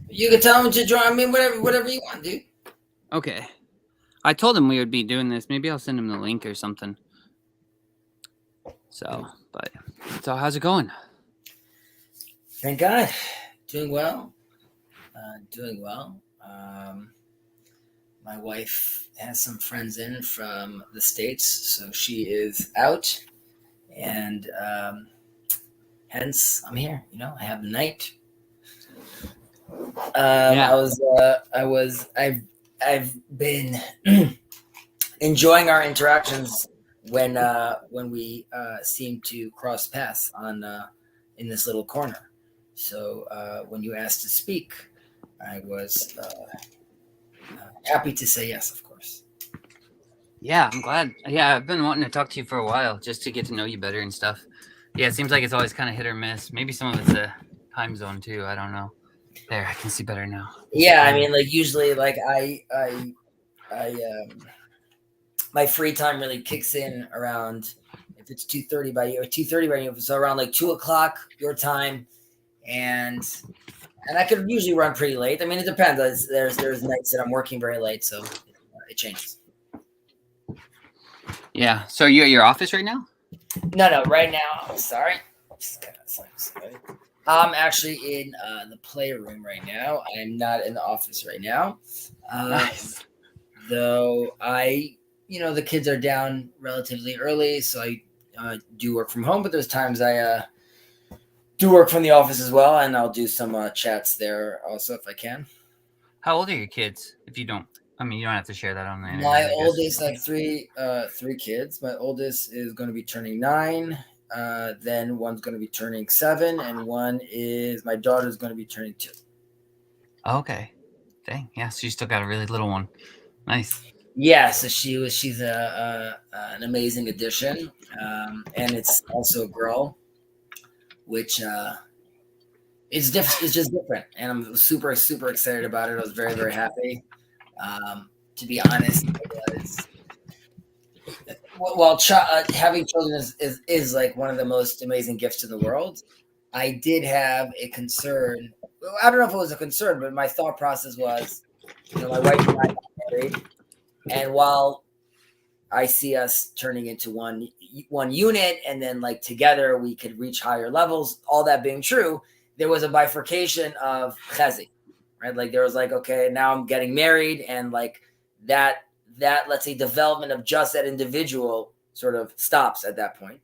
You can tell him to join. I mean, whatever you want, dude. Okay. I told him we would be doing this. Maybe I'll send him the link or something. So how's it going? Thank God, doing well. Doing well. My wife has some friends in from the States, so she is out, and hence I'm here. I have the night. Yeah. I've been enjoying our interactions when we seem to cross paths on in this little corner. So when you asked to speak, I was happy to say yes, of course. Yeah, I'm glad. Yeah, I've been wanting to talk to you for a while just to get to know you better and stuff. Yeah, it seems like it's always kind of hit or miss. Maybe some of it's a time zone too. I don't know. There, I can see better now. Yeah, I mean, like usually, like I my free time really kicks in around if it's 2:30 by you or 2:30 by you, so around like 2 o'clock your time, and I could usually run pretty late. I mean, it depends. There's nights that I'm working very late, so it changes. Yeah. So you at your office right now? No, right now, I'm sorry. I'm actually in the playroom right now. I'm not in the office right now. Nice. Though the kids are down relatively early, so I do work from home, but there's times I do work from the office as well, and I'll do some chats there also if I can. How old are your kids? If you don't, I mean, you don't have to share that on the internet, My I guess. oldest, I have three kids. My oldest is going to be turning 9. Then one's going to be turning 7, and my daughter's going to be turning 2. Okay. Dang. Yeah. So you still got a really little one. Nice. Yeah, so she's an amazing addition, and it's also a girl, which it's it's just different, and I'm super excited about it. I was very happy. To be honest, having children is like one of the most amazing gifts in the world. I did have a concern. I don't know if it was a concern, but my thought process was, my wife and I got married, and while I see us turning into one unit, and then like together we could reach higher levels. All that being true, there was a bifurcation of Chezi, right? Like there was like, okay, now I'm getting married, and like that let's say development of just that individual sort of stops at that point.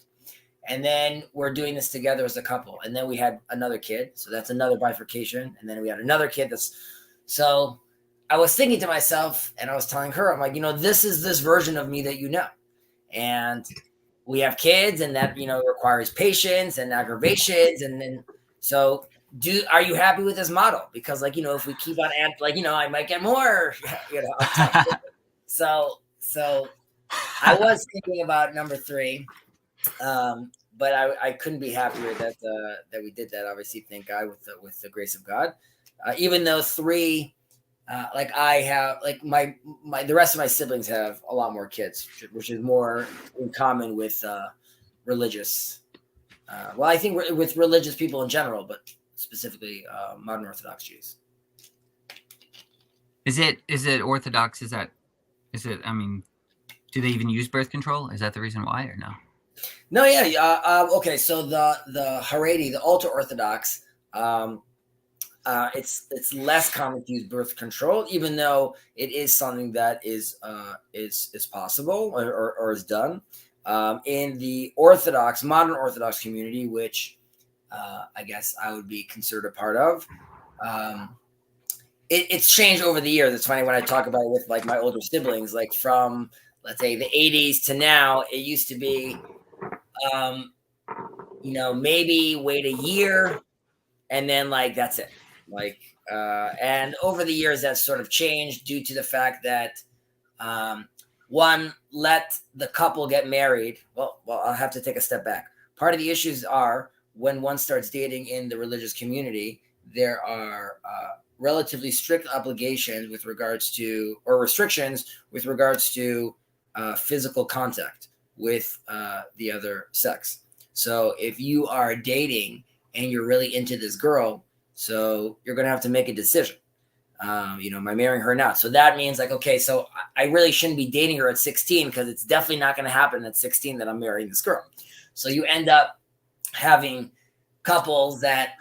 And then we're doing this together as a couple, and then we had another kid, so that's another bifurcation, and then we had another kid. So I was thinking to myself, and I was telling her, I'm like, this is this version of me that and we have kids, and that requires patience and aggravations, and then so are you happy with this model? Because if we keep on I might get more, so I was thinking about number 3, but I couldn't be happier that we did that. Obviously, thank God, with the grace of God. Even though 3, I have the rest of my siblings have a lot more kids, which is more in common with religious. Well, I think with religious people in general, but specifically modern Orthodox Jews. Is it Orthodox? Is it? I mean, do they even use birth control? Is that the reason why, or no? No, yeah. Okay, so the Haredi, the ultra Orthodox, it's less common to use birth control, even though it is something that is possible or is done. In the modern Orthodox community, which I guess I would be considered a part of, it's changed over the years. It's funny when I talk about it with like my older siblings, like from let's say the 80s to now. It used to be, maybe wait a year, and then like that's it. And over the years that's sort of changed due to the fact that one, let the couple get married. Well, I'll have to take a step back. Part of the issues are when one starts dating in the religious community, there are relatively strict obligations with regards to, or restrictions with regards to physical contact with the other sex. So if you are dating and you're really into this girl, So you're going to have to make a decision. Am I marrying her or not? So that means like, okay, so I really shouldn't be dating her at 16 because it's definitely not going to happen at 16 that I'm marrying this girl. So you end up having couples that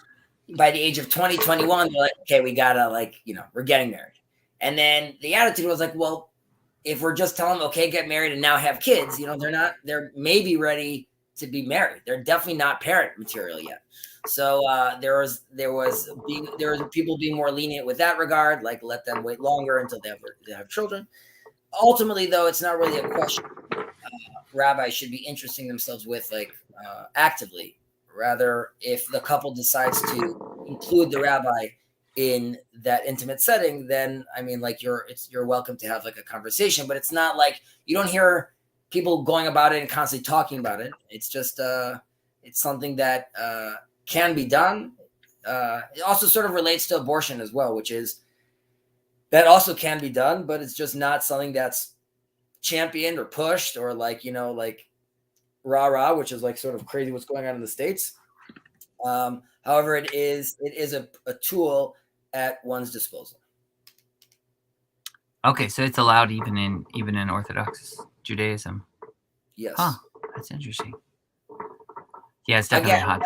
by the age of 20, 21, they're like, okay, we gotta we're getting married. And then the attitude was like, well, if we're just telling them, okay, get married and now have kids, they're maybe ready to be married. They're definitely not parent material yet. So there was people being more lenient with that regard, like let them wait longer until they have children. Ultimately, though, it's not really a question rabbis should be interesting themselves with actively. Rather, if the couple decides to include the rabbi in that intimate setting, then I mean, like you're welcome to have like a conversation, but it's not like you don't hear people going about it and constantly talking about it. It's just it's something that can be done. It also sort of relates to abortion as well, which is that also can be done, but it's just not something that's championed or pushed or like rah rah, which is like sort of crazy what's going on in the States. However, it is a tool at one's disposal. Okay, so it's allowed even in Orthodox Judaism. Yes. Huh, that's interesting. Yeah, it's definitely a hot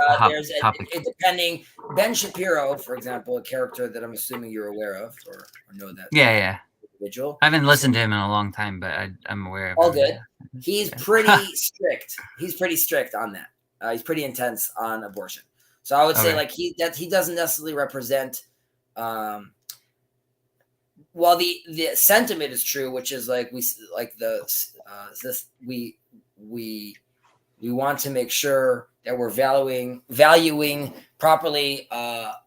topic. Depending, Ben Shapiro, for example, a character that I'm assuming you're aware of or know that. Yeah. Individual. I haven't listened to him in a long time, but I'm aware of all him. Good. He's pretty strict. He's pretty strict on that. He's pretty intense on abortion. So I would say like he doesn't necessarily represent. While the sentiment is true, which is like we want to make sure that we're valuing properly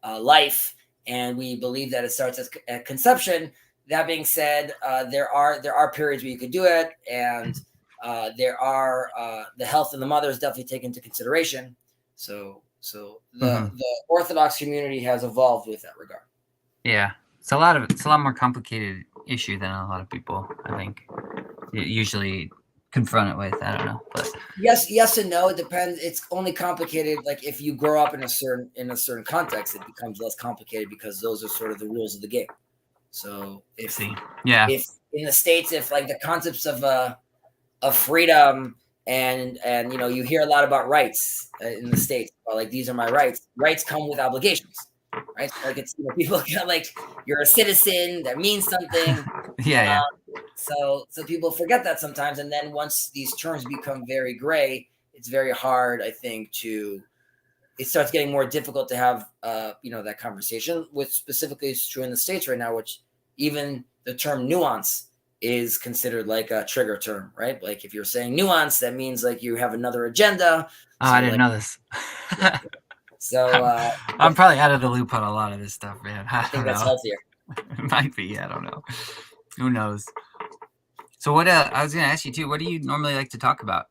life, and we believe that it starts at conception. That being said, there are periods where you could do it, and there are the health of the mother is definitely taken into consideration. So the Orthodox community has evolved with that regard. Yeah, it's a lot more complicated issue than a lot of people, I think, usually confront it with. I don't know, but yes and no. It depends. It's only complicated like if you grow up in a certain context, it becomes less complicated because those are sort of the rules of the game. So if in the States, if like the concepts of freedom and you hear a lot about rights in the States, like these are my rights. Rights come with obligations, right? Like it's people get like you're a citizen, that means something. Yeah. So people forget that sometimes, and then once these terms become very gray, it's very hard, I think, it starts getting more difficult to have that conversation, which specifically is true in the States right now, which even the term nuance is considered like a trigger term, right? Like if you're saying nuance, that means like you have another agenda. I didn't know this. So I'm probably out of the loop on a lot of this stuff, man. I think that's healthier. It might be. I don't know. Who knows? So what I was going to ask you too, what do you normally like to talk about?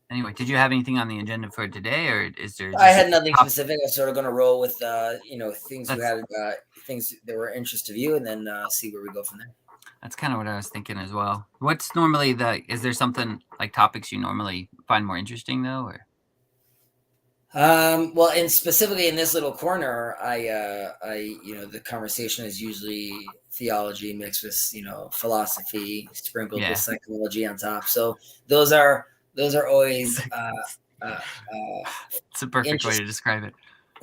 Anyway, did you have anything on the agenda for today, or is there? I had nothing specific. I was sort of going to roll with things you had, things that were interest of you, and then see where we go from there. That's kind of what I was thinking as well. What's normally is there something like topics you normally find more interesting though, or? Well, and specifically in this little corner, the conversation is usually theology mixed with philosophy, sprinkled with psychology on top. So those are always it's a perfect way to describe it.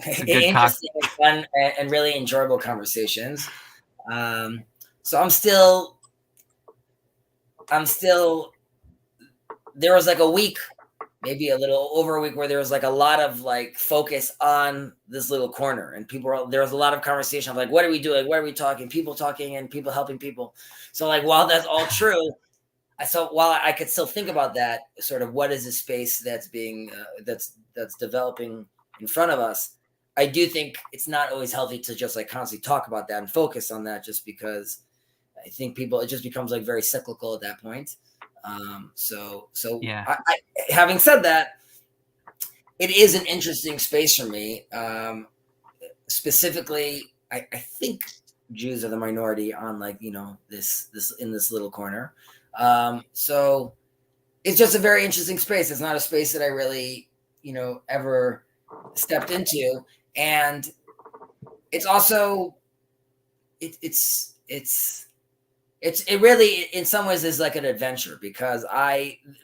It's a good interesting, fun, and really enjoyable conversations. So I'm still. There was like a week, maybe a little over a week, where there was like a lot of like focus on this little corner, and there was a lot of conversation of like, what are we doing? What are we talking? People talking and people helping people. So like, while that's all true, while I could still think about that, sort of what is the space that's being that's developing in front of us, I do think it's not always healthy to just like constantly talk about that and focus on that, just because I think it just becomes like very cyclical at that point. Yeah. I, having said that, it is an interesting space for me. Specifically, I think Jews are the minority on like, this in this little corner. So it's just a very interesting space. It's not a space that I really, ever stepped into. And it's also it really in some ways is like an adventure, because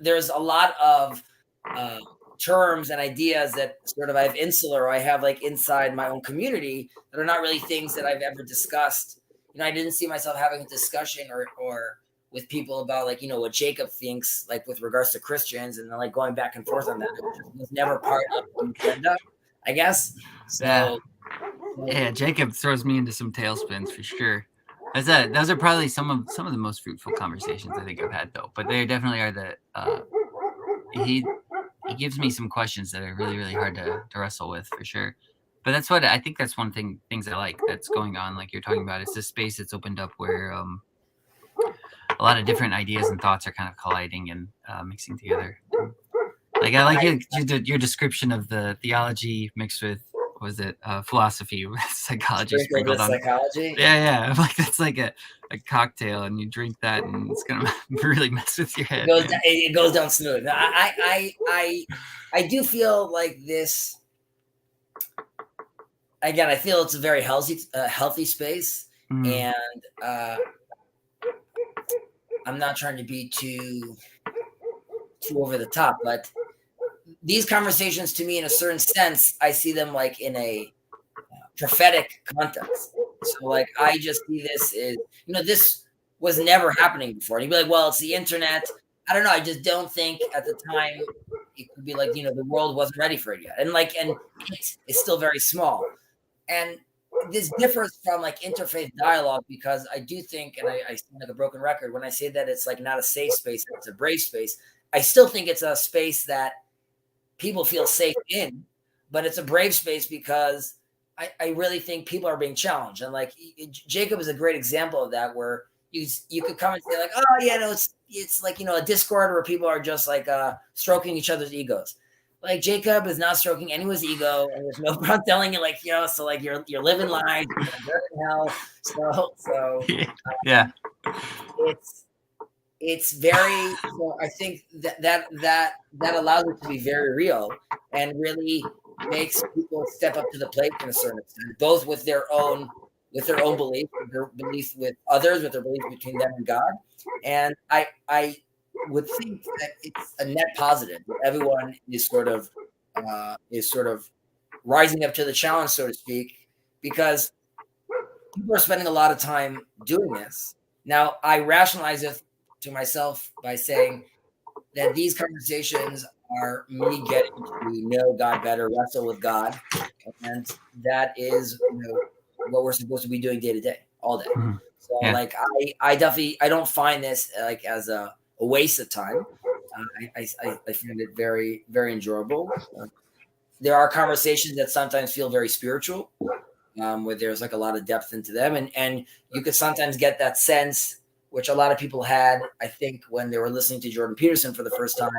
there's a lot of uh, terms and ideas that sort of I have insular, or I have like inside my own community, that are not really things that I've ever discussed. I didn't see myself having a discussion or with people about, like, what Jacob thinks, like with regards to Christians, and then like going back and forth on that. It was never part of the agenda, I guess. Yeah. So Yeah, Jacob throws me into some tailspins for sure. Those are probably some of the most fruitful conversations I think I've had, though. But they definitely are he gives me some questions that are really, really hard to wrestle with, for sure. But that's what I think. That's one things I like that's going on, like you're talking about. It's this space that's opened up where a lot of different ideas and thoughts are kind of colliding and mixing together. Like I like your description of the theology mixed with, was it philosophy, psychology sprinkled on. psychology. Yeah. Like that's like a cocktail, and you drink that, and it's gonna really mess with your head. It goes down smooth. I do feel like this. Again, I feel it's a very healthy space, and I'm not trying to be too over the top, but these conversations, to me, in a certain sense, I see them like in a prophetic context. So like I just see this is, this was never happening before. And you'd be like, well, it's the internet. I don't know. I just don't think at the time it could be like, the world wasn't ready for it yet. And it's still very small. And this differs from like interfaith dialogue, because I do think, and I sound like a broken record when I say that it's like not a safe space, it's a brave space. I still think it's a space that people feel safe in, but it's a brave space because I really think people are being challenged. And like Jacob is a great example of that, where you could come and say like, oh yeah, no, it's like, a Discord where people are just like stroking each other's egos. Like Jacob is not stroking anyone's ego, and there's no problem telling you like, so like you're living life, you're in hell. So yeah, it's very. So I think that allows it to be very real, and really makes people step up to the plate in a certain extent, both with their own belief, with their belief with others, with their belief between them and God. And I would think that it's a net positive. Everyone is sort of rising up to the challenge, so to speak, because people are spending a lot of time doing this. Now, I rationalize it to myself by saying that these conversations are me getting to know God better, wrestle with God, and that is what we're supposed to be doing day to day, all day. Mm-hmm. So, like, I definitely don't find this like as a waste of time. I find it very, very enjoyable. There are conversations that sometimes feel very spiritual, where there's like a lot of depth into them, and you could sometimes get that sense, which a lot of people had, I think, when they were listening to Jordan Peterson for the first time.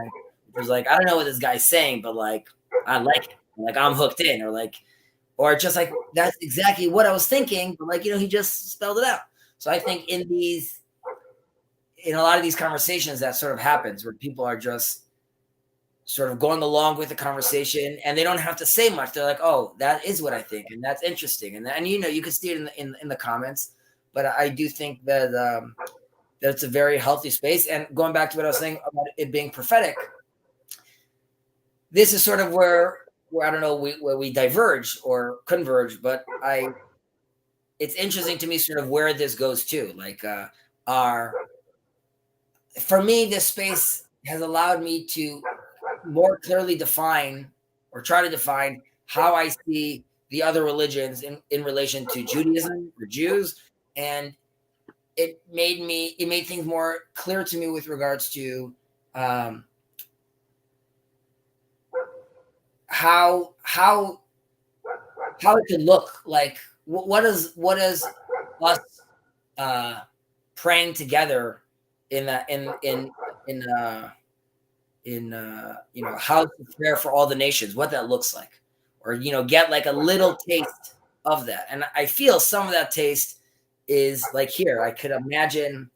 It was like, I don't know what this guy's saying, but like, I like it. Like, I'm hooked in, or just like, that's exactly what I was thinking, but like, he just spelled it out. So I think in a lot of these conversations, that sort of happens, where people are just sort of going along with the conversation, and they don't have to say much. They're like, oh, that is what I think, and that's interesting. And you can see it in the comments. But I do think that that it's a very healthy space. And going back to what I was saying about it being prophetic, this is sort of where I don't know where we diverge or converge, but it's interesting to me sort of where this goes to. Like for me, this space has allowed me to more clearly define, or try to define, how I see the other religions in relation to Judaism or Jews. And it made things more clear to me with regards to how it could look like. What is us praying together in how to prayer for all the nations, what that looks like, or get like a little taste of that. And I feel some of that taste is like here. I could imagine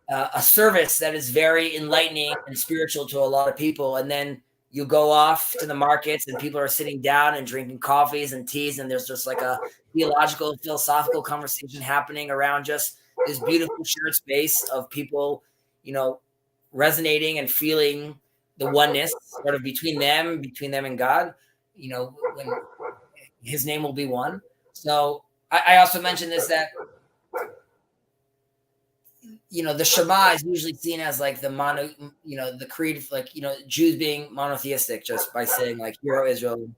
a service that is very enlightening and spiritual to a lot of people, and then you go off to the markets and people are sitting down and drinking coffees and teas, and there's just like a theological, philosophical conversation happening around just this beautiful shared space of people, resonating and feeling the oneness sort of between them and God, when his name will be one. So I also mentioned this, that the Shema is usually seen as like the the creed, like, Jews being monotheistic just by saying like, "Hear, O Israel,"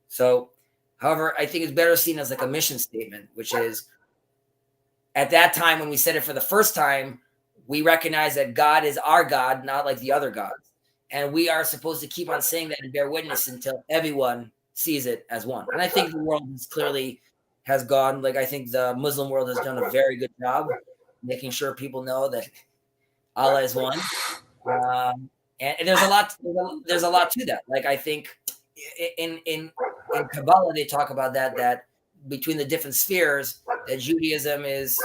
So, however, I think it's better seen as like a mission statement, which is, at that time when we said it for the first time, we recognize that God is our God, not like the other gods. And we are supposed to keep on saying that and bear witness until everyone sees it as one. And I think the world has gone, like, I think the Muslim world has done a very good job making sure people know that Allah is one. And there's a lot to that. Like, I think in Kabbalah, they talk about that between the different spheres, that Judaism is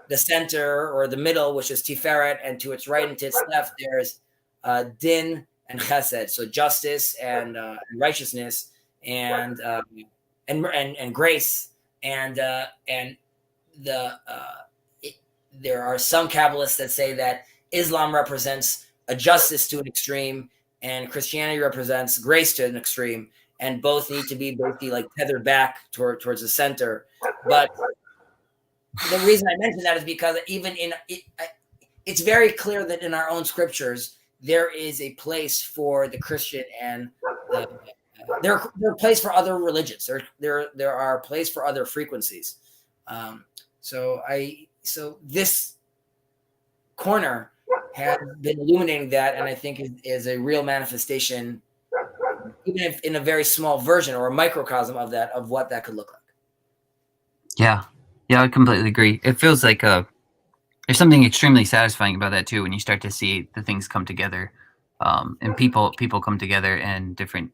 the center or the middle, which is Tiferet, and to its right and to its left, there's Din and Chesed, so justice and righteousness and grace, and there are some Kabbalists that say that Islam represents a justice to an extreme, and Christianity represents grace to an extreme, and both need to be basically like tethered back towards the center. But the reason I mention that is because even it's very clear that in our own scriptures there is a place for the Christian, and there are place for other religions. There are place for other frequencies. So this corner has been illuminating that, and I think is a real manifestation, even if in a very small version or a microcosm of that, of what that could look like. Yeah, I completely agree. It feels like there's something extremely satisfying about that too, when you start to see the things come together, and people come together, and different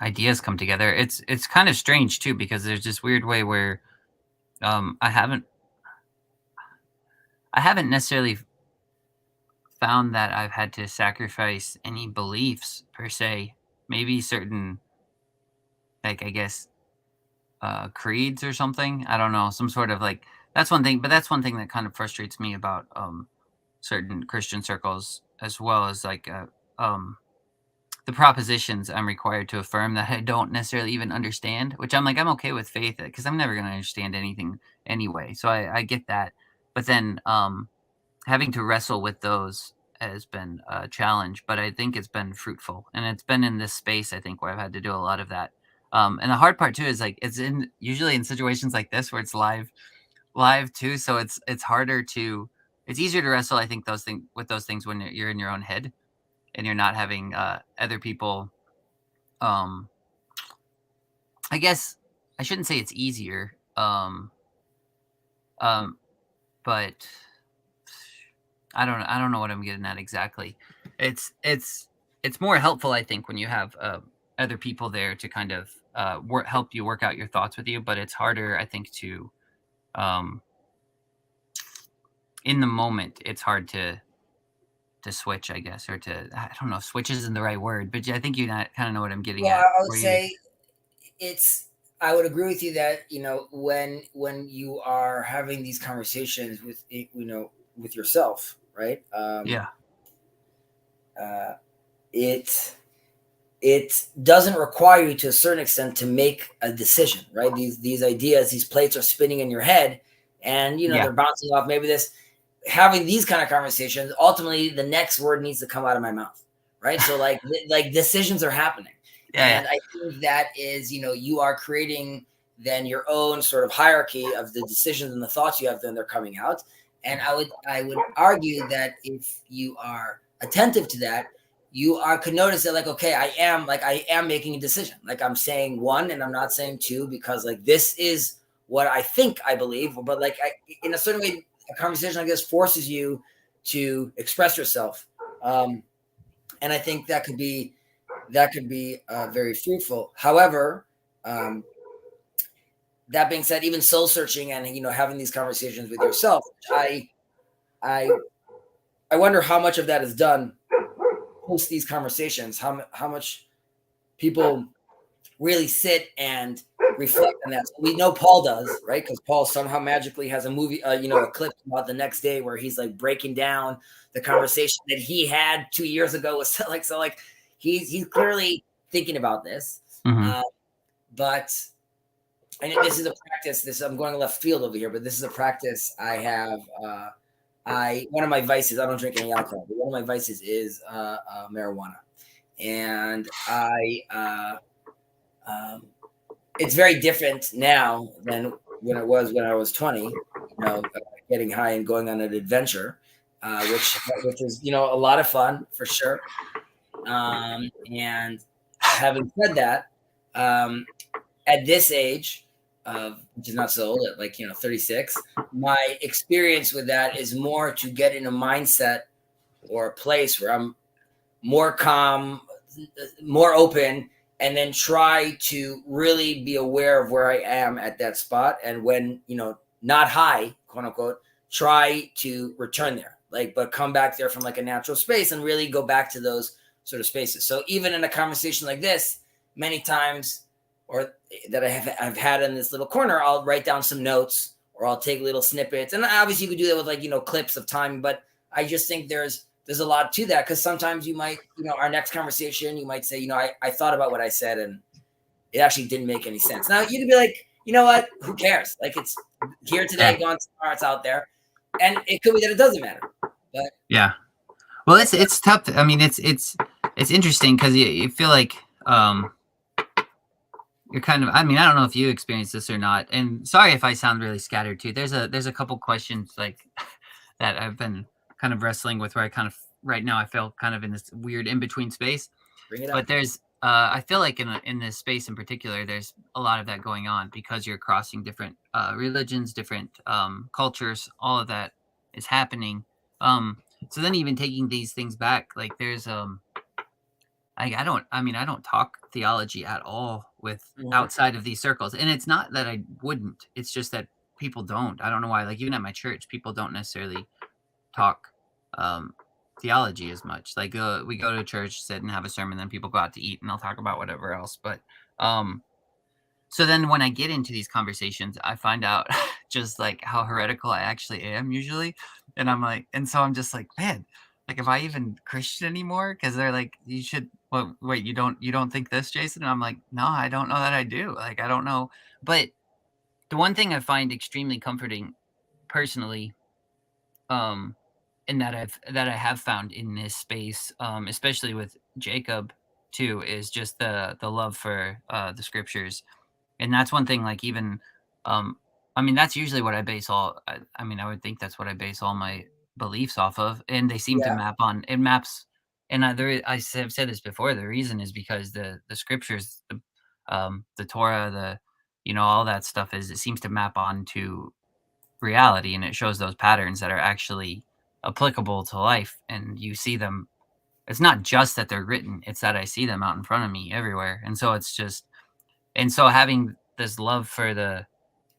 ideas come together. It's kind of strange too, because there's this weird way where I haven't necessarily found that I've had to sacrifice any beliefs per se. Maybe certain, like, I guess, creeds or something. I don't know, some sort of like, that's one thing. But that's one thing that kind of frustrates me about certain Christian circles, as well as like the propositions I'm required to affirm that I don't necessarily even understand. Which I'm like, I'm okay with faith, because I'm never going to understand anything anyway. So I get that. But then having to wrestle with those has been a challenge, but I think it's been fruitful, and it's been in this space, I think, where I've had to do a lot of that. And the hard part too is like, it's usually in situations like this where it's live too, so it's harder to, it's easier to wrestle, I think, with those things when you're in your own head and you're not having other people. I guess I shouldn't say it's easier, but I don't know what I'm getting at exactly. It's more helpful, I think, when you have other people there to kind of help you work out your thoughts with you. But it's harder, I think, to in the moment. It's hard to switch, I guess, or I don't know. Switch isn't the right word, but I think you kind of know what I'm getting at. I would say I would agree with you that when you are having these conversations with with yourself, right? It doesn't require you to a certain extent to make a decision, right? These ideas, these plates are spinning in your head, and they're bouncing off. Maybe having these kind of conversations, ultimately the next word needs to come out of my mouth, right? So like decisions are happening. I think that is, you are creating then your own sort of hierarchy of the decisions and the thoughts you have, then they're coming out. And I would argue that if you are attentive to that, you could notice that, like, okay, I am making a decision. Like, I'm saying one and I'm not saying two, because like this is what I think I believe. But like in a certain way, a conversation like this forces you to express yourself. And I think that could be very fruitful. However, that being said, even soul searching and having these conversations with yourself, I wonder how much of that is done host these conversations, how much people really sit and reflect on that. So we know Paul does, right? Because Paul somehow magically has a movie, a clip about the next day where he's like breaking down the conversation that he had 2 years ago with so he's clearly thinking about this. Mhm. But and this is a practice. I'm going left field over here, but this is a practice I have. I one of my vices. I don't drink any alcohol, but one of my vices is marijuana, and it's very different now than when it was when I was 20. Getting high and going on an adventure, which is a lot of fun for sure. And having said that, at this age, which is not so old, at 36, my experience with that is more to get in a mindset or a place where I'm more calm, more open, and then try to really be aware of where I am at that spot. And when, not high, quote unquote, try to return there, but come back there from a natural space and really go back to those sort of spaces. So even in a conversation like this, many times, or that I've had in this little corner, I'll write down some notes or I'll take little snippets. And obviously you could do that with clips of time, but I just think there's a lot to that, because sometimes you might, our next conversation, you might say, I thought about what I said and it actually didn't make any sense. Now you could be like, you know what, who cares? It's here today, gone tomorrow, it's out there. And it could be that it doesn't matter. But yeah. Well, it's tough. I mean, it's interesting because you feel like you're kind of, I mean, I don't know if you experienced this or not. And sorry if I sound really scattered too. There's a couple questions that I've been kind of wrestling with where I kind of right now I feel kind of in this weird in between space. bring it up. But there's I feel like in this space in particular, there's a lot of that going on because you're crossing different religions, different cultures, all of that is happening. So then even taking these things back, there's I don't talk theology at all with outside of these circles. And it's not that I wouldn't, it's just that people don't. I don't know why. Even at my church, people don't necessarily talk theology as much. We go to church, sit and have a sermon, then people go out to eat and they'll talk about whatever else. But so then when I get into these conversations, I find out just how heretical I actually am usually. And so I'm just man, am I even Christian anymore? Because they're you should. Well, wait, you don't think this, Jason? And I'm no, I don't know that I do. I don't know. But the one thing I find extremely comforting, personally, and that I have found in this space, especially with Jacob too, is just the love for the scriptures, and that's one thing. Even, I mean, that's usually what I base all. I mean, I would think that's what I base all my beliefs off of, and they seem to map on. It maps, and I have said this before. The reason is because the scriptures, the Torah, all that stuff it seems to map onto reality, and it shows those patterns that are actually applicable to life, and you see them. It's not just that they're written, it's that I see them out in front of me everywhere. And so it's just, and so having this love for the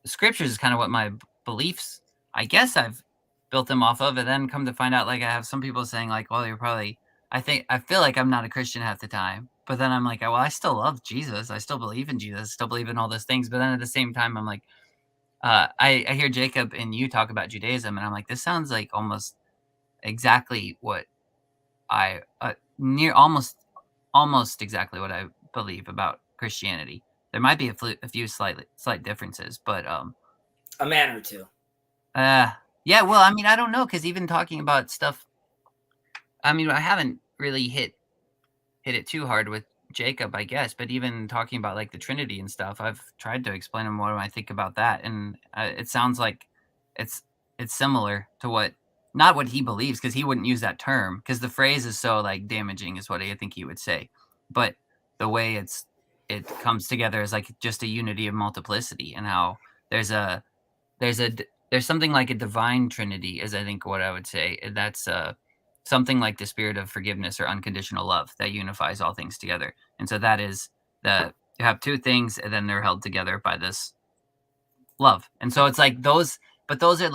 scriptures is kind of what my beliefs, I guess I've built them off of. And then come to find out, I have some people saying well, you're probably, I feel like I'm not a Christian half the time, but then I'm well, I still love Jesus. I still believe in Jesus, still believe in all those things. But then at the same time, I'm I hear Jacob and you talk about Judaism, and I'm this sounds almost exactly what I near almost exactly what I believe about Christianity. There might be a few slight differences, but a man or two. Yeah. Well, I mean, I don't know, because even talking about stuff, I mean, I haven't really hit it too hard with Jacob, I guess, but even talking about the Trinity and stuff, I've tried to explain him what I think about that, and it sounds like it's similar to what, not what he believes, because he wouldn't use that term, because the phrase is so damaging, is what I think he would say, but the way it comes together is just a unity of multiplicity, and how there's something like a divine Trinity, is I think what I would say. That's something like the spirit of forgiveness or unconditional love that unifies all things together. And so that is you have two things, and then they're held together by this love. And so it's those, but those are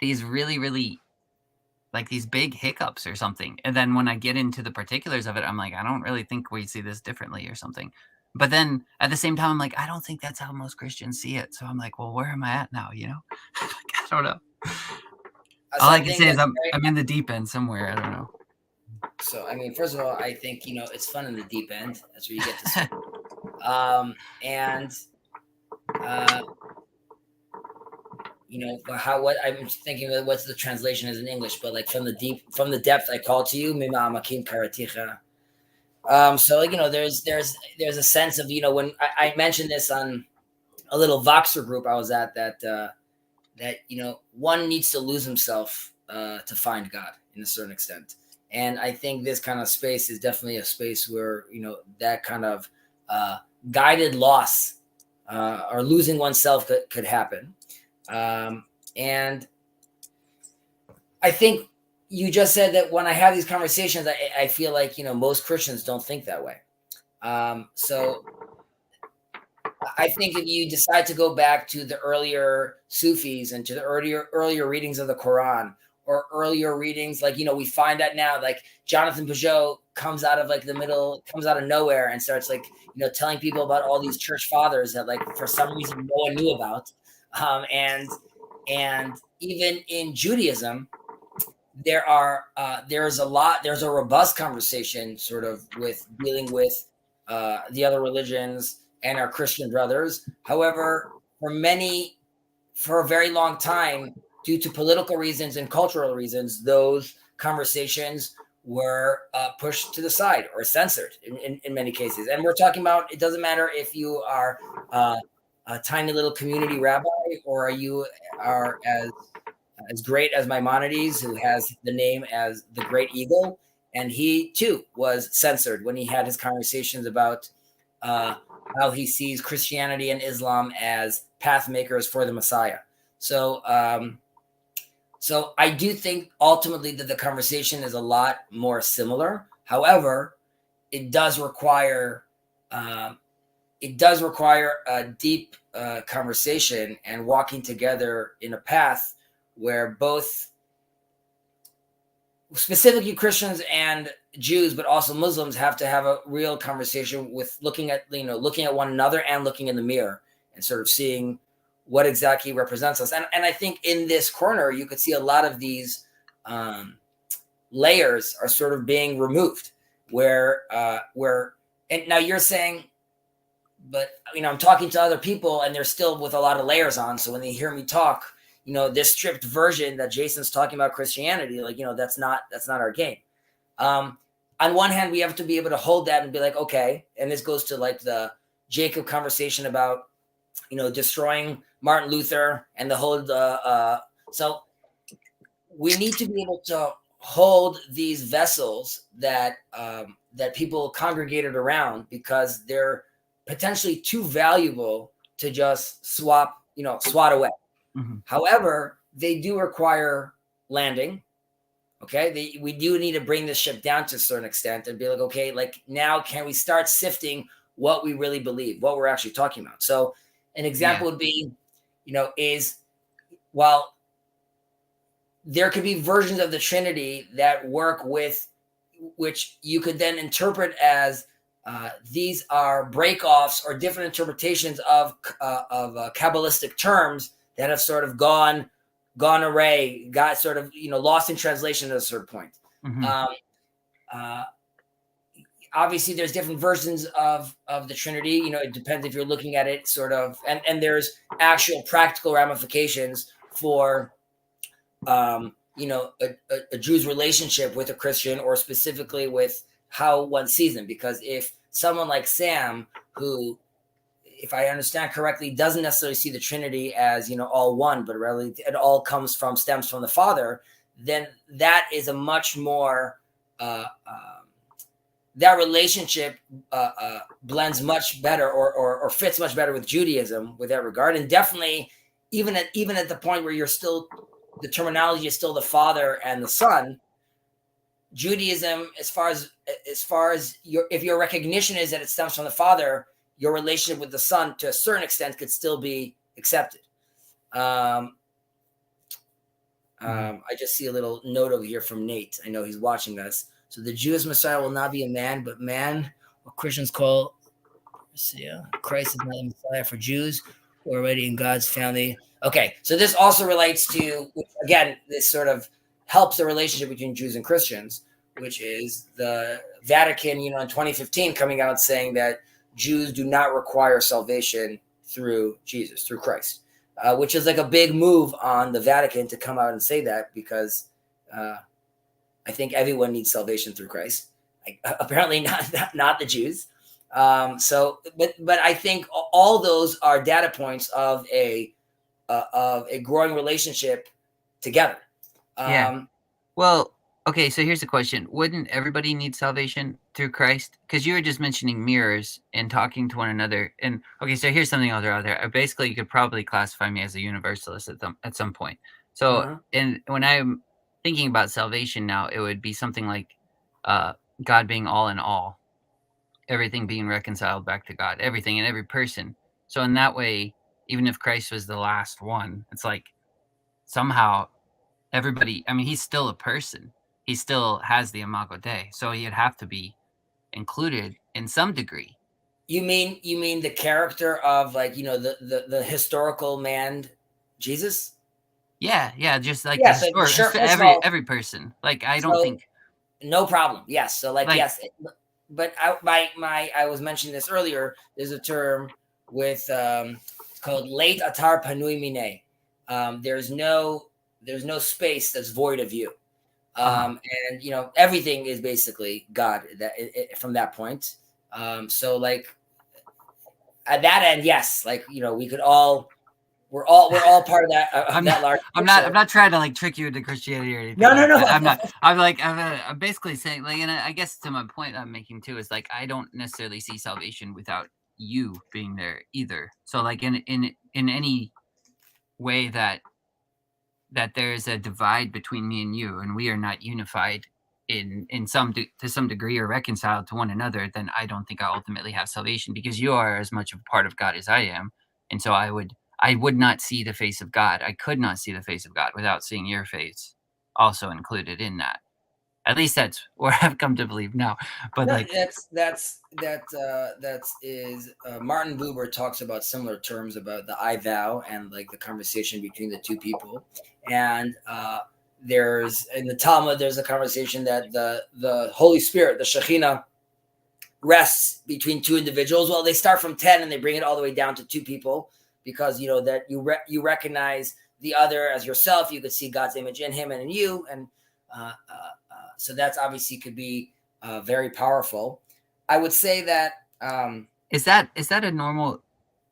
these really, really like these big hiccups or something. And then when I get into the particulars of it, I'm like, I don't really think we see this differently or something. But then at the same time, I'm like, I don't think that's how most Christians see it. So I'm like, well, where am I at now? You know, like, I don't know. All So I I can think say is that's I'm in the deep end somewhere. I don't know. so. I mean, first of all, I think it's fun in the deep end. That's where you get to swim. And uh, how what I'm thinking of what's the translation is in English, but like from the depth I call to you, mima amakim karaticha. So like there's a sense of when I mentioned this on a little Voxer group I was at that one needs to lose himself to find God in a certain extent, and I think this kind of space is definitely a space where that kind of guided loss or losing oneself could happen. And I think you just said that when I have these conversations, I feel like most Christians don't think that way. So I think if you decide to go back to the earlier Sufis and to the earlier readings of the Quran or earlier readings, like we find that now, like Jonathan Peugeot comes out of nowhere and starts like telling people about all these church fathers that like for some reason no one knew about, and even in Judaism, there's a robust conversation sort of with dealing with the other religions and our Christian brothers. However, for a very long time, due to political reasons and cultural reasons, those conversations were pushed to the side or censored in many cases. And we're talking about, it doesn't matter if you are a tiny little community rabbi or you are as great as Maimonides, who has the name as the Great Eagle. And he too was censored when he had his conversations about how he sees Christianity and Islam as path makers for the Messiah. So I do think ultimately that the conversation is a lot more similar. However, it does require a deep conversation and walking together in a path where both specifically Christians and Jews, but also Muslims, have to have a real conversation with looking at one another and looking in the mirror and sort of seeing what exactly represents us. And I think in this corner, you could see a lot of these layers are sort of being removed where and now you're saying, but I'm talking to other people and they're still with a lot of layers on. So when they hear me talk, this stripped version that Jason's talking about Christianity, like, that's not our game. On one hand, we have to be able to hold that and be like, okay. And this goes to like the Jacob conversation about, destroying Martin Luther and the whole, so we need to be able to hold these vessels that people congregated around because they're potentially too valuable to just swat away. Mm-hmm. However, they do require landing. Okay. We do need to bring this ship down to a certain extent and be like, okay, like now can we start sifting what we really believe, what we're actually talking about? So an example would be, is while there could be versions of the Trinity that work with, which you could then interpret as these are breakoffs or different interpretations of Kabbalistic terms that have sort of gone array, got sort of lost in translation at a certain point. Mm-hmm. Obviously, there's different versions of the Trinity. It depends if you're looking at it sort of, and there's actual practical ramifications for a Jew's relationship with a Christian, or specifically with how one sees them. Because if someone like Sam, who, if I understand correctly, doesn't necessarily see the Trinity as, all one, but really it all stems from the Father, then that is a much more, that relationship blends much better or fits much better with Judaism with that regard. And definitely even at the point where the terminology is still the Father and the Son, Judaism, as far as if your recognition is that it stems from the Father, your relationship with the Son to a certain extent could still be accepted. I just see a little note over here from Nate. I know he's watching us. So the Jewish Messiah will not be a man, but man, what Christians call Messiah. Christ is not the Messiah for Jews who are already in God's family. Okay, so this also relates to, again, this sort of helps the relationship between Jews and Christians, which is the Vatican, in 2015 coming out saying that Jews do not require salvation through Jesus, through Christ, which is like a big move on the Vatican to come out and say that, because I think everyone needs salvation through Christ. Apparently not the Jews. But I think all those are data points of a growing relationship together. Yeah. Well, okay, so here's the question. Wouldn't everybody need salvation through Christ? Because you were just mentioning mirrors and talking to one another. And okay, so here's something I'll throw out there. Basically, you could probably classify me as a universalist at some point. So, and when I'm thinking about salvation now, it would be something like God being all in all, everything being reconciled back to God, everything and every person. So in that way, even if Christ was the last one, it's like somehow everybody, I mean, he's still a person. He still has the Imago Dei, so he'd have to be included in some degree. You mean the character of, like, the historical man Jesus? Yeah, just like Yeah, the so sure. every person. Like I don't think no problem. Yes, so like yes, but I was mentioning this earlier. There's a term with it's called late atar panui mine. There's no space that's void of you. And everything is basically God from that point. So like at that end, yes, like we could all we're all part of that large picture. I'm not trying to like trick you into Christianity or anything. No. I'm not. I'm basically saying, like, and I guess to my point I'm making too is like I don't necessarily see salvation without you being there either. So like in any way that there's a divide between me and you, and we are not unified to some degree or reconciled to one another, then I don't think I ultimately have salvation, because you are as much a part of God as I am, and so I would not see the face of God. I could not see the face of God without seeing your face also included in that. At least that's where I've come to believe now. But No, like Martin Buber talks about similar terms about the I thou and like the conversation between the two people. And there's in the Talmud there's a conversation that the Holy Spirit, the Shekhinah, rests between two individuals. Well, they start from 10 and they bring it all the way down to two people, because that you recognize the other as yourself. You could see God's image in him and in you, and so that's obviously could be very powerful. I would say that is that a normal,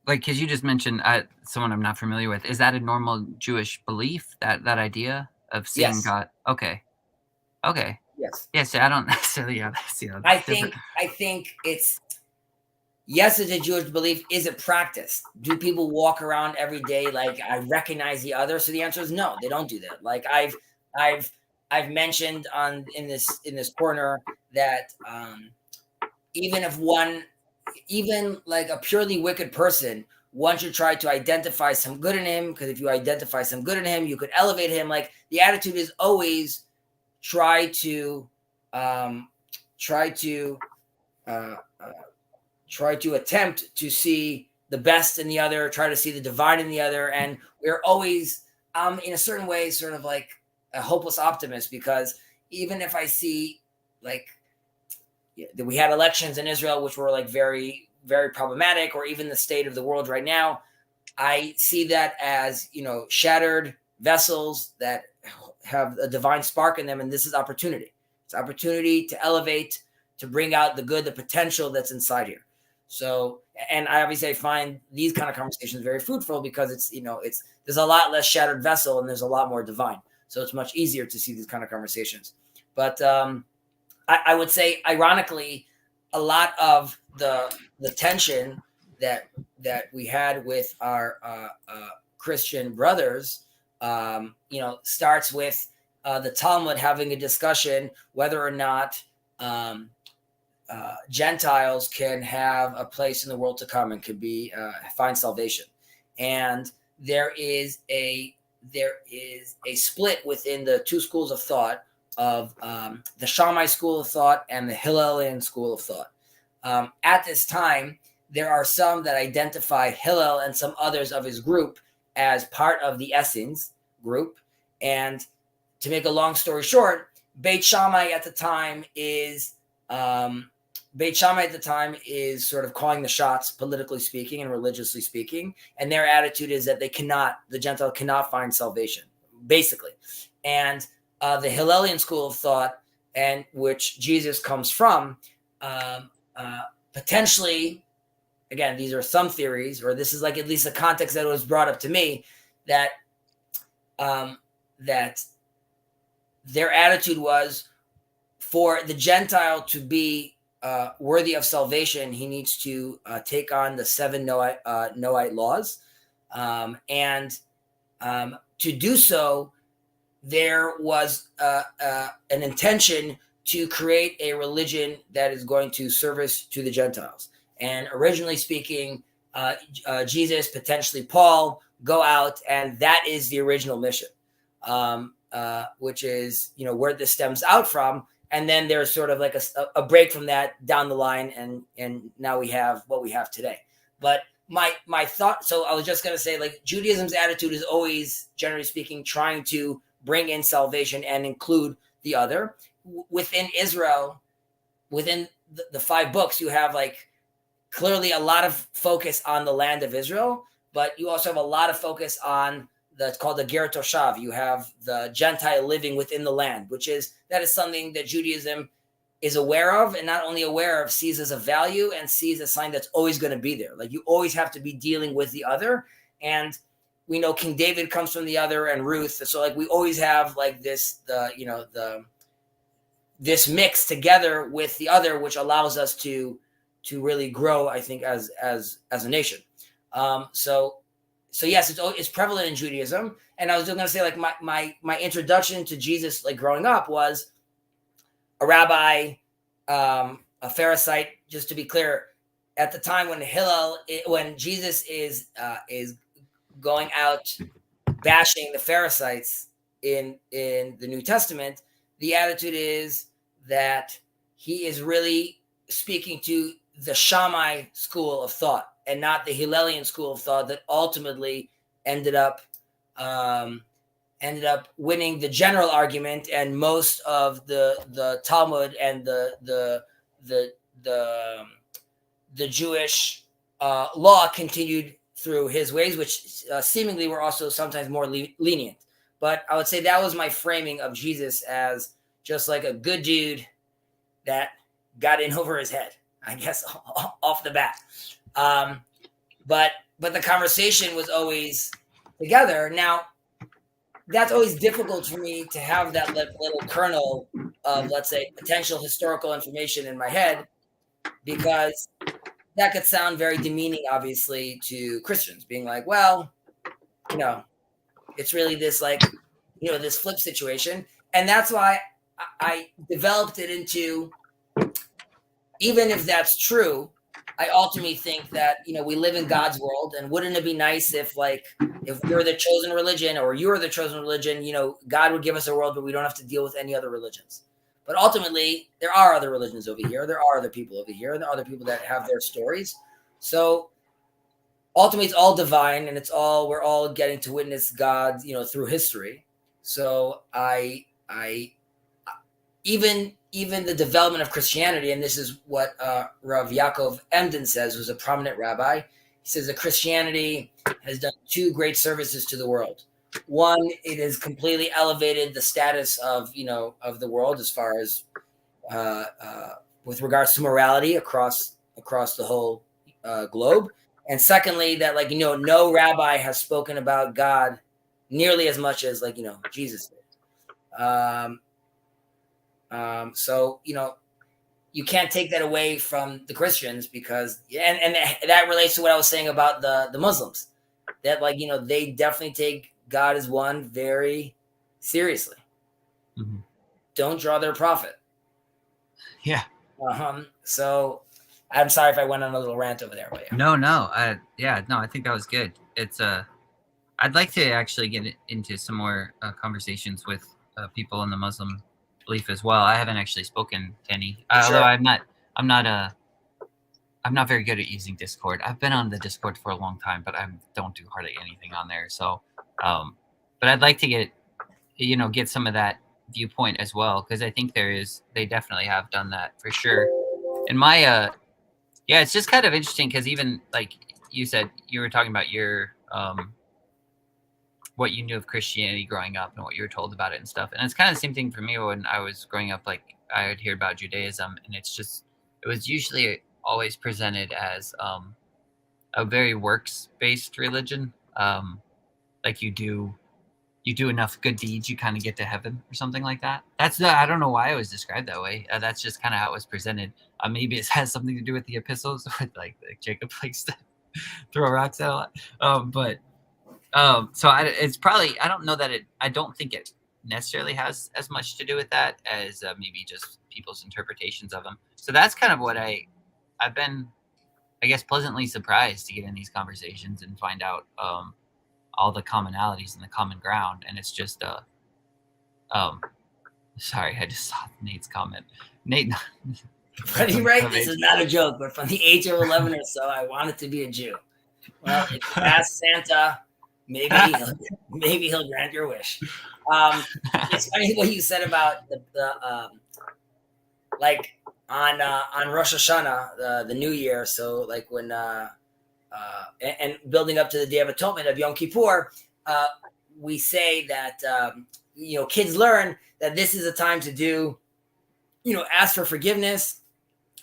like, because you just mentioned someone I'm not familiar with, is that a normal Jewish belief, that idea of seeing yes. God? Okay. Yes. I don't necessarily see that. I think it's yes, it's a Jewish belief. Is it practiced? Do people walk around every day like I recognize the other? So the answer is no, they don't do that. Like I've mentioned in this corner that even like a purely wicked person, one should try to identify some good in him, because if you identify some good in him, you could elevate him. Like the attitude is always try to attempt to see the best in the other, try to see the divine in the other. And we're always in a certain way sort of like a hopeless optimist, because even if I see like we had elections in Israel which were like very, very problematic, or even the state of the world right now, I see that as shattered vessels that have a divine spark in them, and this is opportunity. It's opportunity to elevate, to bring out the good, the potential that's inside here. So, and I obviously find these kind of conversations very fruitful, because it's there's a lot less shattered vessel and there's a lot more divine. So it's much easier to see these kind of conversations. But I would say, ironically, a lot of the tension that we had with our Christian brothers, starts with the Talmud having a discussion whether or not Gentiles can have a place in the world to come and could be find salvation. And there is there is a split within the two schools of thought of the Shammai school of thought and the Hillelian school of thought. At this time, there are some that identify Hillel and some others of his group as part of the Essenes group. And to make a long story short, Beit Shammai at the time is sort of calling the shots, politically speaking and religiously speaking. And their attitude is that the Gentile cannot find salvation, basically. And the Hillelian school of thought, and which Jesus comes from, potentially, again, these are some theories, or this is like at least the context that was brought up to me, that that their attitude was, for the Gentile to be worthy of salvation, he needs to take on the 7 Noahide laws. And to do so, there was an intention to create a religion that is going to service to the Gentiles. And originally speaking, Jesus, potentially Paul, go out, and that is the original mission, which is, where this stems out from. And then there's sort of like a break from that down the line, and now we have what we have today. But my thought, so I was just going to say, like, Judaism's attitude is always, generally speaking, trying to bring in salvation and include the other. Within Israel, within the 5 books, you have like clearly a lot of focus on the land of Israel, but you also have a lot of focus on that's called the Ger Toshav. You have the Gentile living within the land, that is something that Judaism is aware of, and not only aware of, sees as a value and sees as something that's always going to be there. Like, you always have to be dealing with the other. And we know King David comes from the other, and Ruth. So like, we always have like this, this mix together with the other, which allows us to really grow, I think, as a nation. So yes, it's prevalent in Judaism. And I was going to say, like, my introduction to Jesus, like growing up, was a rabbi, a Pharisite. Just to be clear, at the time when Jesus is going out bashing the Pharisees in the New Testament, the attitude is that he is really speaking to the Shammai school of thought and not the Hillelian school of thought that ultimately ended up winning the general argument, and most of the Talmud and the Jewish law continued through his ways, which seemingly were also sometimes more lenient. But I would say that was my framing of Jesus, as just like a good dude that got in over his head, I guess, off the bat. But the conversation was always together. Now, that's always difficult for me to have that little kernel of, let's say, potential historical information in my head, because that could sound very demeaning, obviously, to Christians, being like, well, it's really this, like, this flip situation. And that's why I developed it into, even if that's true, I ultimately think that, we live in God's world, and wouldn't it be nice if we're the chosen religion, or you're the chosen religion, God would give us a world where we don't have to deal with any other religions. But ultimately, there are other religions over here. There are other people over here. There are other people that have their stories. So ultimately, it's all divine, and we're all getting to witness God, through history. So even the development of Christianity, and this is what Rav Yaakov Emden says, who's a prominent rabbi. He says that Christianity has done 2 great services to the world. One, it has completely elevated the status of the world as far as with regards to morality across the whole globe. And secondly, that no rabbi has spoken about God nearly as much as Jesus did. So you can't take that away from the Christians, because and that relates to what I was saying about the Muslims, that they definitely take God as one very seriously. Mm-hmm. Don't draw their prophet. Yeah. So I'm sorry if I went on a little rant over there, but yeah. No, I think that was good. It's I'd like to actually get into some more conversations with people in the Muslim belief as well. I haven't actually spoken to any, although Sure. I'm not very good at using Discord. I've been on the Discord for a long time, but I don't do hardly anything on there. So, but I'd like to get some of that viewpoint as well, because I think they definitely have done that for sure. And yeah, it's just kind of interesting because even like you said, you were talking about your what you knew of Christianity growing up and what you were told about it and stuff. And it's kind of the same thing for me when I was growing up. Like I would hear about Judaism, and it was usually always presented as a very works-based religion. Like you do enough good deeds, you kind of get to heaven or something like that. I don't know why it was described that way. That's just kind of how it was presented. Maybe it has something to do with the epistles, with like Jacob likes to throw rocks at a lot. But so it's probably, I don't know that I don't think it necessarily has as much to do with that as maybe just people's interpretations of them. So that's kind of what I've been, I guess, pleasantly surprised to get in these conversations and find out all the commonalities and the common ground. And it's just sorry, I just saw Nate's comment. Nate, Funny, right? This is not a joke, but from the age of 11 or so, I wanted to be a Jew. Well, if you ask Santa, maybe he'll grant your wish. It's funny what you said about the like on Rosh Hashanah, the New Year. So like when and building up to the Day of Atonement of Yom Kippur, we say that kids learn that this is a time to do, ask for forgiveness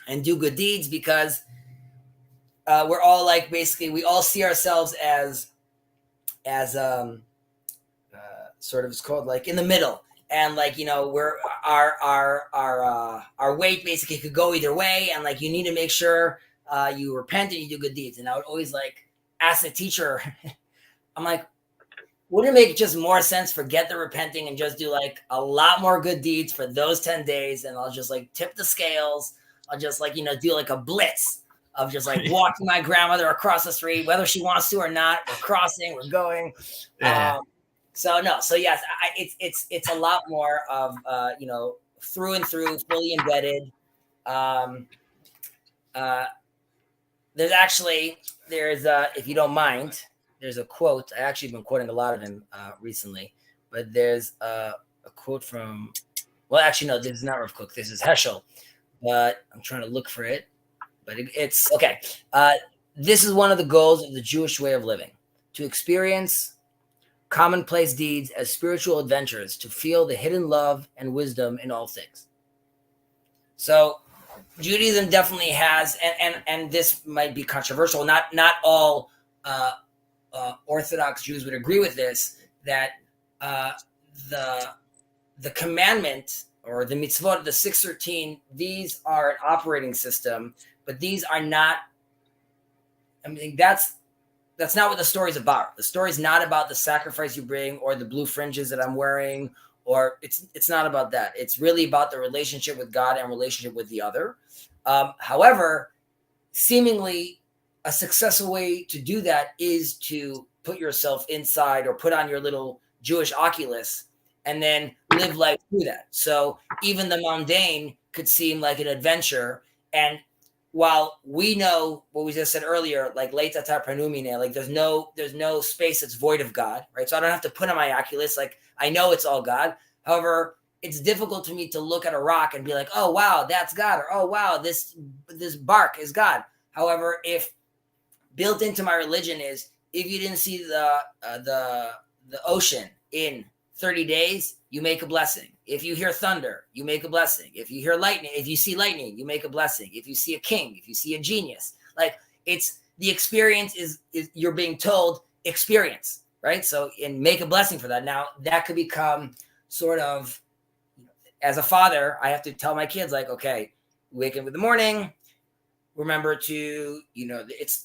and do good deeds, because we're all like, basically we all see ourselves as sort of, it's called like in the middle, and like we're our weight basically could go either way, and like you need to make sure you repent and you do good deeds. And I would always like ask the teacher, I'm like, wouldn't it make just more sense forget the repenting and just do like a lot more good deeds for those 10 days, and I'll just like tip the scales. I'll just like do like a blitz of just like walking my grandmother across the street, whether she wants to or not. We're crossing, we're going. Yeah. So yes, it's a lot more of through and through, fully embedded. There's if you don't mind, there's a quote. I actually been quoting a lot of him recently, but there's a quote from, well, actually no, this is not Rav Kook. This is Heschel, but I'm trying to look for it. But it's okay. This is one of the goals of the Jewish way of living: to experience commonplace deeds as spiritual adventures, to feel the hidden love and wisdom in all things. So Judaism definitely has, and this might be controversial. Not all Orthodox Jews would agree with this, that the commandment or the mitzvot, the 613, these are an operating system, but these are not. I mean, that's not what the story's about. The story's not about the sacrifice you bring or the blue fringes that I'm wearing, or it's not about that. It's really about the relationship with God and relationship with the other. However, seemingly a successful way to do that is to put yourself inside or put on your little Jewish Oculus and then live life through that. So even the mundane could seem like an adventure. And while we know what we just said earlier, like Leita Tarpanumine, like there's no space that's void of God, right? So I don't have to put on my Oculus. Like I know it's all God. However, it's difficult for me to look at a rock and be like, oh wow, that's God, or oh wow, this bark is God. However, if built into my religion is, if you didn't see the ocean in 30 days, you make a blessing. If you hear thunder, you make a blessing. If you hear lightning, if you see lightning, you make a blessing. If you see a king, if you see a genius, like it's the experience is you're being told experience, right? So, and make a blessing for that. Now that could become sort of, as a father, I have to tell my kids like, okay, wake up in the morning, remember to,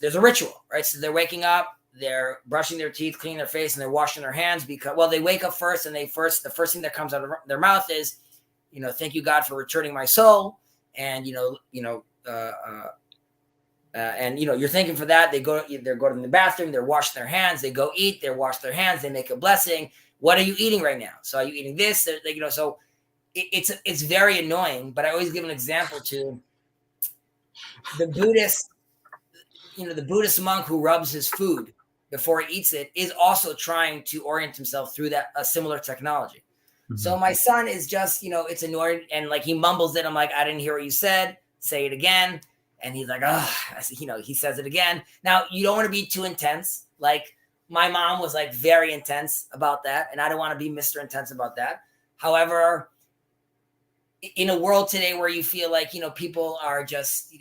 there's a ritual, right? So they're waking up, they're brushing their teeth, cleaning their face, and they're washing their hands because, well, they wake up first, and the first thing that comes out of their mouth is, thank you, God, for returning my soul. And, And you're thanking for that. They're going to the bathroom, they're washing their hands, they go eat, they wash their hands, they make a blessing. What are you eating right now? So are you eating this? So it's very annoying. But I always give an example to the Buddhist. The Buddhist monk who rubs his food before he eats it is also trying to orient himself through a similar technology. Mm-hmm. So my son is just, it's annoying, and like he mumbles it. I'm like, I didn't hear what you said. Say it again. And he's like, oh, he says it again. Now, you don't want to be too intense. Like my mom was like very intense about that, and I don't want to be Mr. Intense about that. However, in a world today where you feel like, people are just,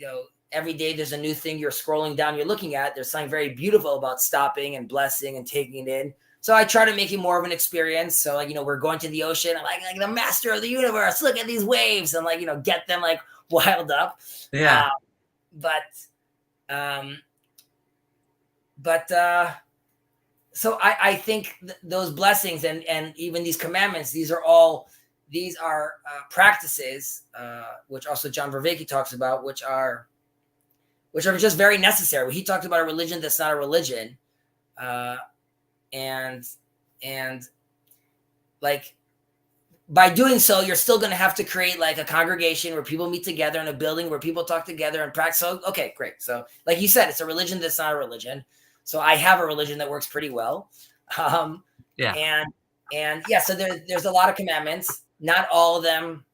every day there's a new thing you're scrolling down, you're looking at, there's something very beautiful about stopping and blessing and taking it in. So I try to make it more of an experience. So like, we're going to the ocean. I'm like the master of the universe, look at these waves, and like, get them like wild up. Yeah. So I think those blessings and even these commandments, these are practices, which also John Vervaeke talks about, which are just very necessary. He talked about a religion that's not a religion, and like by doing so, you're still going to have to create like a congregation where people meet together in a building where people talk together and practice. So, okay, great. So like you said, it's a religion that's not a religion. So I have a religion that works pretty well. So there's a lot of commandments. Not all of them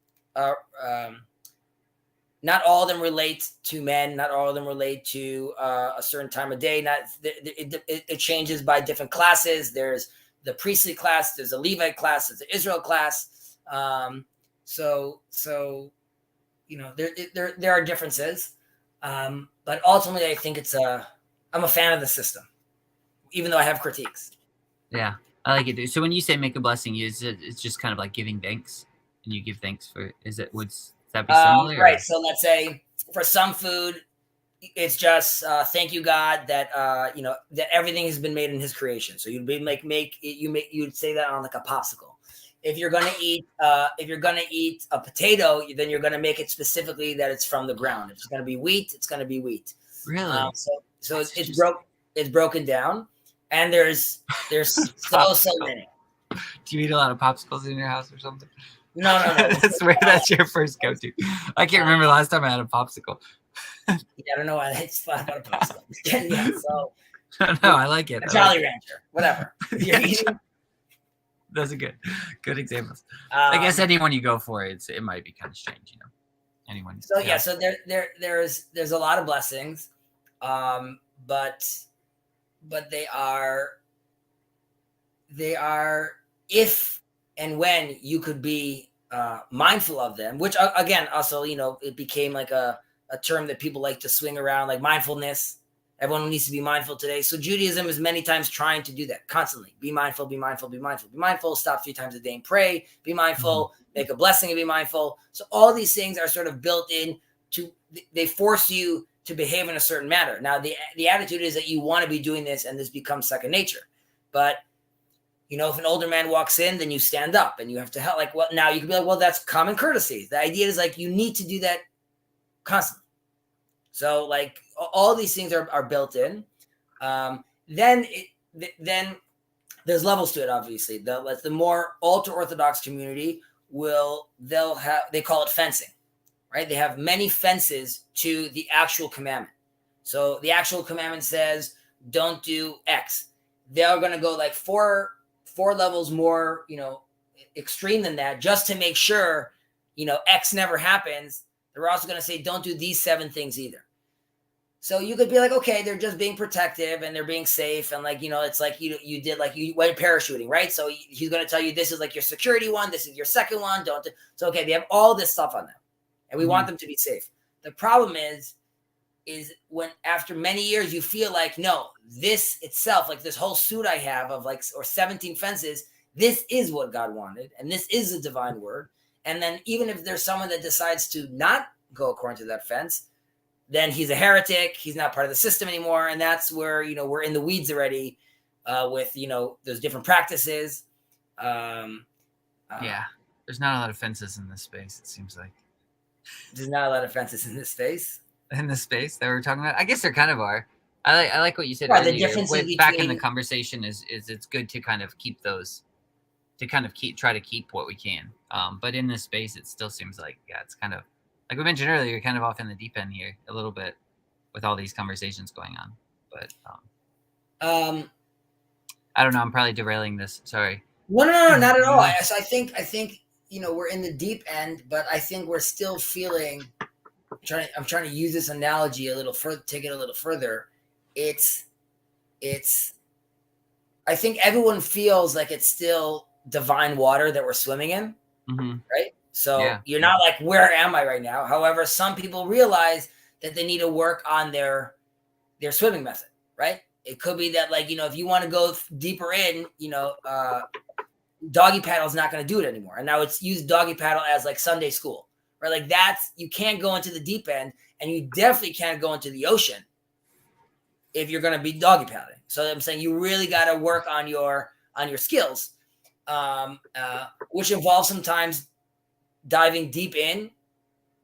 relate to men. Not all of them relate to a certain time of day. It changes by different classes. There's the priestly class. There's a Levite class. There's the Israel class. There are differences. But ultimately, I think I'm a fan of the system, even though I have critiques. Yeah, I like it. So when you say make a blessing, it's just kind of like giving thanks, and you give thanks for. Would that be similar? Right. So let's say for some food, it's just thank you God that that everything has been made in His creation. So you'd be you'd say that on like a popsicle. If you're gonna eat a potato, then you're gonna make it specifically that it's from the ground. If it's gonna be wheat, it's gonna be wheat. Really? So it's broken down, and there's so many. Do you eat a lot of popsicles in your house or something? No. That's your first go-to. I can't remember the last time I had a popsicle. Yeah, I don't know why it's fun about a popsicle. Yeah, so no, I like it. A Jolly Rancher, whatever. Those are good examples. I guess anyone you go for, it might be kind of strange, Anyone. So yeah, so there's a lot of blessings, but they are if and when you could be mindful of them, which again also it became like a term that people like to swing around, like mindfulness. Everyone needs to be mindful today. So Judaism is many times trying to do that constantly. Be mindful, be mindful, be mindful, be mindful. Stop 3 times a day and pray. Be mindful. Make a blessing and be mindful. So all these things are sort of built in they force you to behave in a certain manner. Now, the attitude is that you want to be doing this and this becomes second nature. But, if an older man walks in, then you stand up and you have to help. Like, well, now you can be like, well, that's common courtesy. The idea is like you need to do that constantly. So like all these things are built in. Then there's levels to it. Obviously, the more ultra Orthodox community they call it fencing, right? They have many fences to the actual commandment. So the actual commandment says don't do X. They're going to go like four levels more, extreme than that, just to make sure, X never happens. They're also going to say don't do these 7 things either. So you could be like, okay, they're just being protective and they're being safe. And like, it's like you did, like you went parachuting, right? So he's going to tell you this is like your security one. This is your second one. Don't do. So, okay, they have all this stuff on them and we want them to be safe. The problem is when after many years, you feel like, no, this itself, like this whole suit I have of like, or 17 fences, this is what God wanted. And this is the divine word. And then even if there's someone that decides to not go according to that fence, then he's a heretic. He's not part of the system anymore. And that's where, we're in the weeds already with, those different practices. Yeah. There's not a lot of fences in this space, it seems like. There's not a lot of fences in this space. in the space that we're talking about? I guess there kind of are. I like what you said Right, the earlier. differences Back in the between conversation is it's good to kind of keep those, to kind of try to keep what we can. But in this space, it still seems like, yeah, it's kind of like we mentioned earlier, you're kind of off in the deep end here a little bit with all these conversations going on. But I don't know. I'm probably derailing this. Sorry. no, not at all. So I think we're in the deep end, but I think we're still feeling. I'm trying to use this analogy a little further, take it a little further. It's I think everyone feels like it's still divine water that we're swimming in, right? So you're not like, where am I right now? However, some people realize that they need to work on their swimming method, right? It could be that, like, if you want to go deeper in, doggy paddle is not going to do it anymore. And now it's used doggy paddle as like Sunday school, right? Like you can't go into the deep end, and you definitely can't go into the ocean if you're going to be doggy paddling. So I'm saying you really got to work on your skills, which involves sometimes diving deep in,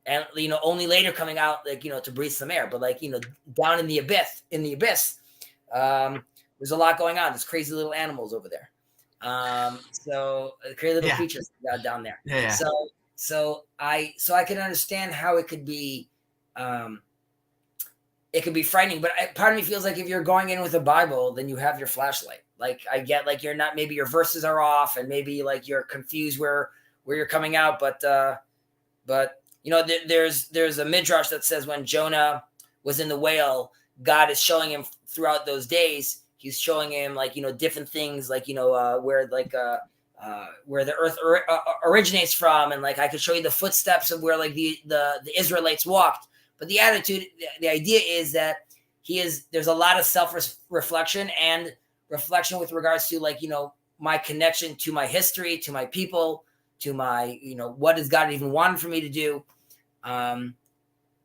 and only later coming out, like, to breathe some air. But like, down in the abyss, there's a lot going on. There's crazy little animals over there. So crazy little creatures down there. Yeah. So I can understand how it could be. It could be frightening, but part of me feels like if you're going in with a Bible, then you have your flashlight. Like, I get, like, you're not, maybe your verses are off, and maybe like you're confused where you're coming out. But there's a midrash that says when Jonah was in the whale, God is showing him throughout those days. He's showing him, like, different things, like, where the earth originates from, and like I could show you the footsteps of where, like, the Israelites walked. But the idea is that there's a lot of self-reflection and reflection with regards to, like, my connection to my history, to my people, to my, what does God even want for me to do?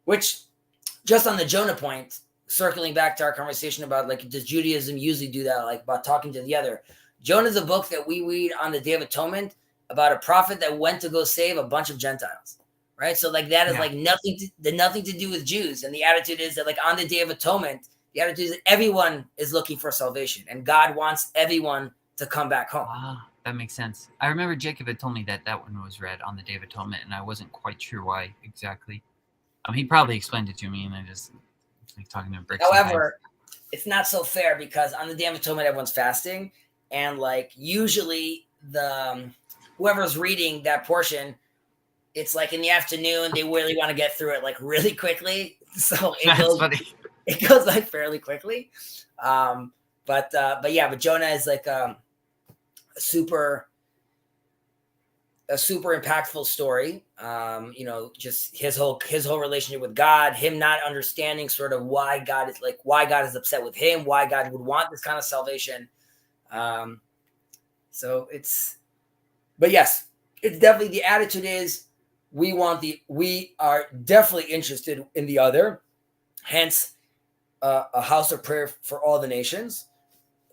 Which, just on the Jonah point, circling back to our conversation about, like, does Judaism usually do that, like, about talking to the other? Jonah is a book that we read on the Day of Atonement about a prophet that went to go save a bunch of Gentiles. Right. So, like, that is like nothing to do with Jews. And the attitude is that, like, on the Day of Atonement, the attitude is that everyone is looking for salvation, and God wants everyone to come back home. Ah, that makes sense. I remember Jacob had told me that one was read on the Day of Atonement, and I wasn't quite sure why exactly. He probably explained it to me, and I just like talking to bricks. However, it's not so fair, because on the Day of Atonement, everyone's fasting, and, like, usually whoever's reading that portion, it's like in the afternoon, they really want to get through it, like, really quickly. So it goes like fairly quickly. But Jonah is like a super impactful story. Just his whole relationship with God, him not understanding sort of why God is upset with him, why God would want this kind of salvation. But yes, it's definitely, the attitude is, we are definitely interested in the other, hence a house of prayer for all the nations.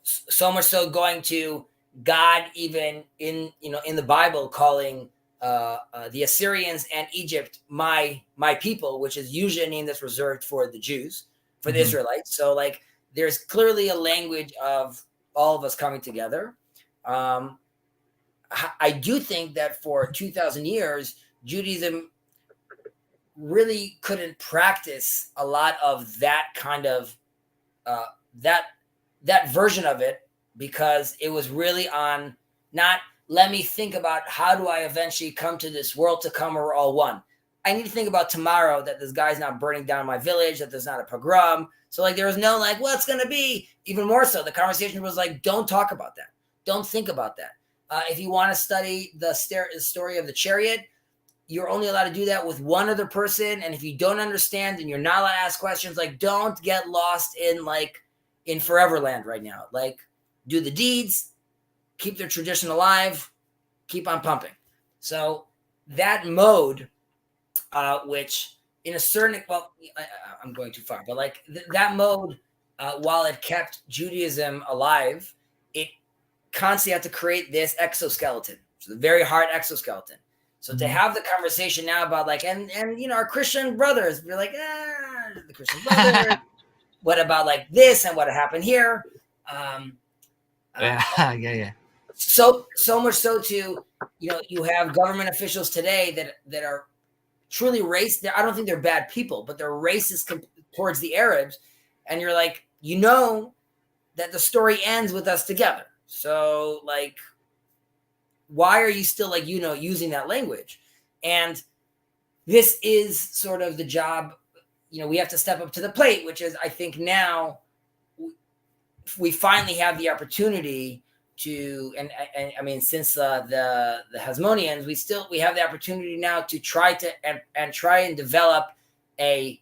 So much so, going to God even in the Bible, calling the Assyrians and Egypt my people, which is usually a name that's reserved for the Jews, for the Israelites. So, like, there's clearly a language of all of us coming together. I do think that for 2,000 years, Judaism really couldn't practice a lot of that kind of that version of it, because it was really on, not, let me think about how do I eventually come to this world to come where we're all one. I need to think about tomorrow, that this guy's not burning down my village, that there's not a pogrom. So, like, there was no, like, what's going to be? Even more so, the conversation was like, don't talk about that. Don't think about that. If you want to study the story of the chariot, you're only allowed to do that with one other person. And if you don't understand and you're not allowed to ask questions, like, don't get lost in, like, in Foreverland right now. Like, do the deeds, keep their tradition alive, keep on pumping. So that mode, which in a certain, I'm going too far, but like that mode, while it kept Judaism alive, it constantly had to create this exoskeleton, so the very hard exoskeleton. So to have the conversation now about, like, and our Christian brothers, we're like, the Christian Brothers? What about like this and what happened here? Yeah. So much so to, you have government officials today that are truly racist. I don't think they're bad people, but they're racist towards the Arabs. And you're like, that the story ends with us together. So like, why are you still like, using that language? And this is sort of the job, we have to step up to the plate, which is, I think now we finally have the opportunity to, and I mean, since the Hasmoneans, we have the opportunity now to try and develop a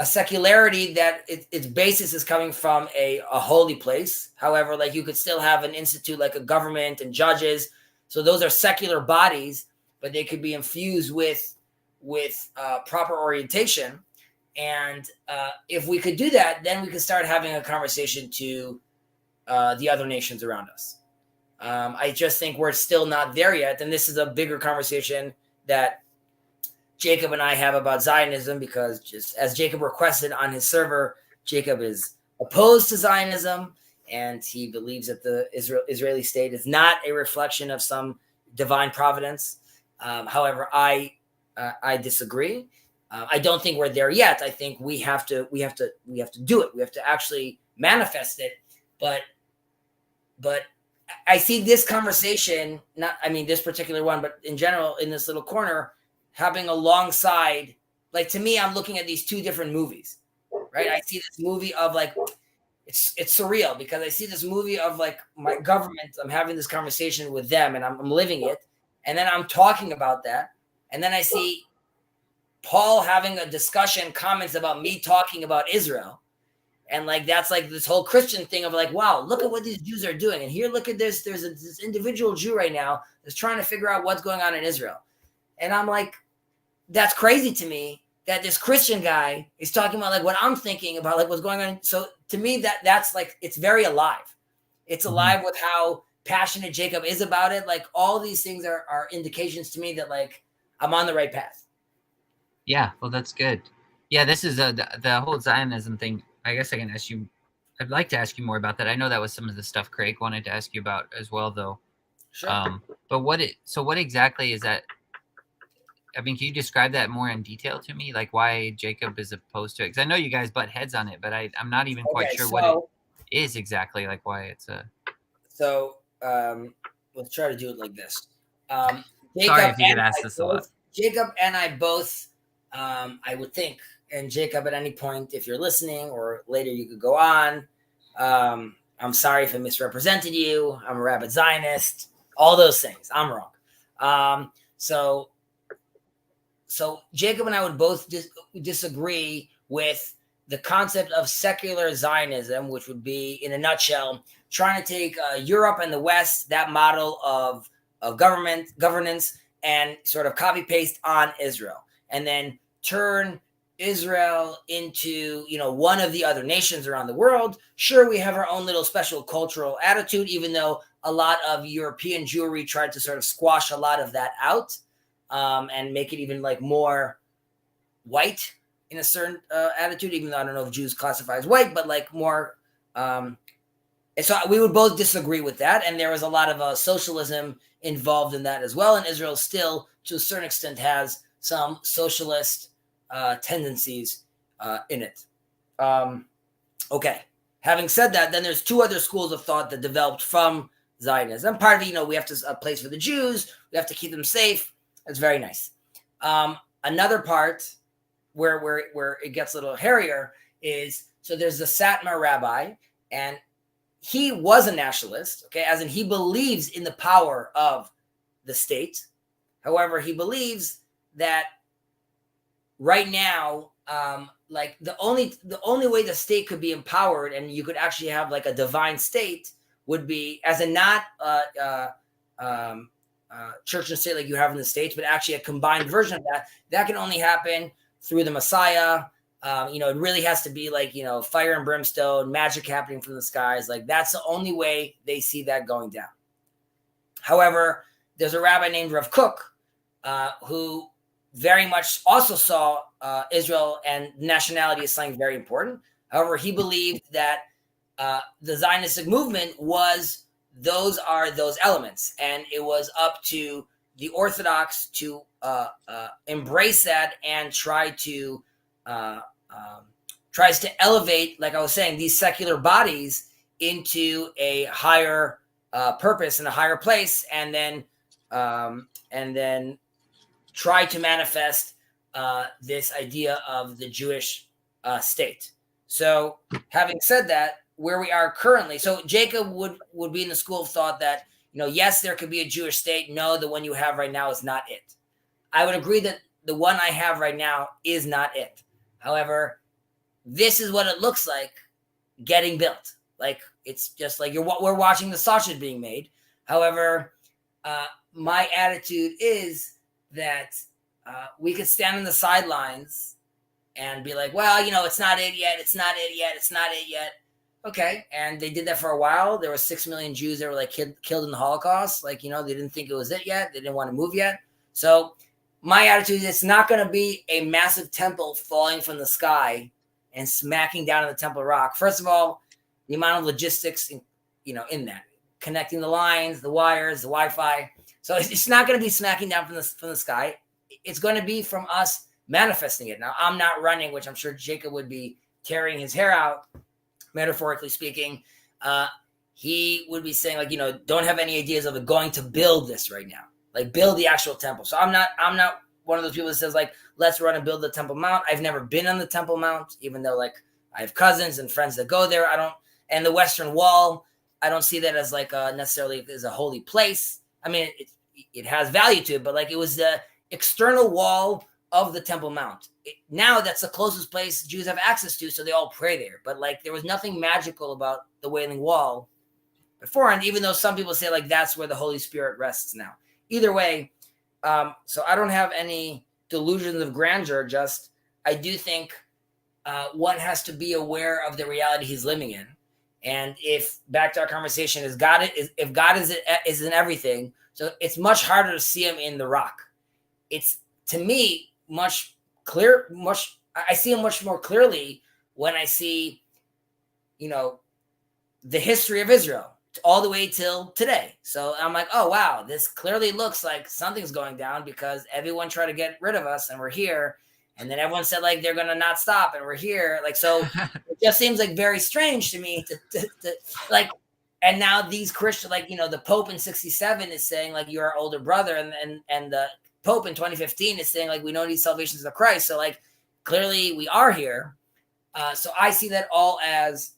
secularity that its basis is coming from a holy place. However, like you could still have an institute like a government and judges. So those are secular bodies, but they could be infused with proper orientation. And if we could do that, then we could start having a conversation to the other nations around us. I just think we're still not there yet. And this is a bigger conversation that Jacob and I have about Zionism, because just as Jacob requested on his server, Jacob is opposed to Zionism, and he believes that the Israeli state is not a reflection of some divine providence. However, I disagree. I don't think we're there yet. I think we have to do it. We have to actually manifest it. But I see this conversation, this particular one, but in general, in this little corner, having alongside, like, to me, I'm looking at these two different movies, right? I see this movie of like, it's surreal, because I see this movie of like my government. I'm having this conversation with them and I'm living it. And then I'm talking about that. And then I see Paul having a discussion, comments about me talking about Israel. And like, that's like this whole Christian thing of like, wow, look at what these Jews are doing. And here, look at this. There's this individual Jew right now that's trying to figure out what's going on in Israel. And I'm like, that's crazy to me that this Christian guy is talking about like what I'm thinking about, like what's going on. So to me, that's like, it's very alive. It's alive with how passionate Jacob is about it. Like all these things are indications to me that like I'm on the right path. Yeah, well, that's good. Yeah, this is the whole Zionism thing. I guess I can ask you. I'd like to ask you more about that. I know that was some of the stuff Craig wanted to ask you about as well, though. Sure. But what exactly is that? I mean, can you describe that more in detail to me? Like why Jacob is opposed to it? Because I know you guys butt heads on it, but I'm not even quite sure what it is exactly. Like why it's a. So let's try to do it like this. Sorry if you get asked this a lot. Jacob and I both, I would think, and Jacob, at any point, if you're listening or later you could go on, I'm sorry if I misrepresented you. I'm a rabid Zionist. All those things. I'm wrong. So Jacob and I would both disagree with the concept of secular Zionism, which would be, in a nutshell, trying to take Europe and the West, that model of governance, and sort of copy paste on Israel, and then turn Israel into, one of the other nations around the world. Sure, we have our own little special cultural attitude, even though a lot of European Jewry tried to sort of squash a lot of that out. And make it even like more white in a certain attitude, even though I don't know if Jews classify as white, but like more. And so we would both disagree with that. And there was a lot of socialism involved in that as well. And Israel still, to a certain extent, has some socialist tendencies in it. Okay. Having said that, then there's two other schools of thought that developed from Zionism. Part of it, we have a place for the Jews. We have to keep them safe. That's very nice. Another part where it gets a little hairier is, so there's the Satmar rabbi, and he was a nationalist, okay, as in he believes in the power of the state. However, he believes that right now, like the only way the state could be empowered and you could actually have like a divine state would be as a not church and state like you have in the States, but actually a combined version of that. That can only happen through the Messiah. It really has to be like, fire and brimstone, magic happening from the skies. Like that's the only way they see that going down. However, there's a rabbi named Rav Kook, who very much also saw Israel and nationality as something very important. However, he believed that the Zionistic movement was those elements, and it was up to the Orthodox to embrace that and tries to elevate, like I was saying, these secular bodies into a higher purpose and a higher place, and then try to manifest this idea of the Jewish state. So, having said that, where we are currently, so Jacob would be in the school of thought that, yes, there could be a Jewish state. No, the one you have right now is not it. I would agree that the one I have right now is not it. However, this is what it looks like getting built. Like, it's just like we're watching the sausage being made. However, my attitude is that we could stand on the sidelines and be like, well, it's not it yet. It's not it yet. It's not it yet. Okay. And they did that for a while. There were 6 million Jews that were like killed in the Holocaust. Like, they didn't think it was it yet. They didn't want to move yet. So my attitude is it's not going to be a massive temple falling from the sky and smacking down on the Temple Rock. First of all, the amount of logistics, in that, connecting the lines, the wires, the Wi-Fi. So it's not going to be smacking down from the sky. It's going to be from us manifesting it. Now, I'm not running, which I'm sure Jacob would be tearing his hair out, metaphorically speaking. He would be saying, like, don't have any ideas of going to build this right now, like build the actual temple. So I'm not one of those people that says, like, let's run and build the Temple Mount. I've never been on the Temple Mount, even though, like, I have cousins and friends that go there. And the Western Wall, I don't see that as like necessarily as a holy place. I mean, it has value to it, but like, it was the external wall of the Temple Mount. Now that's the closest place Jews have access to, so they all pray there. But like, there was nothing magical about the Wailing Wall beforehand, even though some people say like that's where the Holy Spirit rests now. Either way, so I don't have any delusions of grandeur. Just I do think one has to be aware of the reality he's living in. And if, back to our conversation, if God is in everything, so it's much harder to see him in the rock. It's, to me, I see him much more clearly when I see, the history of Israel all the way till today. So I'm like, oh, wow, this clearly looks like something's going down because everyone tried to get rid of us and we're here. And then everyone said, like, they're going to not stop and we're here. Like, so it just seems like very strange to me to like, and now these Christians, like, the Pope in 67 is saying, like, you're our older brother. And the Pope in 2015 is saying, like, we don't need salvation of Christ. So, like, clearly we are here. So I see that all as,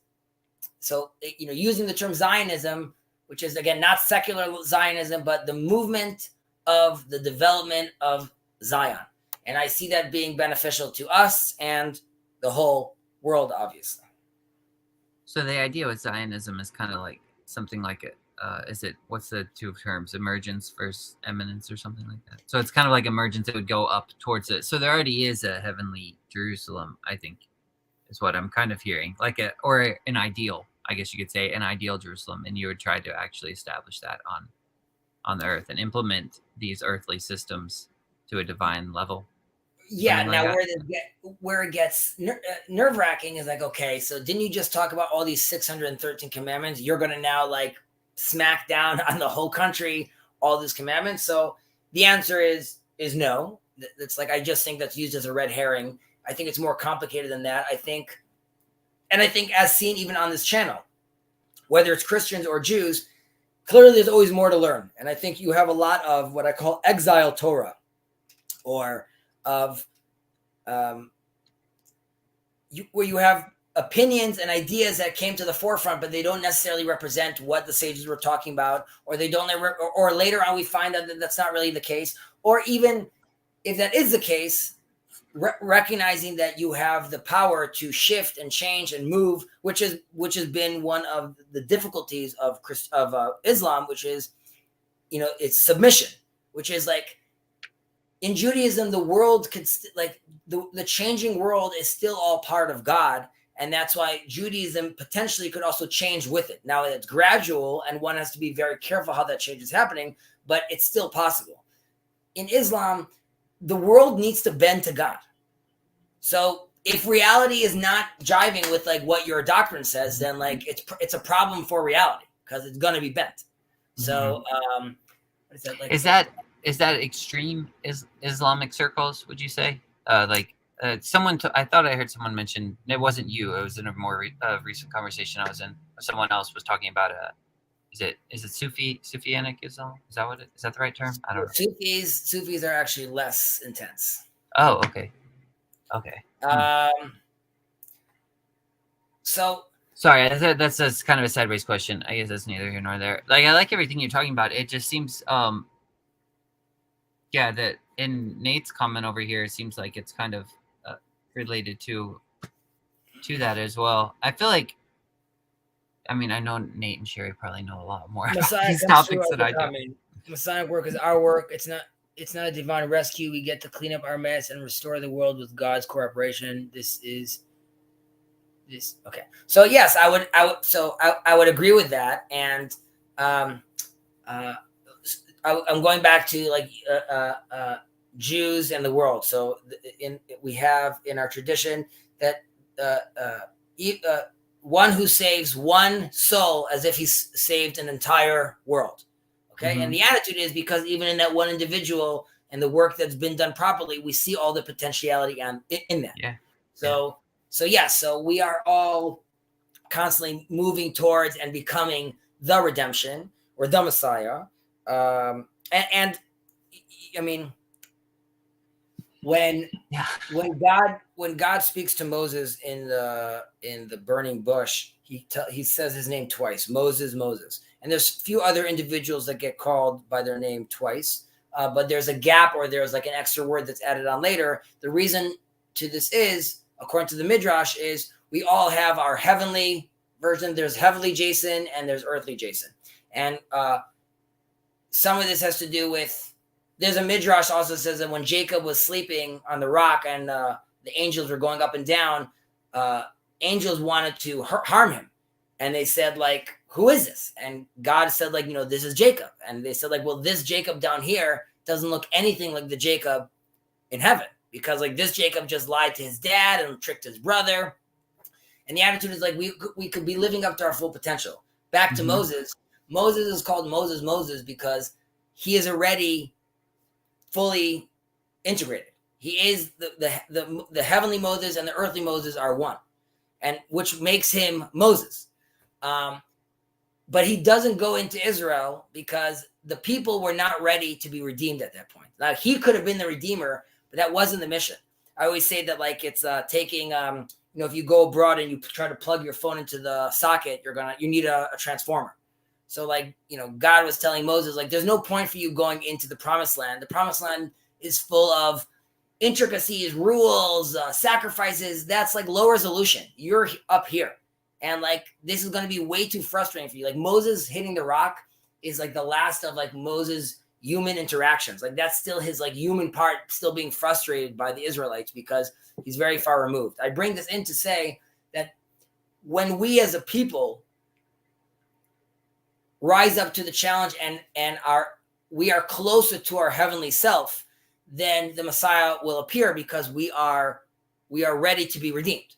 so, using the term Zionism, which is, again, not secular Zionism, but the movement of the development of Zion. And I see that being beneficial to us and the whole world, obviously. So the idea with Zionism is kind of like something like it. What's the two terms? Emergence versus eminence or something like that. So it's kind of like emergence. It would go up towards it. So there already is a heavenly Jerusalem, I think, is what I'm kind of hearing. Or an ideal, I guess you could say, an ideal Jerusalem. And you would try to actually establish that on the earth and implement these earthly systems to a divine level. Yeah. Now, where it gets nerve wracking is like, okay, so didn't you just talk about all these 613 commandments? You're going to now like smack down on the whole country, all these commandments. So the answer is no. It's like, I just think that's used as a red herring. I think it's more complicated than that. I think as seen even on this channel, whether it's Christians or Jews, clearly there's always more to learn. And I think you have a lot of what I call exile Torah, or of where you have opinions and ideas that came to the forefront, but they don't necessarily represent what the sages were talking about, or they don't, or later on we find out that that's not really the case, or even if that is the case, recognizing that you have the power to shift and change and move, which has been one of the difficulties of Islam, which is, it's submission, which is like, in Judaism, the world could the changing world is still all part of God. And that's why Judaism potentially could also change with it. Now it's gradual and one has to be very careful how that change is happening, but it's still possible. In Islam, the world needs to bend to God. So if reality is not jiving with like what your doctrine says, then like it's a problem for reality because it's going to be bent. So what is that like? Is that extreme Islamic circles? Would you say someone? I thought I heard someone mention it wasn't you. It was in a more recent conversation I was in. Someone else was talking about is it Sufianic Islam? Is that the right term? I don't know. Sufis are actually less intense. Oh, okay. So sorry, that's kind of a sideways question. I guess that's neither here nor there. Like I like everything you're talking about. It just seems that in Nate's comment over here, it seems like it's kind of related to that as well. I feel like, I mean, I know Nate and Sherry probably know a lot more about these topics than I do. Messianic work is our work. It's not a divine rescue. We get to clean up our mess and restore the world with God's cooperation. Okay. So yes, I would agree with that. And I'm going back to like Jews and the world. So we have in our tradition that one who saves one soul as if he's saved an entire world. Okay. Mm-hmm. And the attitude is because even in that one individual and the work that's been done properly, we see all the potentiality in that. Yeah. So we are all constantly moving towards and becoming the redemption or the Messiah. And I mean, when God speaks to Moses in the burning bush, he says his name twice, Moses. And there's a few other individuals that get called by their name twice, but there's a gap or there's like an extra word that's added on later. The reason to this is, according to the Midrash, is we all have our heavenly version. There's heavenly Jason and there's earthly Jason. And some of this has to do with, there's a Midrash also says that when Jacob was sleeping on the rock and the angels were going up and down, angels wanted to harm him. And they said, like, who is this? And God said, like, this is Jacob. And they said, like, well, this Jacob down here doesn't look anything like the Jacob in heaven. Because, like, this Jacob just lied to his dad and tricked his brother. And the attitude is, like, we could be living up to our full potential. Back to Moses. Moses is called Moses because he is already fully integrated. He is the heavenly Moses and the earthly Moses are one, and which makes him Moses. But he doesn't go into Israel because the people were not ready to be redeemed at that point. Now, he could have been the redeemer, but that wasn't the mission. I always say that, like, it's taking, if you go abroad and you try to plug your phone into the socket, you need a transformer. So, like, God was telling Moses, like, there's no point for you going into the promised land. The promised land is full of intricacies, rules, sacrifices. That's like low resolution. You're up here. And, like, this is going to be way too frustrating for you. Like, Moses hitting the rock is like the last of like Moses' human interactions. Like, that's still his like human part still being frustrated by the Israelites because he's very far removed. I bring this in to say that when we as a people rise up to the challenge and we are closer to our heavenly self, then the Messiah will appear because we are ready to be redeemed.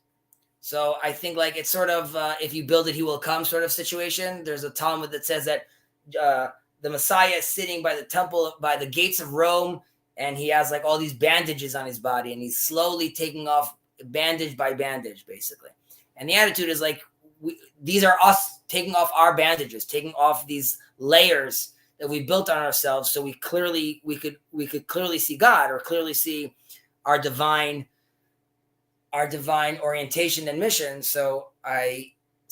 So I think, like, it's sort of if you build it, he will come sort of situation. There's a Talmud that says that the Messiah is sitting by the temple, by the gates of Rome, and he has like all these bandages on his body, and he's slowly taking off bandage by bandage, basically. And the attitude is like, these are us taking off our bandages, taking off these layers that we built on ourselves, so we could clearly see God or clearly see our divine orientation and mission. So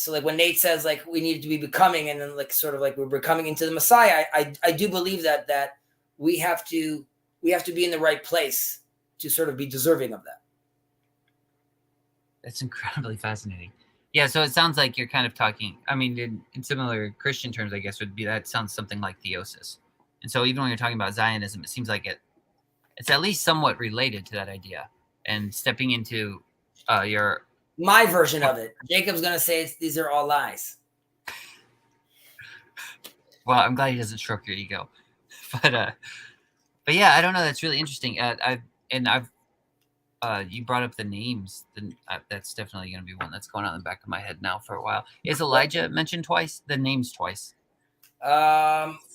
like when Nate says like we need to be becoming, and then like sort of like we're becoming into the Messiah, I do believe that we have to be in the right place to sort of be deserving of that. That's incredibly fascinating. Yeah, so it sounds like you're kind of talking, I mean, in similar Christian terms, I guess, that sounds something like theosis. And so even when you're talking about Zionism, it seems like it's at least somewhat related to that idea. And stepping into my version of it. Jacob's going to say these are all lies. Well, I'm glad he doesn't stroke your ego. But But yeah, I don't know. That's really interesting. I've you brought up the names. Then that's definitely going to be one that's going on in the back of my head now for a while. Is Elijah mentioned twice? The names twice.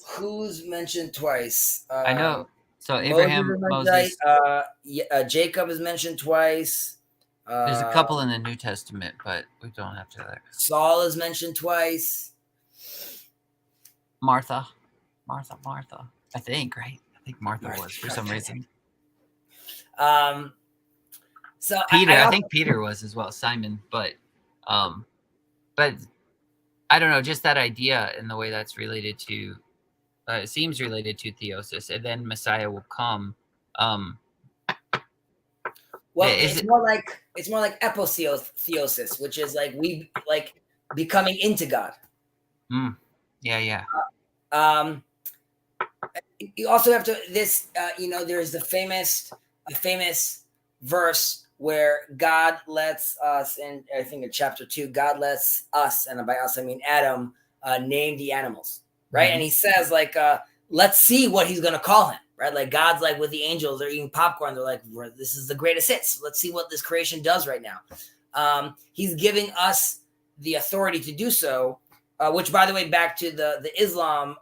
Who's mentioned twice? I know. So Moses Abraham, is mentioned twice. Moses. Jacob is mentioned twice. There's a couple in the New Testament, but we don't have to that. Saul is mentioned twice. Martha. I think, right? I think Martha was for some reason. So Peter, I think Peter was as well. Simon, but I don't know. Just that idea and the way that's related to, it seems related to theosis, and then Messiah will come. Well, it's more like epotheosis, which is like we like becoming into God. Yeah. You also have to there's the famous verse where God lets us, and I think in chapter 2, God lets us, and by us I mean Adam, name the animals, right? And he says like, let's see what he's gonna call him, right? Like God's like with the angels, they're eating popcorn, they're like, this is the greatest hits. Let's see what this creation does right now. He's giving us the authority to do so. Which, by the way, back to the Islam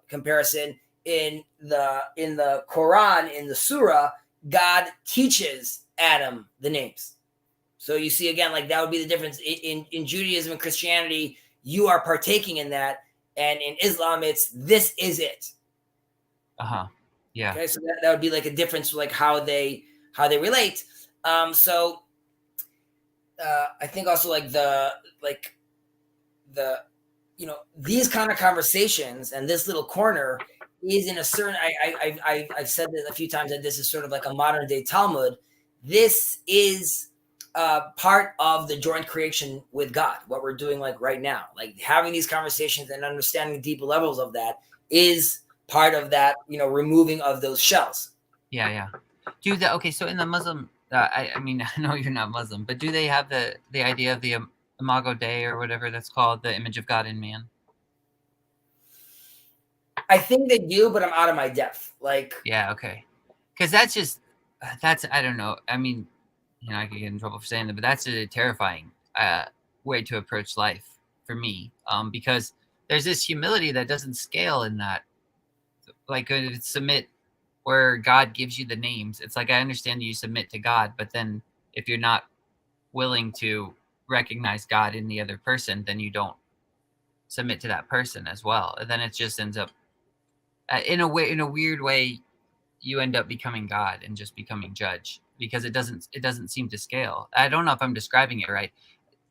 comparison, in the Quran, in the Surah, God teaches Adam the names. So you see, again, like that would be the difference. In Judaism and Christianity, you are partaking in that, and in Islam, it's this is it. Yeah. Okay, so that would be like a difference, like how they relate. So I think also like these kind of conversations and this little corner is in a certain, I've said this a few times, that this is sort of like a modern day Talmud. This is part of the joint creation with God, what we're doing like right now, like having these conversations and understanding deeper levels of that is part of that, removing of those shells. Yeah. Okay, so in the Muslim, I mean, I know you're not Muslim, but do they have the idea of the Imago Dei or whatever that's called, the image of God in man? I think they do, but I'm out of my depth. Like, yeah, okay, because I don't know. I mean, I could get in trouble for saying that, but that's a terrifying way to approach life for me, because there's this humility that doesn't scale in that. Like, submit where God gives you the names. It's like, I understand you submit to God, but then if you're not willing to recognize God in the other person, then you don't submit to that person as well. And then it just ends up in a weird way, you end up becoming God and just becoming judge, because it doesn't seem to scale. I don't know if I'm describing it right.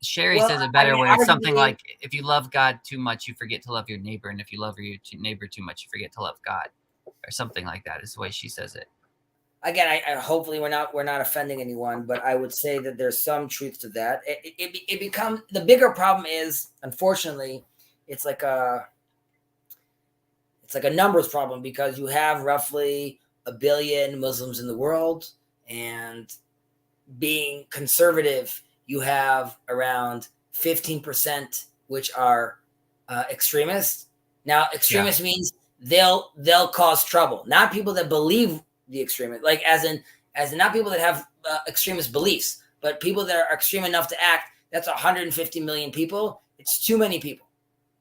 Sherry says it better, where it's something like, if you love God too much, you forget to love your neighbor, and if you love your neighbor too much, you forget to love God, or something like that is the way she says it. Again, I hopefully we're not offending anyone, but I would say that there's some truth to that. It becomes, the bigger problem is, unfortunately, it's like a numbers problem, because you have roughly 1 billion Muslims in the world, and being conservative, you have around 15%, which are extremists. Now, extremists means they'll cause trouble, not people that believe the extremist, like as in not people that have extremist beliefs, but people that are extreme enough to act. That's 150 million people. It's too many people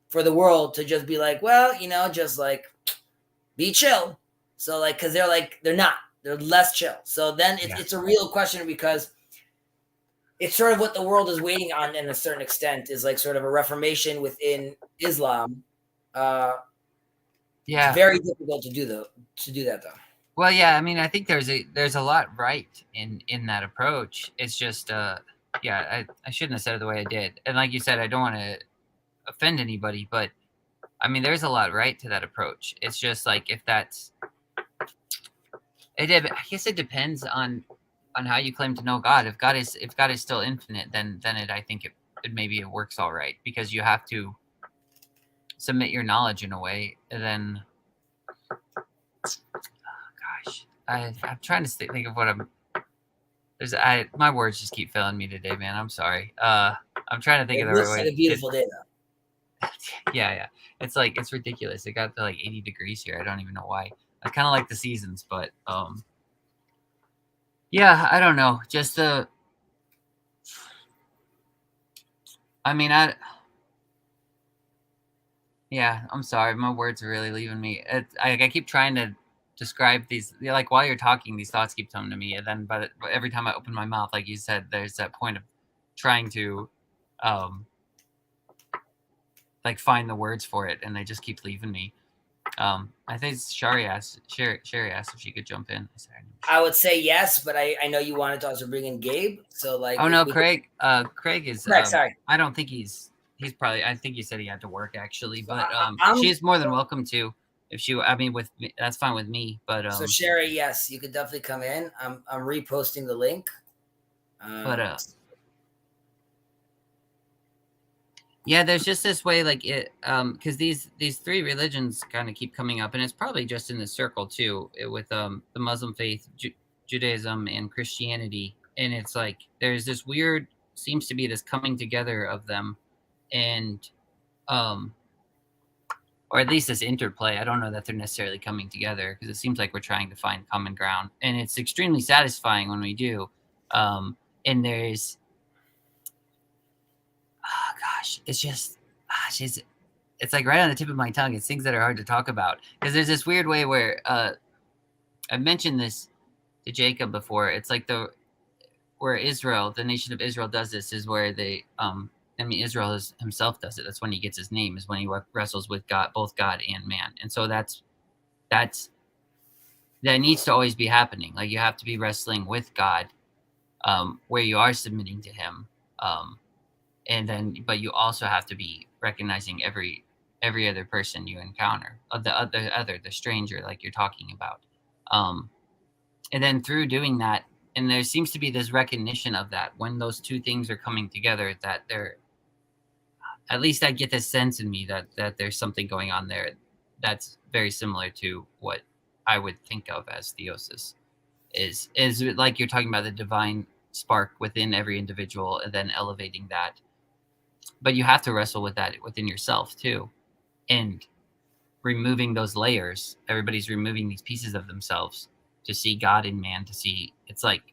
for the world to just be like, well, just like be chill. So like, because they're less chill. So then it's a real question, because it's sort of what the world is waiting on, in a certain extent, is like sort of a reformation within Islam. It's very difficult to do that though. Well, yeah, I mean, I think there's a lot right in that approach. It's just, I shouldn't have said it the way I did. And like you said, I don't want to offend anybody, but I mean, there's a lot right to that approach. It's just like, I guess it depends on how you claim to know God. If God is still infinite, then I think it maybe it works all right, because you have to submit your knowledge in a way. And then, I'm trying to think of what my words just keep failing me today, man. I'm sorry. I'm trying to think of the right way. It looks like a beautiful day though. Yeah. It's like, it's ridiculous. It got to like 80 degrees here. I don't even know why. I kind of like the seasons, but yeah, I don't know. Just I mean, yeah, I'm sorry. My words are really leaving me. I keep trying to describe these, like while you're talking, these thoughts keep coming to me, and then but every time I open my mouth, like you said, there's that point of trying to, um, like find the words for it, and they just keep leaving me. I think Sherry asked if she could jump in. I would say yes, but I know you wanted to also bring in Gabe. So like, Oh if no, we could, Craig is. Craig, sorry. I don't think he's probably. I think he said he had to work actually, but I'm she's more than welcome to. If she, I mean, with me, that's fine with me. But so Sherry, yes, you could definitely come in. I'm reposting the link. Yeah, there's just this way, like it, because these three religions kind of keep coming up, and it's probably just in this circle too, with the Muslim faith, Judaism, and Christianity, and it's like there's this weird, seems to be this coming together of them, and or at least this interplay. I don't know that they're necessarily coming together because it seems like we're trying to find common ground, and it's extremely satisfying when we do. And there's, oh gosh, it's just, it's like right on the tip of my tongue. It's things that are hard to talk about because there's this weird way where I mentioned this to Jacob before. It's like where Israel, the nation of Israel, does this is where they I mean, Israel himself does it. That's when he gets his name, is when he wrestles with God, both God and man. And so that needs to always be happening. Like you have to be wrestling with God, where you are submitting to Him, and then, but you also have to be recognizing every other person you encounter, the stranger, like you're talking about, and then through doing that, and there seems to be this recognition of that when those two things are coming together, that they're, at least I get this sense in me that there's something going on there that's very similar to what I would think of as theosis. Is like you're talking about the divine spark within every individual and then elevating that. But you have to wrestle with that within yourself too. And removing those layers, everybody's removing these pieces of themselves to see God in man, to see, it's like,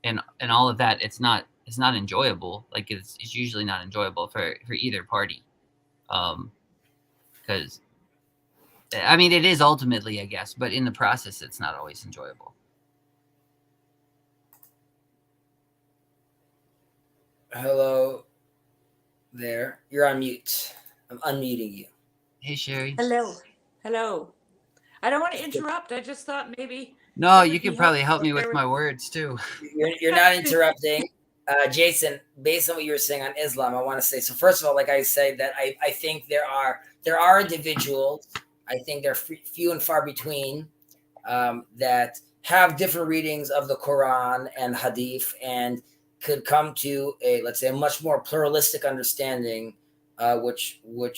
and all of that, it's not enjoyable. Like it's usually not enjoyable for either party. Because I mean, it is ultimately, I guess, but in the process, it's not always enjoyable. Hello there. You're on mute. I'm unmuting you. Hey, Sherry. Hello. I don't want to interrupt. I just thought maybe. No, you could probably help me with my words too. You're not interrupting. Jason, based on what you were saying on Islam, I want to say, so first of all, like I said, that I think there are individuals, I think they're few and far between, that have different readings of the Quran and Hadith and could come to a, let's say, a much more pluralistic understanding, which would,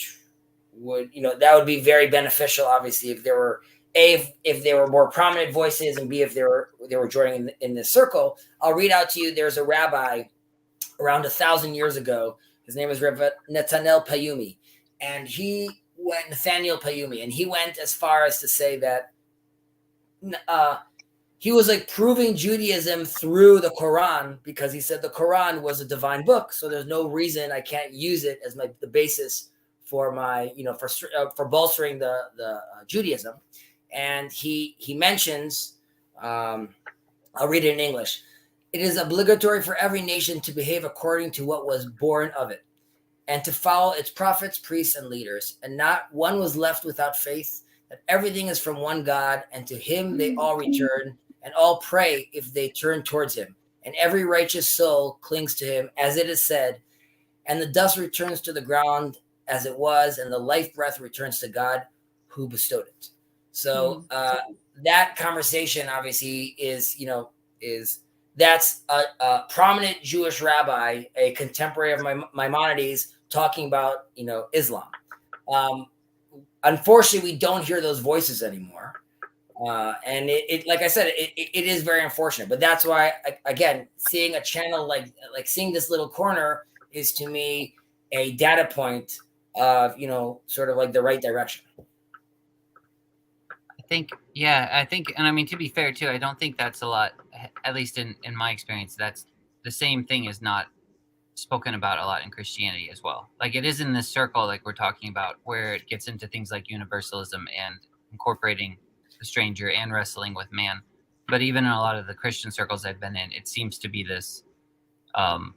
that would be very beneficial, obviously, if there were if there were more prominent voices, and B, if they were joining in this circle. I'll read out to you. There's a rabbi around 1,000 years ago. His name is Rabbi Nathaniel Payumi, and Nathaniel Payumi, and he went as far as to say that he was like proving Judaism through the Quran, because he said the Quran was a divine book, so there's no reason I can't use it as the basis for my, for bolstering the Judaism. And he mentions, I'll read it in English. It is obligatory for every nation to behave according to what was born of it, and to follow its prophets, priests, and leaders. And not one was left without faith, that everything is from one God, and to Him they all return, and all pray if they turn towards Him. And every righteous soul clings to Him, as it is said, and the dust returns to the ground as it was, and the life breath returns to God who bestowed it. So that conversation obviously is that's a prominent Jewish rabbi, a contemporary of Maimonides, talking about Islam. Unfortunately, we don't hear those voices anymore, and it like I said, it is very unfortunate. But that's why, again, seeing a channel like seeing this little corner is to me a data point of sort of like the right direction. think, yeah, I think, and I mean, to be fair too, I don't think that's a lot, at least in my experience, that's the same thing is not spoken about a lot in Christianity as well. Like it is in this circle, like we're talking about, where it gets into things like universalism and incorporating the stranger and wrestling with man. But even in a lot of the Christian circles I've been in, it seems to be this, um,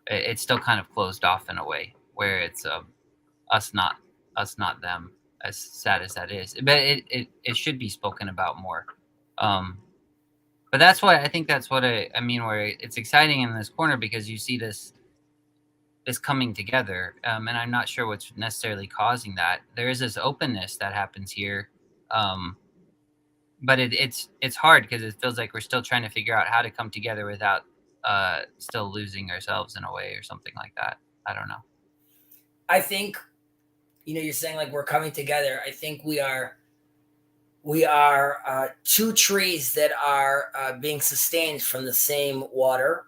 it's still kind of closed off in a way where it's us not them, as sad as that is, but it should be spoken about more. But that's why I think that's what I mean, where it's exciting in this corner, because you see this coming together, and I'm not sure what's necessarily causing that. There is this openness that happens here, but it's hard because it feels like we're still trying to figure out how to come together without still losing ourselves in a way or something like that. I don't know. I think, you're saying like we're coming together. I think we are two trees that are being sustained from the same water.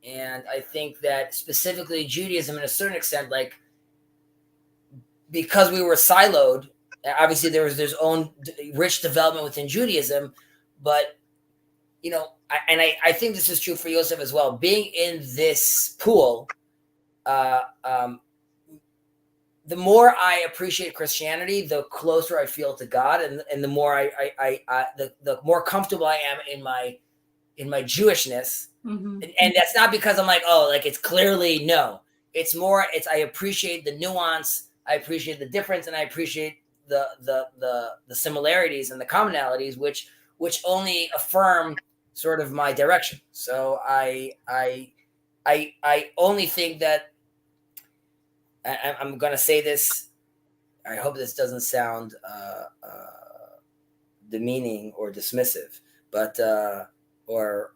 And I think that specifically Judaism, in a certain extent, like because we were siloed, obviously there's own rich development within Judaism, but I think this is true for Yosef as well. Being in this pool, the more I appreciate Christianity, the closer I feel to God, and the more the more comfortable I am in my Jewishness. Mm-hmm. And that's not because I'm like, oh, like it's clearly no. It's more, I appreciate the nuance, I appreciate the difference, and I appreciate the similarities and the commonalities, which only affirm sort of my direction. So I only think that I'm going to say this. I hope this doesn't sound demeaning or dismissive, but or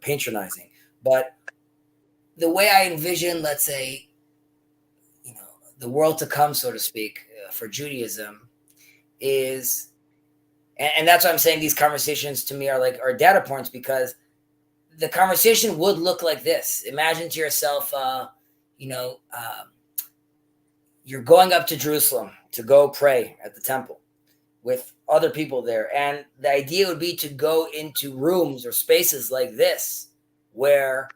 patronizing. But the way I envision, let's say, the world to come, so to speak, for Judaism is, and that's why I'm saying these conversations to me are data points, because the conversation would look like this. Imagine to yourself, you're going up to Jerusalem to go pray at the temple with other people there. And the idea would be to go into rooms or spaces like this, where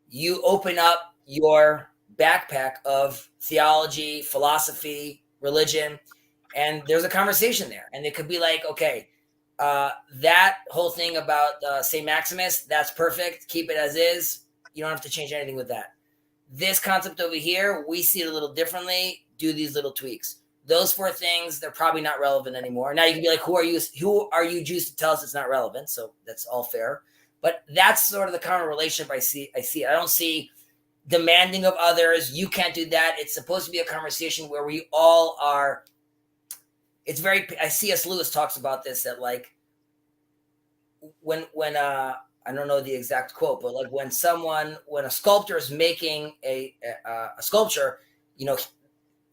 you open up your backpack of theology, philosophy, religion, and there's a conversation there. And it could be like, okay, that whole thing about St. Maximus, that's perfect. Keep it as is. You don't have to change anything with that. This concept over here, we see it a little differently. Do these little tweaks. Those four things, they're probably not relevant anymore. Now you can be like, who are you Jews to tell us it's not relevant? So that's all fair. But that's sort of the common relationship I see. I don't see demanding of others. You can't do that. It's supposed to be a conversation where we all are. It's very. C.S. Lewis talks about this, that like when I don't know the exact quote, but like when a sculptor is making a sculpture,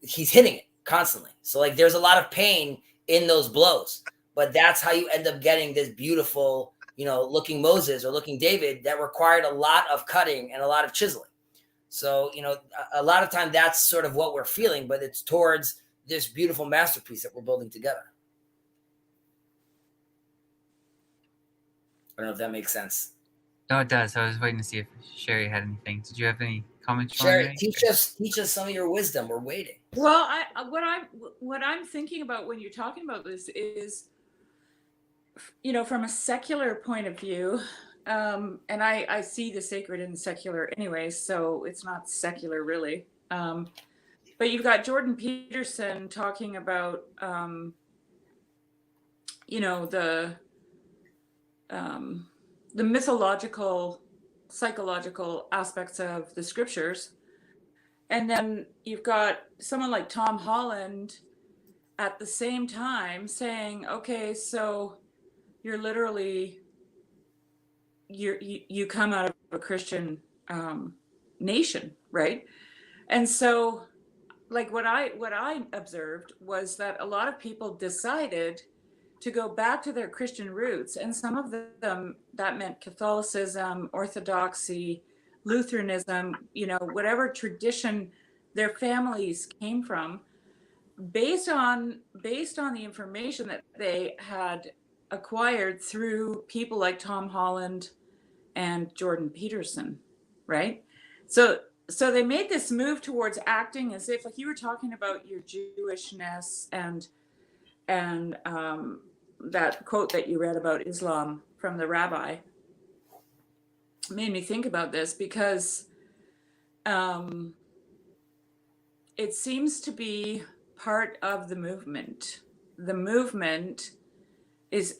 he's hitting it constantly. So like there's a lot of pain in those blows, but that's how you end up getting this beautiful, looking Moses or looking David that required a lot of cutting and a lot of chiseling. So, a lot of time that's sort of what we're feeling, but it's towards this beautiful masterpiece that we're building together. I don't know if that makes sense. No, it does. I was waiting to see if Sherry had anything. Did you have any comments? Sherry, teach us some of your wisdom. We're waiting. Well, what I'm thinking about when you're talking about this is, from a secular point of view, and I see the sacred and secular anyway, so it's not secular really. But you've got Jordan Peterson talking about, the mythological, psychological aspects of the scriptures. And then you've got someone like Tom Holland at the same time saying, okay, so you're literally, you come out of a Christian nation, right? And so like what I observed was that a lot of people decided to go back to their Christian roots, and some of them that meant Catholicism, Orthodoxy, Lutheranism, whatever tradition their families came from, based on the information that they had acquired through people like Tom Holland and Jordan Peterson, right? So they made this move towards acting as if, like you were talking about your Jewishness and that quote that you read about Islam from the rabbi made me think about this because it seems to be part of the movement. The movement is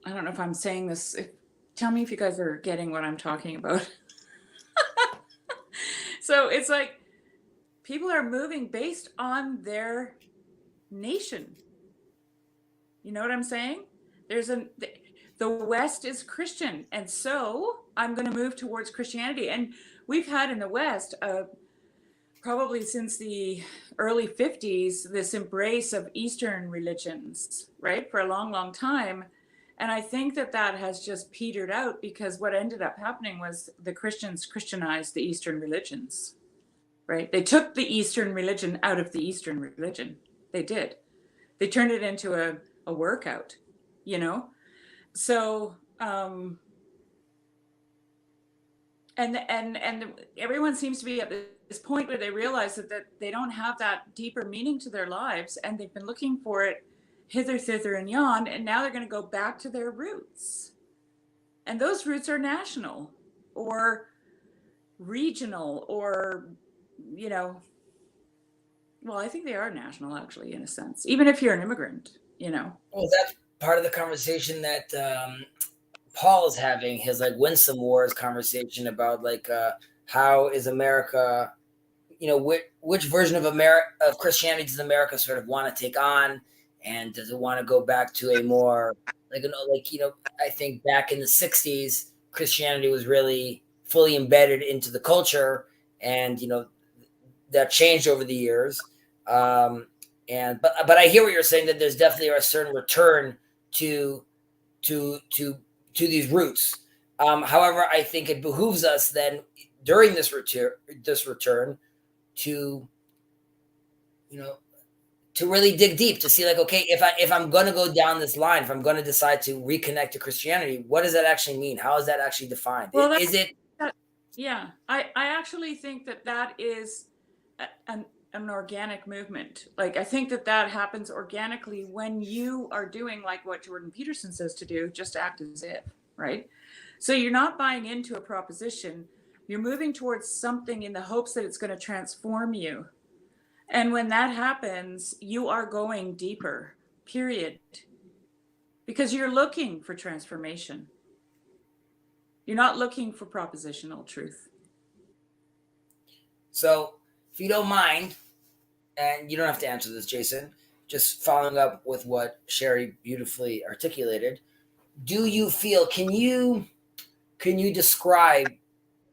I don't know if I'm saying this. Tell me if you guys are getting what I'm talking about. So it's like people are moving based on their nation. You know what I'm saying? The West is Christian, and so I'm going to move towards Christianity. And we've had in the West, probably since the early 50s, this embrace of Eastern religions, right, for a long, long time. And I think that has just petered out because what ended up happening was the Christians Christianized the Eastern religions, right? They took the Eastern religion out of the Eastern religion. They did. They turned it into a workout, you know? So, and everyone seems to be at this point where they realize that they don't have that deeper meaning to their lives, and they've been looking for it hither, thither, and yon, and now they're going to go back to their roots. And those roots are national or regional or, you know, well, I think they are national, actually, in a sense, even if you're an immigrant, you know. Well, that's part of the conversation that Paul is having, his like Winsome Wars conversation about like how is America, you know, which version of of Christianity does America sort of want to take on, and does it want to go back to a more like you know, I think back in the '60s, Christianity was really fully embedded into the culture, and you know that changed over the years. But I hear what you're saying, that there's definitely a certain return to to these roots. However, I think it behooves us then during this return to, you know, to really dig deep to see like, okay, if I'm going to go down this line, if I'm going to decide to reconnect to Christianity, what does that actually mean? How is that actually defined? Well, Is it? yeah, I actually think that is an organic movement. Like, I think that happens organically when you are doing like what Jordan Peterson says to do, just act as if, right? So you're not buying into a proposition, you're moving towards something in the hopes that it's going to transform you. And when that happens, you are going deeper, period. Because you're looking for transformation. You're not looking for propositional truth. So, if you don't mind, and you don't have to answer this, Jason, just following up with what Sherry beautifully articulated, do you feel, can you describe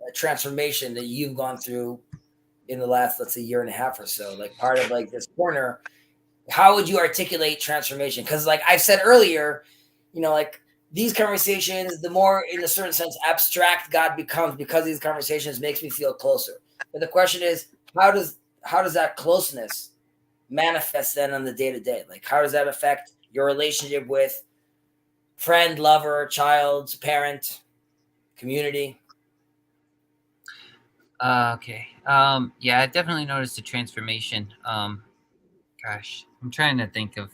a transformation that you've gone through in the last, let's say, year and a half or so, like part of like this corner? How would you articulate transformation? Because like I've said earlier, you know, like these conversations, the more in a certain sense abstract God becomes because these conversations makes me feel closer. But the question is, how does that closeness manifest then on the day to day? Like how does that affect your relationship with friend, lover, child, parent, community? Okay. Yeah, I definitely noticed a transformation. Gosh, I'm trying to think of.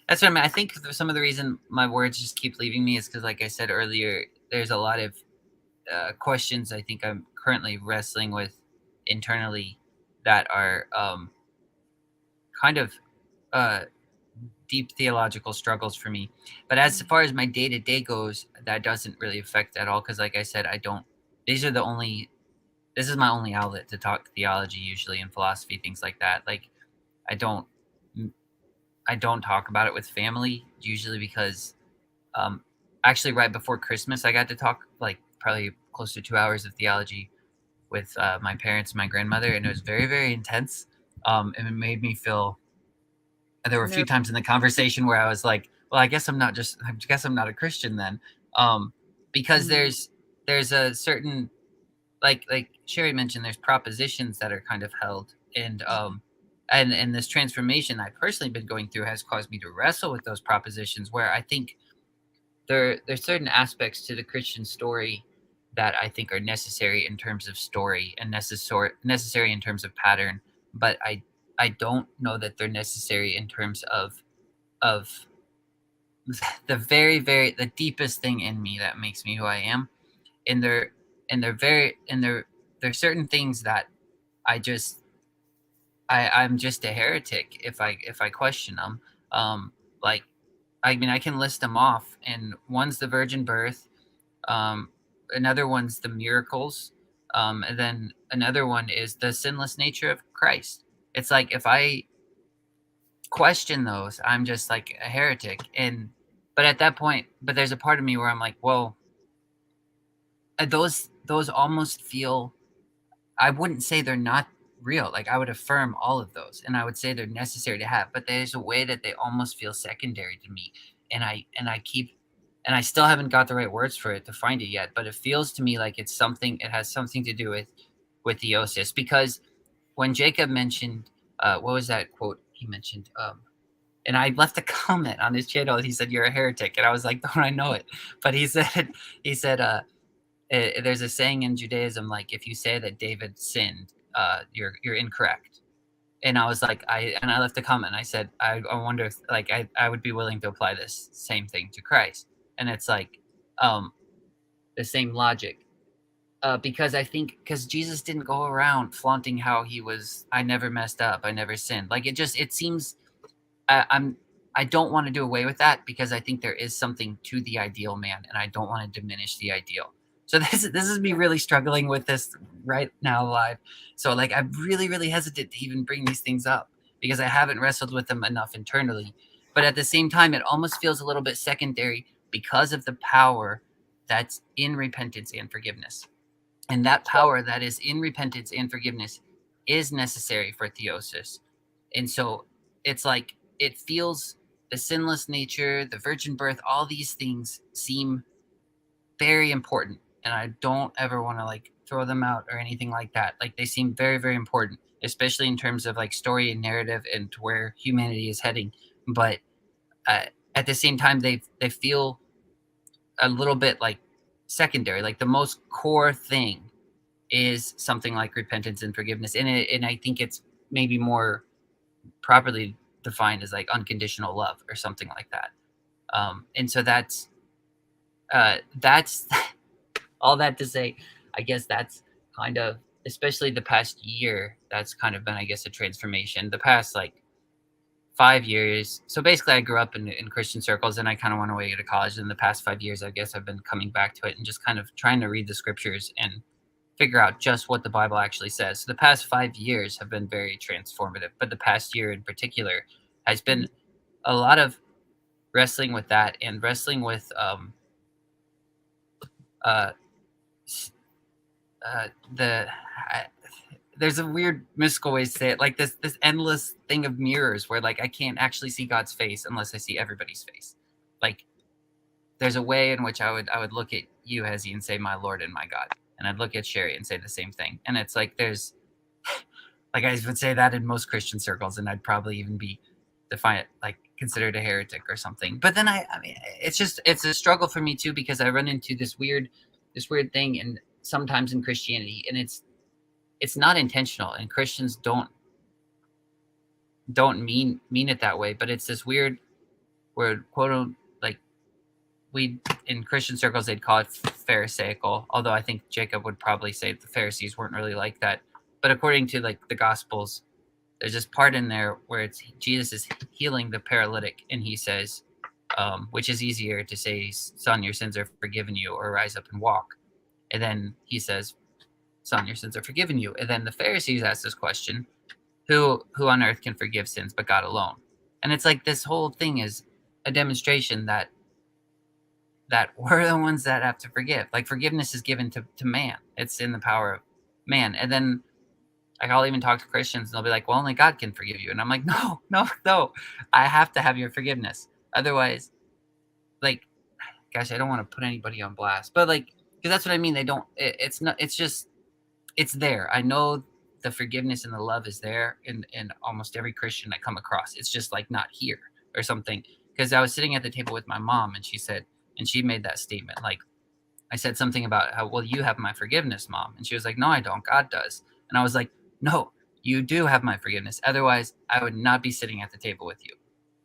That's what I mean. I think some of the reason my words just keep leaving me is because, like I said earlier, there's a lot of questions I think I'm currently wrestling with internally that are kind of deep theological struggles for me. But as far as my day to day goes, that doesn't really affect at all because, like I said, I don't. These are the only. This is my only outlet to talk theology, usually, and philosophy, things like that. Like, I don't. I don't talk about it with family usually because actually right before Christmas I got to talk like probably close to 2 hours of theology with my parents and my grandmother, and it was very, very intense. And it made me feel. There were a few times in the conversation where I was like, "Well, I guess I'm not a Christian then," because there's a certain like Sherry mentioned, there's propositions that are kind of held, and and this transformation I personally been going through has caused me to wrestle with those propositions, where I think there's certain aspects to the Christian story that I think are necessary in terms of story and necessary in terms of pattern, but I don't know that they're necessary in terms of the the deepest thing in me that makes me who I am. And there's certain things that I just I'm just a heretic if I question them. Like, I mean, I can list them off, and one's the virgin birth, um, another one's the miracles, and then another one is the sinless nature of Christ. It's like if I question those, I'm just like a heretic. And but at that point, but there's a part of me where I'm like, well, those almost feel, I wouldn't say they're not real. Like, I would affirm all of those, and I would say they're necessary to have, but there's a way that they almost feel secondary to me. And I keep, and I still haven't got the right words for it to find it yet, but it feels to me like it has something to do with theosis. Because when Jacob mentioned, what was that quote he mentioned? And I left a comment on his channel. He said, "You're a heretic," and I was like, "Don't I know it?" But he said, there's a saying in Judaism, like, if you say that David sinned, you're incorrect. And I was like, I left a comment. I said, I wonder if, like, I would be willing to apply this same thing to Christ. And it's like, the same logic. Because I think, because Jesus didn't go around flaunting how I never messed up, I never sinned. Like, it seems, I'm I don't want to do away with that, because I think there is something to the ideal man, and I don't want to diminish the ideal. So this is me really struggling with this right now live. So, like, I'm really hesitant to even bring these things up, because I haven't wrestled with them enough internally. But at the same time, it almost feels a little bit secondary because of the power that's in repentance and forgiveness. And that power that is in repentance and forgiveness is necessary for theosis. And so it's like, it feels, the sinless nature, the virgin birth, all these things seem very important. And I don't ever want to, like, throw them out or anything like that. Like, they seem very important, especially in terms of, like, story and narrative and to where humanity is heading. But at the same time, they feel a little bit like secondary. Like, the most core thing is something like repentance and forgiveness. And I think it's maybe more properly defined as, like, unconditional love or something like that. And so that's all that to say, I guess that's kind of, especially the past year, that's kind of been, I guess, a transformation. The past, like, 5 years. So basically, I grew up in Christian circles, and I kind of went away to college. In the past 5 years, I guess I've been coming back to it and just kind of trying to read the scriptures and figure out just what the Bible actually says. So the past 5 years have been very transformative, but the past year in particular has been a lot of wrestling with that, and wrestling with uh, the there's a weird mystical way to say it, like this endless thing of mirrors, where, like, I can't actually see God's face unless I see everybody's face. Like, there's a way in which I would look at you, Chezi, and say, "My Lord and my God," and I'd look at Sherry and say the same thing. And it's like, there's, like, I would say that in most Christian circles, and I'd probably even be like, considered a heretic or something. But then I mean, it's a struggle for me too, because I run into this weird thing, and sometimes in Christianity, and it's not intentional, and Christians don't mean it that way, but it's this weird word, quote, like, we, in Christian circles, they'd call it Pharisaical, although I think Jacob would probably say the Pharisees weren't really like that. But according to, like, the Gospels, there's this part in there where it's Jesus is healing the paralytic, and he says, which is easier to say, "Son, your sins are forgiven you," or "Rise up and walk." And then he says, "Son, your sins are forgiven you." And then the Pharisees ask this question, who on earth can forgive sins but God alone? And it's like, this whole thing is a demonstration that we're the ones that have to forgive. Like, forgiveness is given to man. It's in the power of man. And then, like, I'll even talk to Christians, and they'll be like, "Well, only God can forgive you." And I'm like, no. I have to have your forgiveness. Otherwise, like, gosh, I don't want to put anybody on blast, but, like, because that's what I mean. They don't, it's not, it's just, it's there. I know the forgiveness and the love is there in almost every Christian I come across. It's just like not here or something. Because I was sitting at the table with my mom, and she made that statement. Like, I said something about how, well, you have my forgiveness, Mom. And she was like, no, I don't. God does. And I was like, no, you do have my forgiveness. Otherwise, I would not be sitting at the table with you.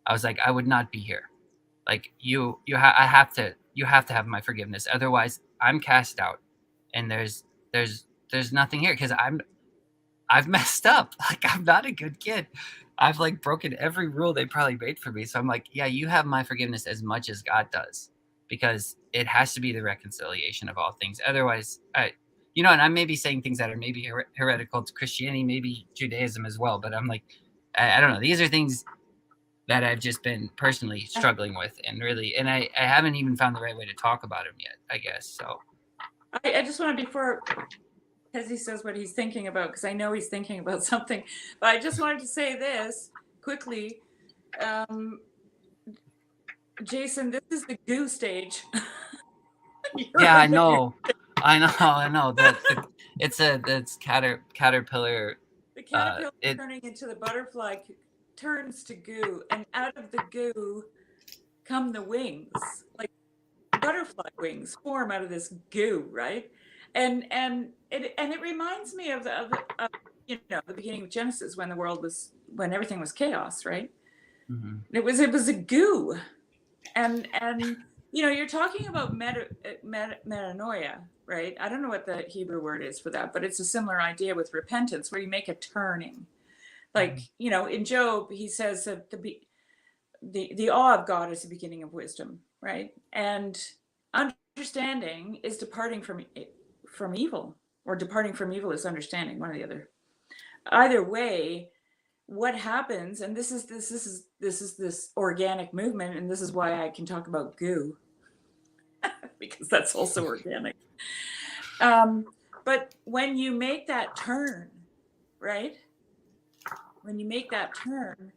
I was like, I would not be here. Like, you have to have my forgiveness. Otherwise, I'm cast out, and there's nothing here, because I've messed up. Like, I'm not a good kid. I've like broken every rule they probably made for me. So I'm like, yeah, you have my forgiveness as much as God does, because it has to be the reconciliation of all things. Otherwise, and I may be saying things that are maybe heretical to Christianity, maybe Judaism as well. But I'm like, I don't know. These are things that I've just been personally struggling with, and I haven't even found the right way to talk about them yet, I guess. So I just want to, before Chezi says what he's thinking about, because I know he's thinking about something, but I just wanted to say this quickly. Jason, this is the goo stage. yeah, I know. It's caterpillar. The caterpillar turning into the butterfly turns to goo, and out of the goo come the wings, like butterfly wings form out of this goo, right? And it reminds me of the beginning of Genesis, when everything was chaos, right? Mm-hmm. It was a goo, and you're talking about metanoia, right? I don't know what the Hebrew word is for that, but it's a similar idea with repentance, where you make a turning. Like, in Job, he says that the awe of God is the beginning of wisdom, right? And understanding is departing from evil, or departing from evil is understanding, one or the other. Either way, what happens, and this is this organic movement, and this is why I can talk about goo, because that's also organic. But when you make that turn, right? When you make that turn,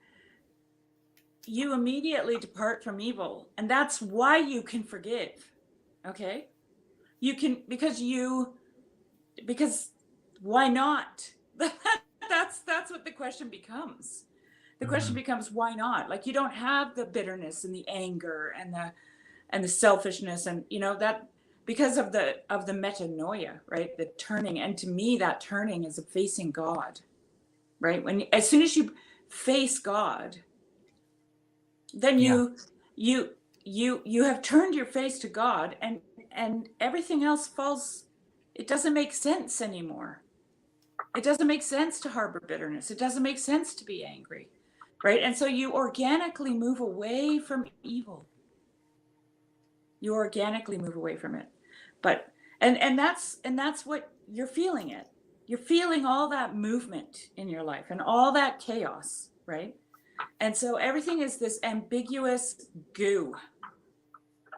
you immediately depart from evil. And that's why you can forgive. Okay? You can, because why not? That's what the question becomes. The question becomes, why not? Like, you don't have the bitterness and the anger and the selfishness, and that, because of the metanoia, right? The turning. And to me, that turning is a facing God, right? As soon as you face God, then you have turned your face to God, and everything else falls. It doesn't make sense anymore. It doesn't make sense to harbor bitterness. It doesn't make sense to be angry, right? And so you organically move away from evil. You organically move away from it. But and that's what you're feeling it. You're feeling all that movement in your life and all that chaos, right? And so everything is this ambiguous goo.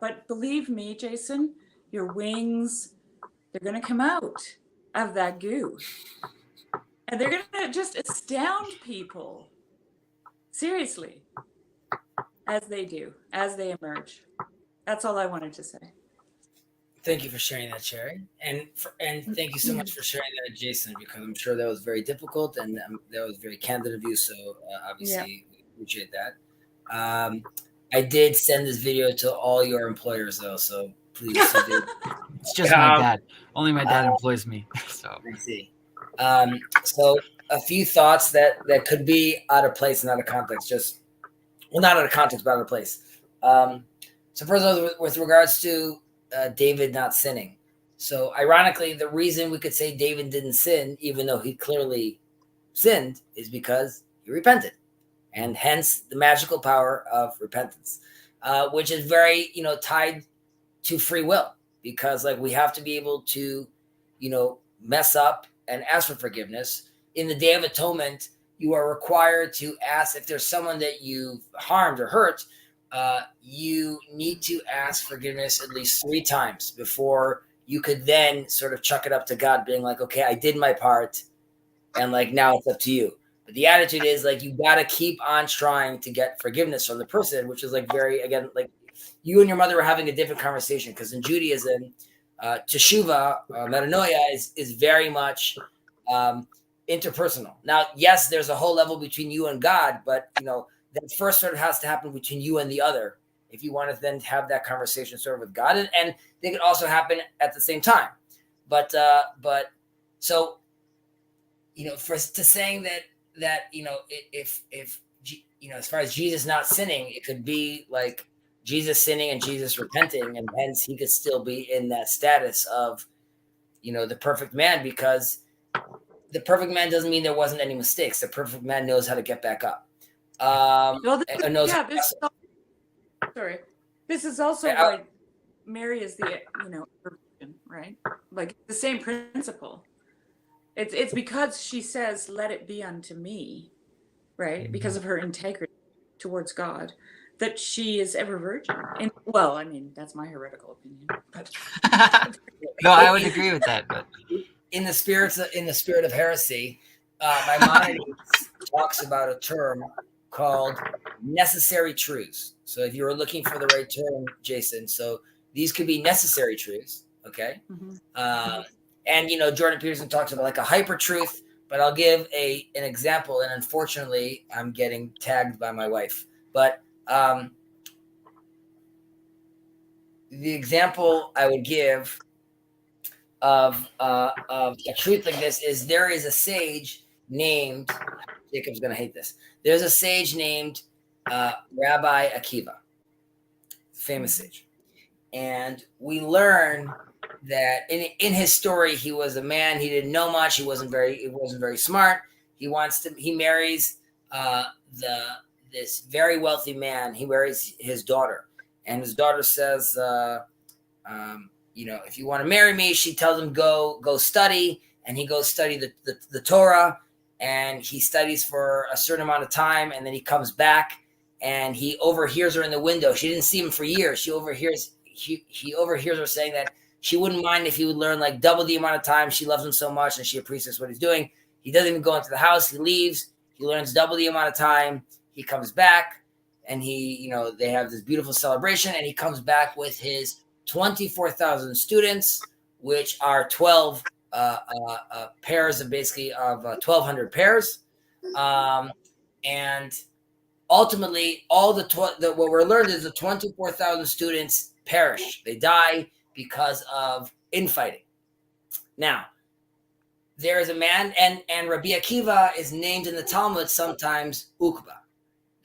But believe me, Jason, your wings, they're going to come out of that goo. And they're going to just astound people. Seriously. As they do, as they emerge. That's all I wanted to say. Thank you for sharing that, Sherry. And thank you so much for sharing that, Jason, because I'm sure that was very difficult, and that was very candid of you. So obviously, we appreciate that. I did send this video to all your employers, though, so please. It's just my dad. Only my dad employs me. So I see. So a few thoughts that could be out of place and out of context. Not out of context, but out of place. So first of all, with regards to David not sinning. So ironically, the reason we could say David didn't sin, even though he clearly sinned, is because he repented. And hence the magical power of repentance, which is very, tied to free will, because like we have to be able to, mess up and ask for forgiveness. In the Day of Atonement, you are required to ask if there's someone that you've harmed or hurt. You need to ask forgiveness at least 3 times before you could then sort of chuck it up to God, being like, okay, I did my part, and like now it's up to you. But the attitude is like you got to keep on trying to get forgiveness from the person, which is like very, again, like you and your mother were having a different conversation, because in Judaism, teshuva, metanoia is very much interpersonal. Now, yes, there's a whole level between you and God, but that first sort of has to happen between you and the other if you want to then have that conversation sort of with God, and they could also happen at the same time. But so to saying that if as far as Jesus not sinning, it could be like Jesus sinning and Jesus repenting, and hence he could still be in that status of the perfect man, because the perfect man doesn't mean there wasn't any mistakes. The perfect man knows how to get back up. This is also why Mary is the virgin, right? Like the same principle. It's because she says, "Let it be unto me," right? Because of her integrity towards God, that she is ever virgin. And well, I mean, that's my heretical opinion. But no, I would agree with that. But in the spirit of heresy, Maimonides talks about a term called necessary truths. So if you were looking for the right term, Jason, so these could be necessary truths, okay? Mm-hmm. And Jordan Peterson talks about like a hyper truth, but I'll give an example, and unfortunately, I'm getting tagged by my wife. But the example I would give of a truth like this is there is a sage named, Jacob's going to hate this. There's a sage named Rabbi Akiva, famous sage. And we learn that in his story, he was a man, he didn't know much. He wasn't very smart. He marries this very wealthy man. He marries his daughter, and his daughter says, if you want to marry me, she tells him go study, and he goes study the Torah, and he studies for a certain amount of time, and then he comes back and he overhears her in the window. She didn't see him for years. He overhears her saying that she wouldn't mind if he would learn like double the amount of time. She loves him so much and she appreciates what he's doing. He doesn't even go into the house. He leaves. He learns double the amount of time. He comes back, and they have this beautiful celebration, and he comes back with his 24,000 students, which are 12 pairs of 1,200 pairs. And ultimately, what we're learning is the 24,000 students perish. They die because of infighting. Now, there is a man, and Rabbi Akiva is named in the Talmud sometimes Ukba.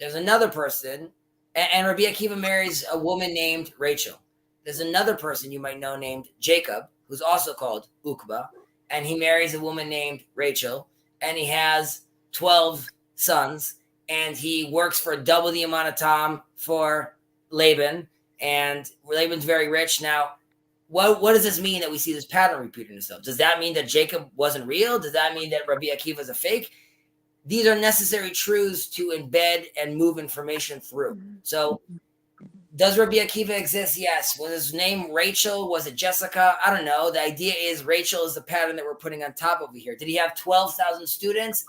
There's another person, and Rabbi Akiva marries a woman named Rachel. There's another person you might know named Jacob, who's also called Ukba, and he marries a woman named Rachel, and he has 12 sons, and he works for double the amount of time for Laban, and Laban's very rich. Now, what does this mean that we see this pattern repeating itself? Does that mean that Jacob wasn't real? Does that mean that Rabbi Akiva is a fake? These are necessary truths to embed and move information through. So does Rabbi Akiva exist? Yes. Was his name Rachel? Was it Jessica? I don't know. The idea is Rachel is the pattern that we're putting on top over here. Did he have 12,000 students?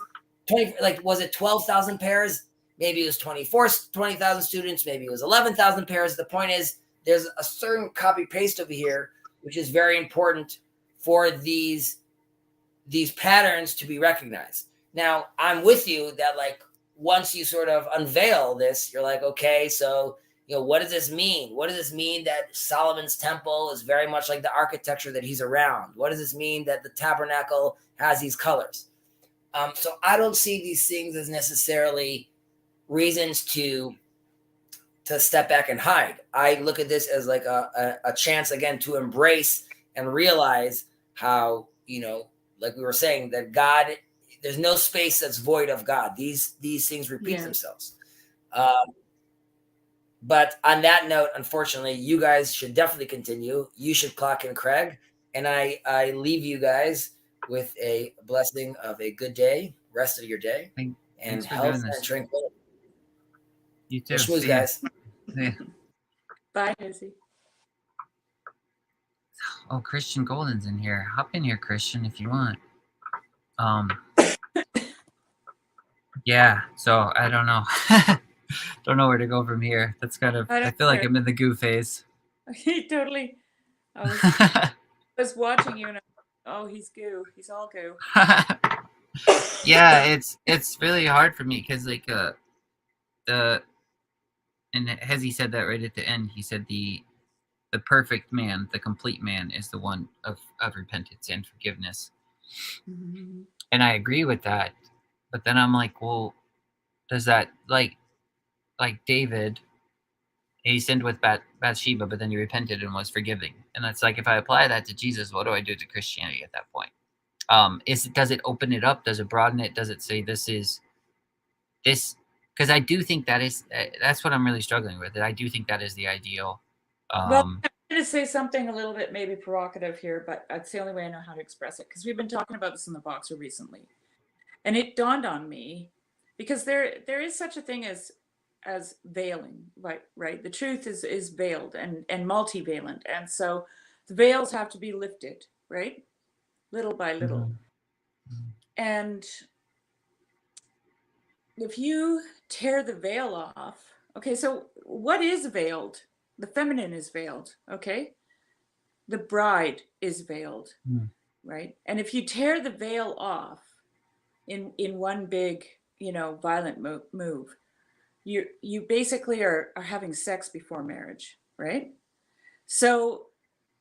Was it 12,000 pairs? Maybe it was 20,000 students. Maybe it was 11,000 pairs. The point is there's a certain copy paste over here, which is very important for these patterns to be recognized. Now, I'm with you that like once you sort of unveil this, you're like, okay, so what does this mean? What does this mean that Solomon's temple is very much like the architecture that he's around? What does this mean that the tabernacle has these colors? So I don't see these things as necessarily reasons to step back and hide. I look at this as like a chance again to embrace and realize how, like we were saying, that God, there's no space that's void of God. These things repeat themselves. But on that note, unfortunately, you guys should definitely continue. You should clock in Craig. And I leave you guys with a blessing of a good day, rest of your day, and health and tranquility. You too. Schmooze, guys. Yeah. Bye, Chezi. Oh, Christian Golden's in here. Hop in here, Christian, if you want. Yeah, so I don't know. Don't know where to go from here. That's kind of, I feel like I'm in the goo phase. Totally. I was watching you and he's goo. He's all goo. yeah, it's really hard for me because like the and Hezi said that right at the end. He said the perfect man, the complete man, is the one of repentance and forgiveness. Mhm. And I agree with that. But then I'm like, well, does that like David, he sinned with Bathsheba, but then he repented and was forgiving. And it's like, if I apply that to Jesus, what do I do to Christianity at that point? Does it open it up? Does it broaden it? Does it say this is this? Because I do think that's what I'm really struggling with. I do think that is the ideal. Well, I'm going to say something a little bit maybe provocative here, but that's the only way I know how to express it, because we've been talking about this in the Boxer recently, and it dawned on me, because there is such a thing as veiling, right? The truth is veiled and multivalent, and so the veils have to be lifted, right, little by little. Mhm. And if you tear the veil off, okay, so what is veiled? The feminine is veiled, okay? The bride is veiled, Mhm. right? And if you tear the veil off in one big, violent move, you basically are having sex before marriage, right? So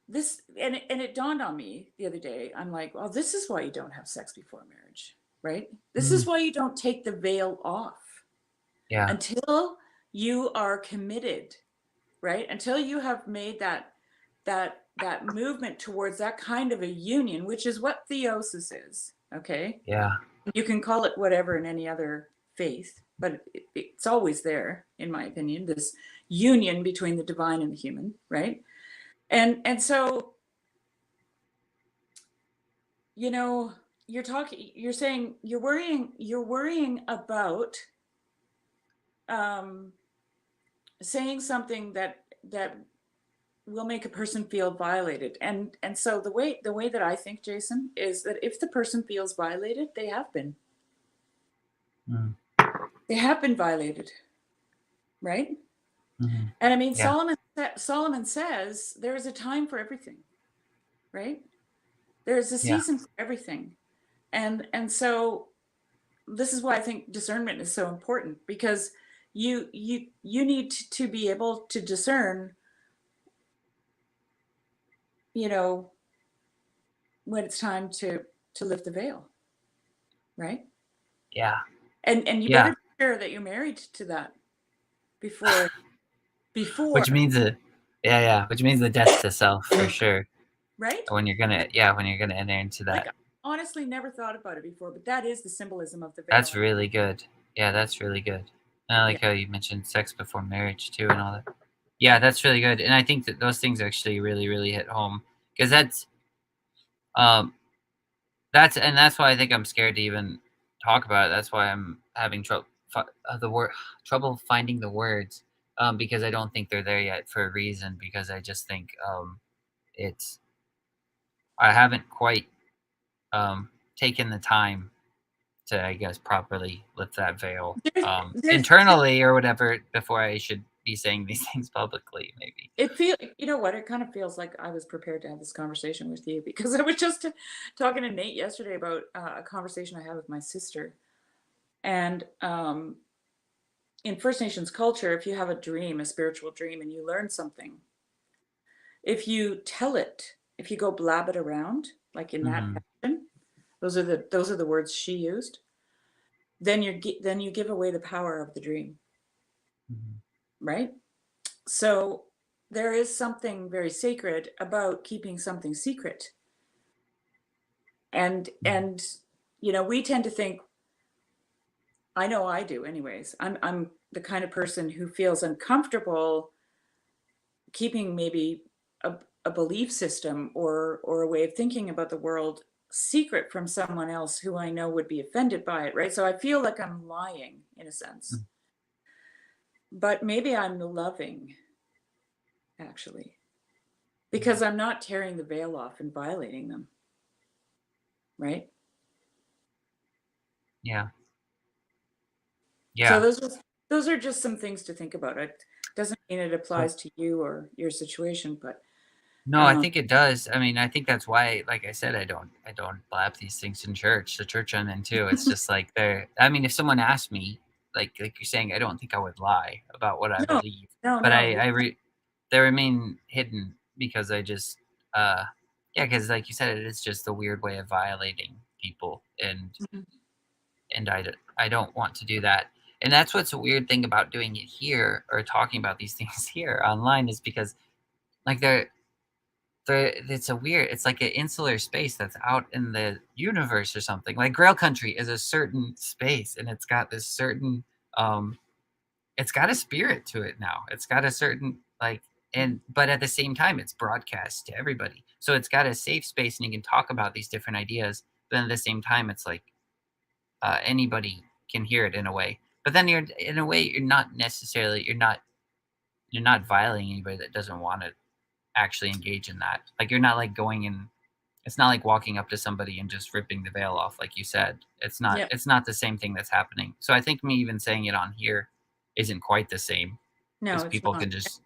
this, and it dawned on me the other day. I'm like, well, this is why you don't have sex before marriage, right? This is why you don't take the veil off Yeah. until you are committed, right? Until you have made that movement towards that kind of a union, which is what theosis is. Okay, Yeah. you can call it whatever in any other faith, but it's always there, in my opinion, this union between the divine and the human, right? And so, you're saying you're worrying about um saying something that will make a person feel violated. And so the way that I think, Jason, is that if the person feels violated, Mhm. they have been violated, right? Mhm. And I mean, Yeah. Solomon says there is a time for everything, right? There's a Yeah. season for everything. And so this is why I think discernment is so important, because you need to be able to discern, you know when it's time to lift the veil, right? Yeah. And you Yeah. better be sure that you're married to that before Which means which means the death to self for sure. right? When you're gonna enter into Like, that. honestly, never thought about it before, but that is the symbolism of the veil. That's really good. Yeah, that's really good. And I like Yeah. how you mentioned sex before marriage too and all that. Yeah, that's really good. And I think that those things actually really, really hit home. Because um that's why I think I'm scared to even talk about it. That's why I'm having trouble finding the words. Because I don't think they're there yet for a reason. Because I just think it's I haven't quite taken the time to, I guess, properly lift that veil There's internally or whatever before I should be saying these things publicly. Maybe. you know what, it kind of feels like I was prepared to have this conversation with you, because I was just talking to Nate yesterday about a conversation I had with my sister. And in First Nations culture, if you have a dream, a spiritual dream, and you learn something, if you tell it, if you go blab it around, like in that Hmm. fashion, those are the words she used, then you give away the power of the dream, Hmm. right? So there is something very sacred about keeping something secret. And we tend to think, I know I do anyways. I'm the kind of person who feels uncomfortable keeping maybe a belief system or a way of thinking about the world secret from someone else who I know would be offended by it, right? So I feel like I'm lying in a sense. But maybe I'm loving, actually, because I'm not tearing the veil off and violating them, right? Yeah. So Yeah. those are just some things to think about. It doesn't mean it Oh, applies to you or your situation, but No, I think it does. I mean, I think that's why, like I said, I don't blab these things in church. The church I'm in too. It's just like they're. I mean, if someone asked me, like you're saying, I don't think I would lie about what I No, believe, no, but no. they remain hidden because I just, yeah, because like you said, it is just a weird way of violating people, and Mhm. I don't want to do that. And that's what's a weird thing about doing it here or talking about these things here online is because like it's a weird, it's like an insular space that's out in the universe or something. Like Grail Country is a certain space and it's got this certain um it's got a spirit to it now. It's got a certain like and but at the same time it's broadcast to everybody. So it's got a safe space and you can talk about these different ideas, but at the same time it's like anybody can hear it in a way. But then you're in a way you're not violating anybody that doesn't want to actually engage in that. Like you're not like going in. It's not like walking up to somebody and just ripping the veil off, like you said. Yeah. It's not the same thing that's happening. So I think me even saying it on here isn't quite the same No, because it's people not. can just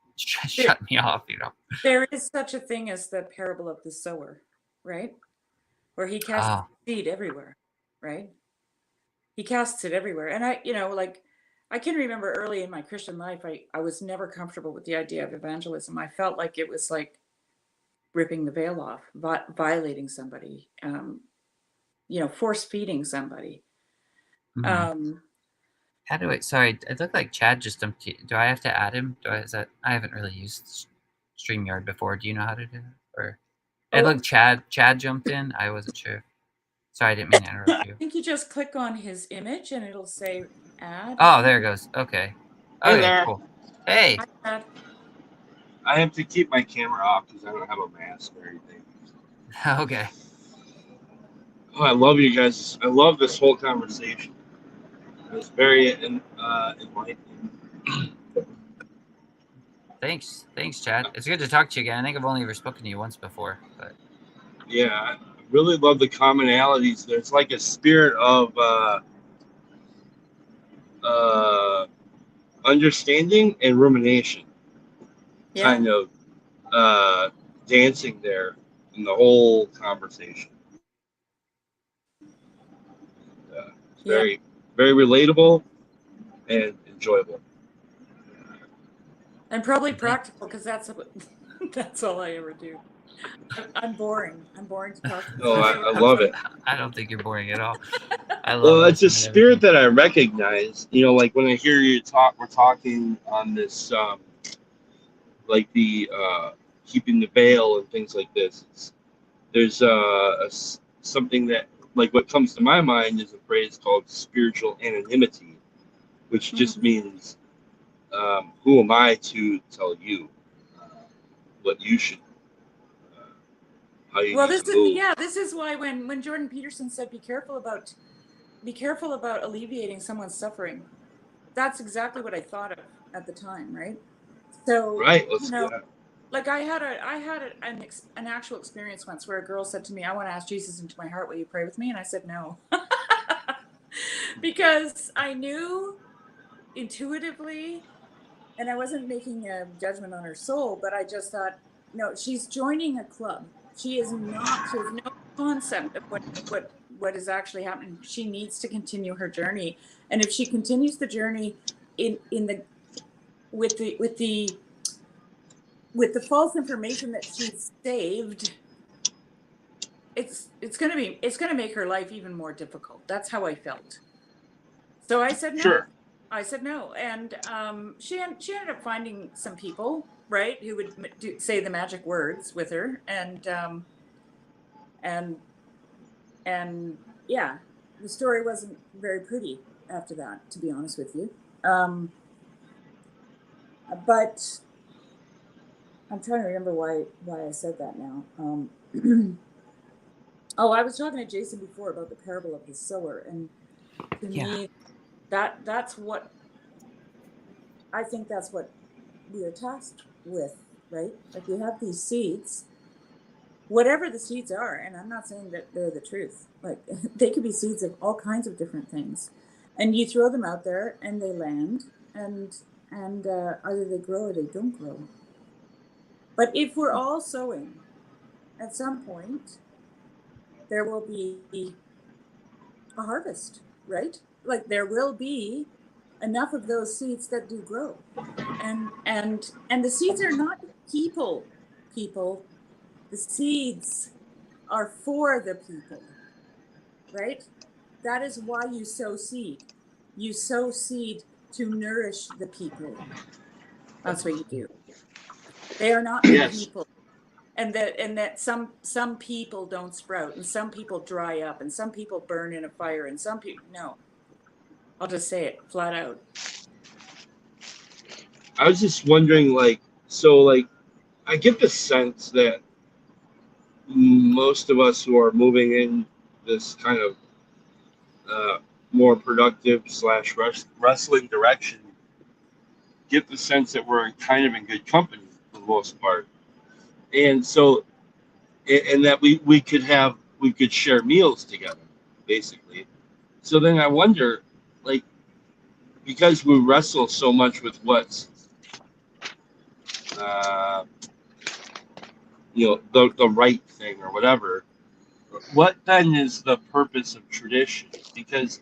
There, shut me off, you know. there is such a thing as the parable of the sower, right? Where he casts Oh, seed everywhere, right? He casts it everywhere. And like I can remember early in my Christian life, I was never comfortable with the idea of evangelism. I felt like it was like ripping the veil off, violating somebody, force feeding somebody. mhm. Um, How do I? Sorry, it looked like Chad just dumped. Do I have to add him? Do I? Is that? I haven't really used Streamyard before. Do you know how to do it? Or it oh, looked Chad jumped in. I wasn't sure. Sorry, I didn't mean to interrupt I you. think you just click on his image and it'll say add. Oh, there it goes. Okay. Hey Okay, there. cool. Hey. Hi, add. I have to keep my camera off because I don't have a mask or anything. Okay. Oh, I love you guys. I love this whole conversation. It was very enlightening. Thanks, Chad. It's good to talk to you again. I think I've only ever spoken to you once before, but Yeah, I really love the commonalities. There's like a spirit of understanding and rumination Yeah. kind of dancing there in the whole conversation. It's Yeah. very, very relatable and enjoyable. And probably I think practical because that's all I ever do. I'm boring. I'm boring to talk to. Oh, So I love it. I don't think you're boring at all. I love Well, it's a listening to spirit everything. that I recognize. Like when I hear you talk, we're talking on this, like the keeping the veil and things like this. There's something that, like, what comes to my mind is a phrase called spiritual anonymity, which just Mhm. means, who am I to tell you uh, what you should, uh, how you Well, need to move? this is why when Jordan Peterson said be careful about alleviating someone's suffering. That's exactly what I thought of at the time, right? So, Right? Yeah. like an actual experience once where a girl said to me, "I want to ask Jesus into my heart. Will you pray with me?" And I said no. Because I knew intuitively, and I wasn't making a judgment on her soul, but I just thought, no, she's joining a club. She is not. She has no concept of what is actually happening. She needs to continue her journey, and if she continues the journey in the with the with the with the false information that she's saved, it's gonna make her life even more difficult. That's how I felt. So I said no. Sure. I said no, and she ended up finding some people, right, who would say the magic words with her, and and yeah, the story wasn't very pretty after that, to be honest with you. But I'm trying to remember why I said that now. Oh, I was talking to Jason before about the parable of the sower, and to Yeah. me, that's what I think that's what we are tasked with, right? Like you have these seeds, whatever the seeds are, and I'm not saying that they're the truth. Like they could be seeds of all kinds of different things, and you throw them out there, and they land, and either they grow or they don't grow. But if we're all sowing, at some point, there will be a harvest, right? Like there will be enough of those seeds that do grow. And the seeds are not people. The seeds are for the people, right? That is why you sow seed. You sow seed to nourish the people. That's what you do. They are not the Yes. people. And that some people don't sprout, and some people dry up, and some people burn in a fire, and some people no. I'll just say it flat out. I was just wondering, like, so, like, I get the sense that most of us who are moving in this kind of more productive slash wrestling direction get the sense that we're kind of in good company for the most part, and so and that we could share meals together, basically. So then I wonder, like, because we wrestle so much with what's uh, the right thing or whatever, what then is the purpose of tradition? Because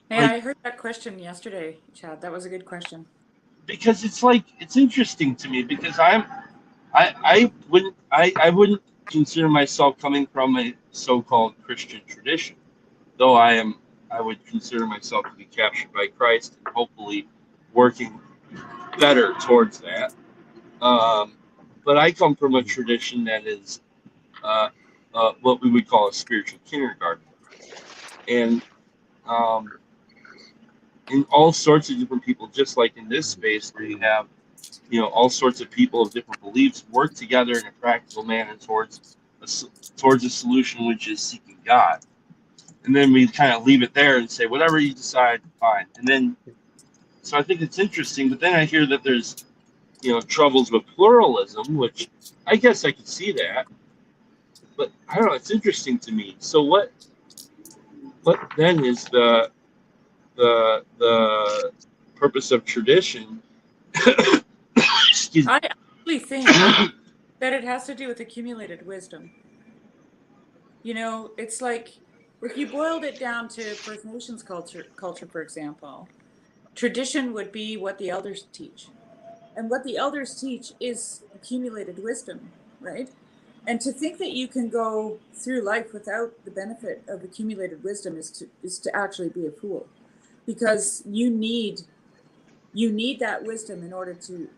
Hey, like I heard that question yesterday, Chad. That was a good question. because it's like it's interesting to me because I wouldn't consider myself coming from a so-called Christian tradition, though I would consider myself to be captured by Christ and hopefully working better towards that. Um, but I come from a tradition that is what we would call a spiritual kindergarten, and um, in all sorts of different people, just like in this space where you have all sorts of people of different beliefs work together in a practical manner towards a solution, which is seeking God. And then we kind of leave it there and say, whatever you decide, fine. And then, so I think it's interesting. But then I hear that there's, troubles with pluralism, which I guess I could see that. But I don't know. It's interesting to me. So what then is the purpose of tradition? Excuse me. I actually think that it has to do with accumulated wisdom. It's like if you boiled it down to First Nations culture, for example, tradition would be what the elders teach. And what the elders teach is accumulated wisdom, right? And to think that you can go through life without the benefit of accumulated wisdom is to actually be a fool, because you need that wisdom in order to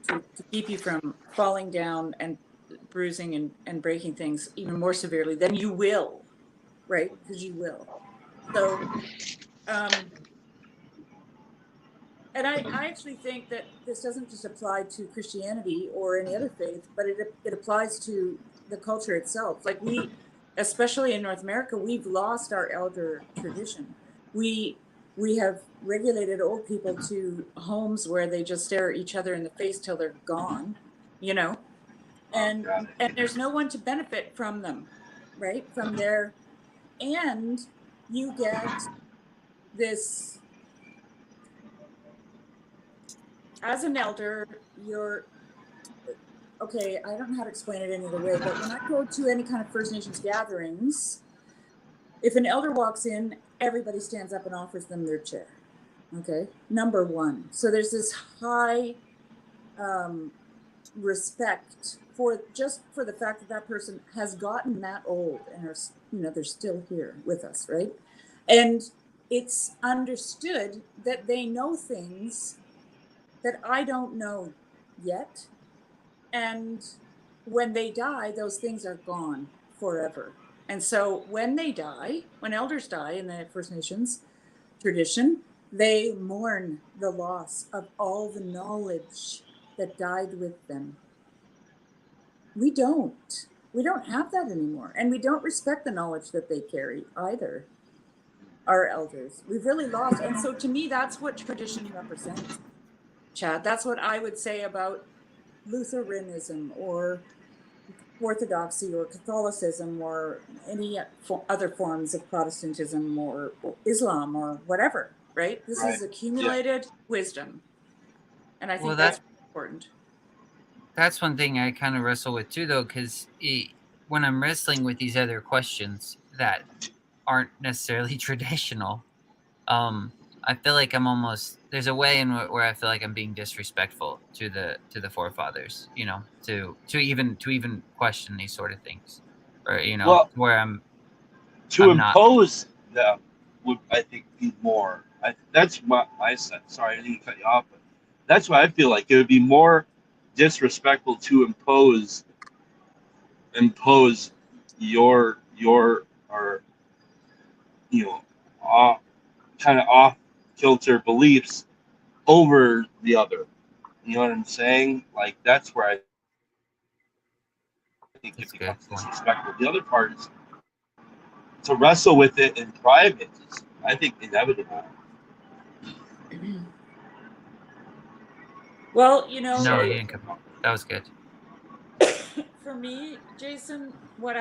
keep you from falling down and bruising and breaking things even more severely than you will, right? Because you will. So, and I actually think that this doesn't just apply to Christianity or any other faith, but it applies to the culture itself. Like especially in North America, we've lost our elder tradition. We have regulated old people to homes where they just stare at each other in the face till they're gone, and there's no one to benefit from them, right? From their, and you get this, as an elder, you're, okay, I don't know how to explain it any other way, but when I go to any kind of First Nations gatherings, if an elder walks in, everybody stands up and offers them their chair. Okay, number one. So there's this high respect for the fact that that person has gotten that old and they're still here with us, right? And it's understood that they know things that I don't know yet. And when they die, those things are gone forever. And so when elders die in the First Nations tradition, they mourn the loss of all the knowledge that died with them. We don't have that anymore. And we don't respect the knowledge that they carry either, our elders. We've really lost. And so to me, that's what tradition represents, Chad. That's what I would say about Lutheranism or Orthodoxy or Catholicism or any other forms of Protestantism or Islam or whatever, right? This is accumulated wisdom. And I think that's important. that's one thing I kind of wrestle with too, though, because when I'm wrestling with these other questions that aren't necessarily traditional, I feel like I'm almost there's a way in where I feel like I'm being disrespectful to the forefathers, to even question these sort of things, or Well, where to I'm not. impose them would, I think, be more. That's what my sense. Sorry, I didn't cut you off, but that's why I feel like it would be more disrespectful to impose your or off, kind of off kilter beliefs over the other. You know what I'm saying? Like that's where I think it That's a good becomes point. disrespectful. The other part is to wrestle with it in private is, I think, inevitable. Well, No, you didn't come. That was good. for me, Jason, what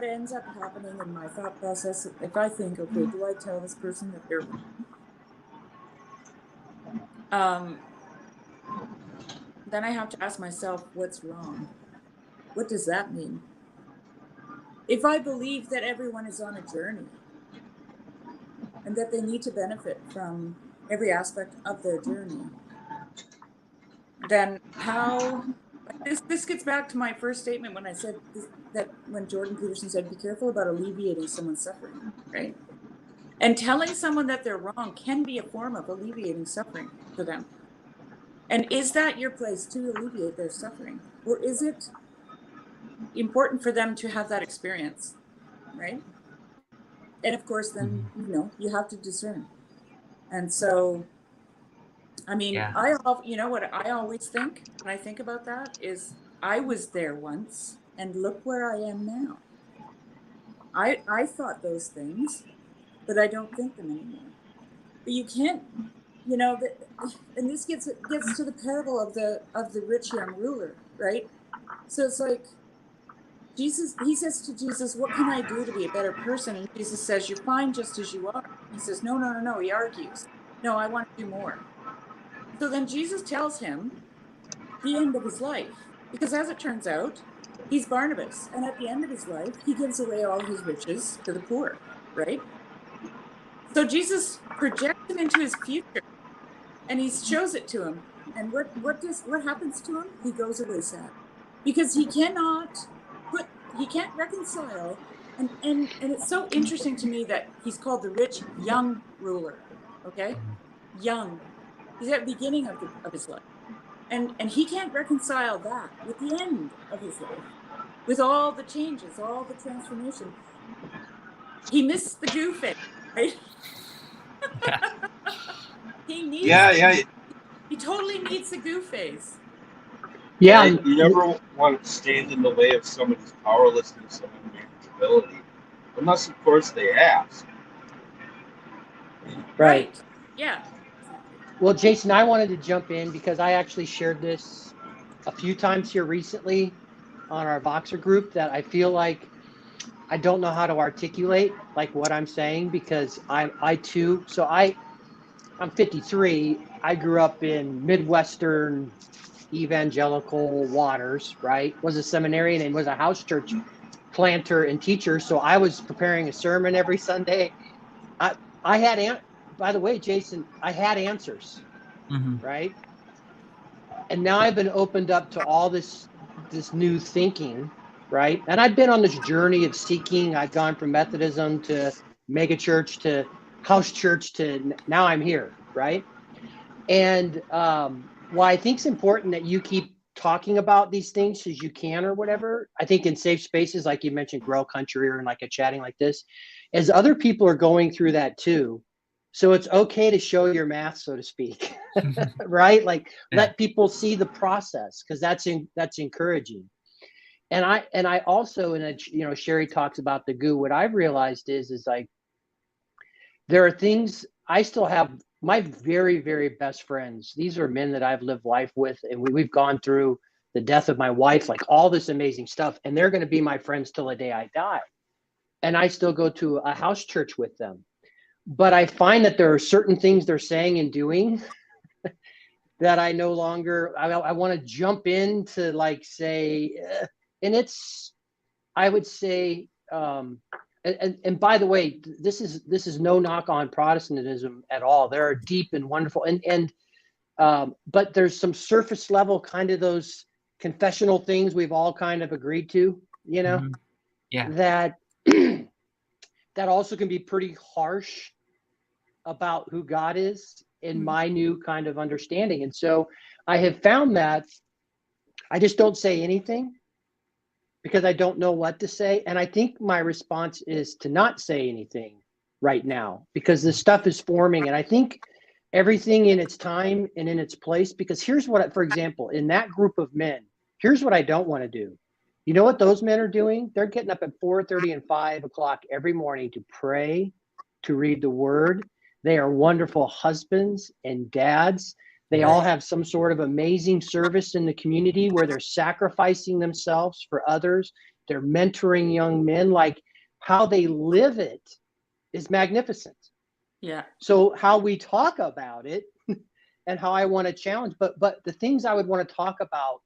ends up happening in my thought process, if I think, okay, do I tell this person that they're wrong? Then I have to ask myself, what's wrong? What does that mean? If I believe that everyone is on a journey and that they need to benefit from every aspect of their journey, then how this gets back to my first statement when I said that when Jordan Peterson said, be careful about alleviating someone's suffering, right? And telling someone that they're wrong can be a form of alleviating suffering for them. And is that your place to alleviate their suffering? Or is it important for them to have that experience, right? And of course, then, you have to discern. And so, I mean, Yeah. what I always think when I think about that is I was there once and look where I am now. I thought those things, but I don't think them anymore. But you can't, and this gets to the parable of the rich young ruler, right? So it's like he says to Jesus, what can I do to be a better person? And Jesus says, you're fine just as you are. He says, no, no, no, no. He argues, no, I want to do more. So then Jesus tells him the end of his life, because as it turns out, he's Barnabas. And at the end of his life, he gives away all his riches to the poor, right? So Jesus projects him into his future and he shows it to him. And what happens to him? He goes away sad because he can't reconcile. And it's so interesting to me that he's called the rich young ruler. Okay, young. He's at the beginning of his life, and he can't reconcile that with the end of his life, with all the changes, all the transformation. He missed the goofing, right? Yeah. He needs. Yeah. He totally needs a goof phase. Yeah, You never want to stand in the way of somebody's powerlessness and unmanageability, unless, of course, they ask. Right. Yeah. Exactly. Well, Jason, I wanted to jump in because I actually shared this a few times here recently on our Voxer group that I feel like I don't know how to articulate like what I'm saying because I too. So I'm 53. I grew up in Midwestern evangelical waters, right? Was a seminarian and was a house church planter and teacher. So I was preparing a sermon every Sunday. I had, by the way, Jason, I had answers, right? And now I've been opened up to all this new thinking, right? And I've been on this journey of seeking. I've gone from Methodism to megachurch to house church to now I'm here, right? And why I think it's important that you keep talking about these things as you can or whatever. I think in safe spaces, like you mentioned, Grow Country or in like a chatting like this, as other people are going through that too. So it's okay to show your math, so to speak, right? Like let people see the process because that's encouraging. And I also, Sherry talks about the goo. What I've realized is like there are things I still have. My very, very best friends, these are men that I've lived life with, and we've gone through the death of my wife, like all this amazing stuff, and they're going to be my friends till the day I die. And I still go to a house church with them. But I find that there are certain things they're saying and doing that I no longer, I want to jump into like say, and it's, I would say, and by the way, this is no knock on Protestantism at all. There are deep and wonderful, but there's some surface level kind of those confessional things we've all kind of agreed to, Yeah. that that also can be pretty harsh about who God is in my new kind of understanding. And so I have found that I just don't say anything because I don't know what to say. And I think my response is to not say anything right now because this stuff is forming. And I think everything in its time and in its place, because here's what, for example, in that group of men, here's what I don't want to do. You know what those men are doing? They're getting up at 4:30 and 5 o'clock every morning to pray, to read the word. They are wonderful husbands and dads. They all have some sort of amazing service in the community where they're sacrificing themselves for others. They're mentoring young men. Like how they live it is magnificent. Yeah. So how we talk about it and how I want to challenge, but the things I would want to talk about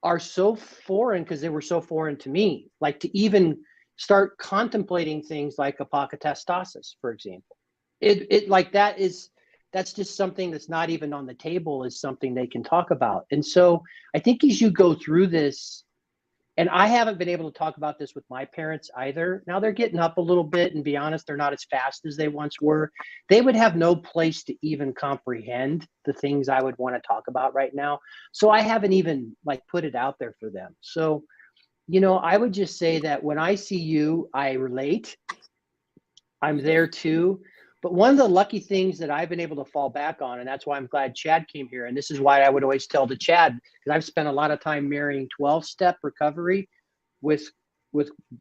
are so foreign because they were so foreign to me, like to even start contemplating things like apokatastasis, for example. It like that's just something that's not even on the table is something they can talk about. And so I think as you go through this, and I haven't been able to talk about this with my parents either. Now they're getting up a little bit, and be honest, they're not as fast as they once were. They would have no place to even comprehend the things I would want to talk about right now. So I haven't even like put it out there for them. So, I would just say that when I see you, I relate. I'm there too. But one of the lucky things that I've been able to fall back on, and that's why I'm glad Chad came here. And this is why I would always tell to Chad, because I've spent a lot of time marrying 12-step recovery with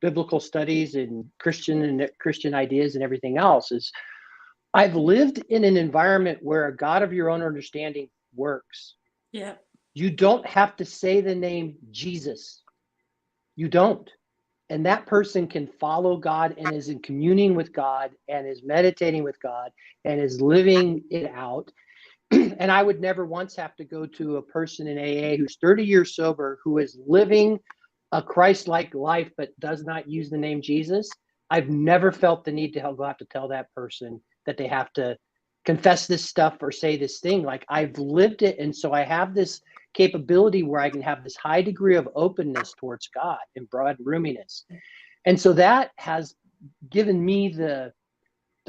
biblical studies and Christian ideas and everything else, is I've lived in an environment where a God of your own understanding works. Yeah. You don't have to say the name Jesus. You don't. And that person can follow God and is in communing with God and is meditating with God and is living it out. And I would never once have to go to a person in AA who's 30 years sober, who is living a Christ-like life, but does not use the name Jesus. I've never felt the need to go have to tell that person that they have to confess this stuff or say this thing. Like I've lived it. And so I have this capability where I can have this high degree of openness towards God and broad roominess. And so that has given me the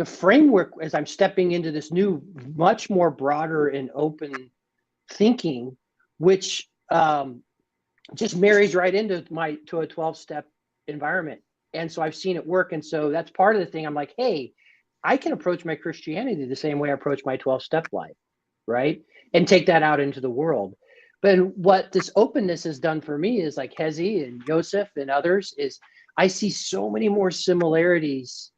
framework as I'm stepping into this new, much more broader and open thinking, which just marries right into to a 12-step environment. And so I've seen it work. And so that's part of the thing. I'm like, hey, I can approach my Christianity the same way I approach my 12-step life, right? And take that out into the world. But what this openness has done for me is like Chezi and Yosef and others is I see so many more similarities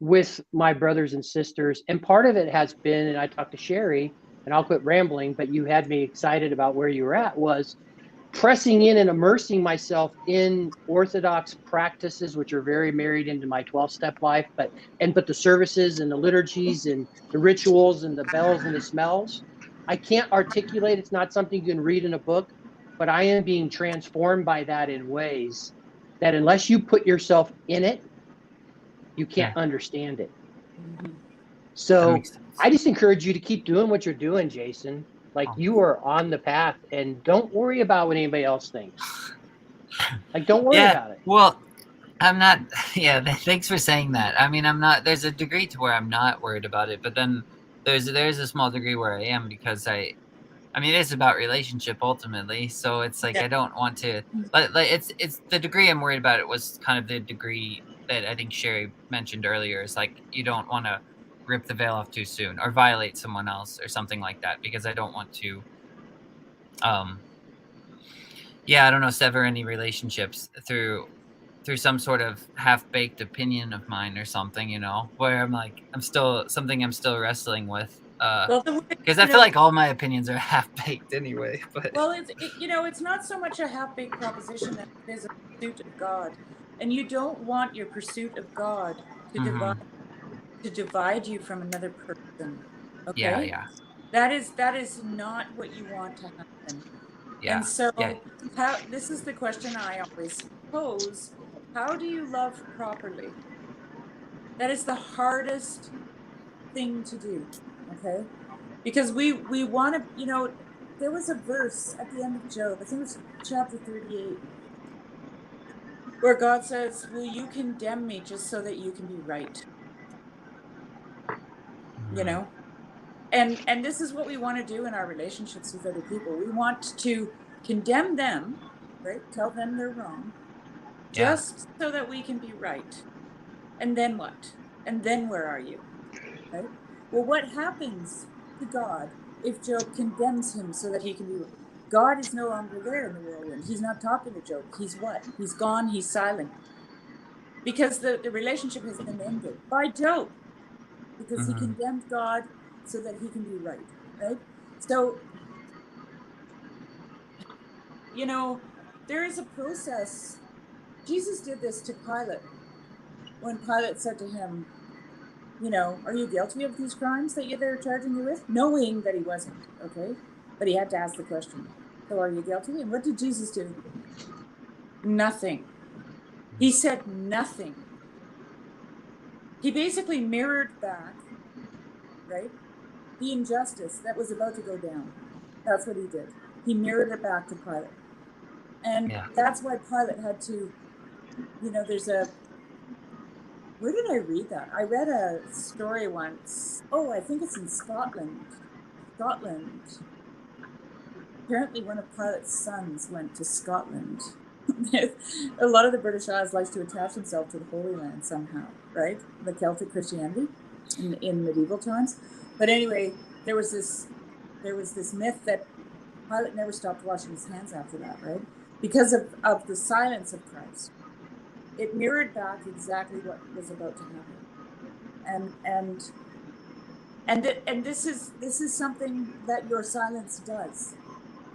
with my brothers and sisters. And part of it has been, and I talked to Sherry, and I'll quit rambling, but you had me excited about where you were at, was pressing in and immersing myself in Orthodox practices, which are very married into my 12-step life, but the services and the liturgies and the rituals and the bells and the smells, I can't articulate. It's not something you can read in a book, but I am being transformed by that in ways that unless you put yourself in it, you can't understand it. So I just encourage you to keep doing what you're doing, Jason. Like you are on the path, and don't worry about what anybody else thinks. Like, don't worry about it. Well, I'm not. Yeah, thanks for saying that. I mean, I'm not. There's a degree to where I'm not worried about it, but then there's a small degree where I am because I mean, it's about relationship ultimately. So it's like I don't want to. Like it's the degree I'm worried about. It was kind of the degree that I think Sherry mentioned earlier. Is like you don't want to rip the veil off too soon or violate someone else or something like that because I don't want to I don't know, sever any relationships through some sort of half-baked opinion of mine or something, where I'm like I'm still wrestling with because I feel like all my opinions are half-baked anyway, but it's not so much a half-baked proposition as it is a pursuit of God, and you don't want your pursuit of God to divide you from another person. Okay. Yeah. That is not what you want to happen. Yeah. And so Yeah. this is the question I always pose. How do you love properly? That is the hardest thing to do. Okay? Because we want to, there was a verse at the end of Job, I think it was chapter 38, where God says, "Will you condemn me just so that you can be right?" You know? And this is what we want to do in our relationships with other people. We want to condemn them, right? Tell them they're wrong, Yeah. just so that we can be right. And then what? And then where are you? Right? Well, what happens to God if Job condemns him so that he can be right? God is no longer there in the whirlwind. He's not talking to Job. He's what? He's gone. He's silent. Because the relationship has been ended by Job, because he Mhm. condemned God so that he can be right. Right? So, there is a process. Jesus did this to Pilate when Pilate said to him, are you guilty of these crimes that they're charging you with? Knowing that he wasn't, okay? But he had to ask the question. So are you guilty? And what did Jesus do? Nothing. He said nothing. He basically mirrored back, right, the injustice that was about to go down. That's what he did. He mirrored it back to Pilate. And Yeah. that's why Pilate had to, there's where did I read that? I read a story once. Oh, I think it's in Scotland. Scotland. Apparently, one of Pilate's sons went to Scotland. A lot of the British Isles likes to attach himself to the Holy Land somehow, right? The Celtic Christianity in medieval times. But anyway, there was this myth that Pilate never stopped washing his hands after that, right? Because of the silence of Christ. It mirrored back exactly what was about to happen. And this is something that your silence does.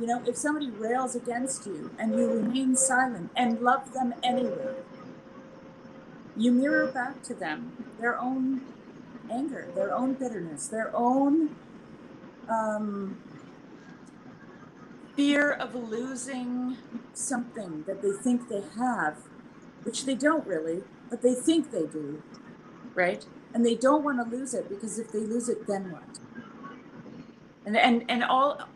If somebody rails against you and you remain silent and love them anyway, you mirror back to them their own anger, their own bitterness, their own fear of losing something that they think they have, which they don't really, but they think they do, right? And they don't want to lose it, because if they lose it, then what? And all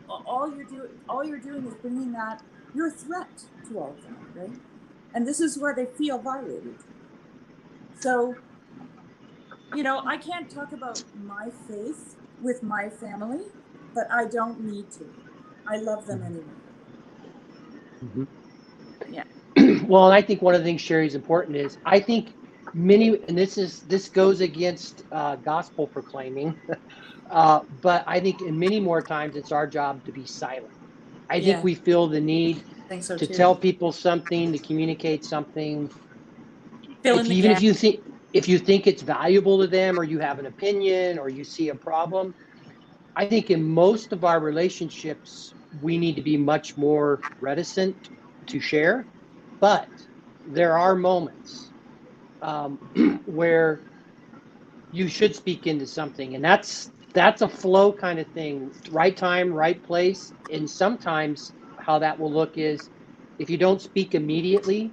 you're doing is bringing that, you're a threat to all of that, right? And this is where they feel violated. So, I can't talk about my faith with my family, but I don't need to. I love them anyway. Mhm. Yeah. Well, and I think one of the things, Sherry, is important is I think and this goes against gospel proclaiming, but I think in many more times it's our job to be silent. I think Yeah. we feel the need I think so to too. tell people something, to communicate something. Fill in the Even gap. if you think it's valuable to them, or you have an opinion, or you see a problem, I think in most of our relationships we need to be much more reticent to share. But there are moments where you should speak into something, and that's a flow kind of thing. Right time, right place. And sometimes how that will look is, if you don't speak immediately,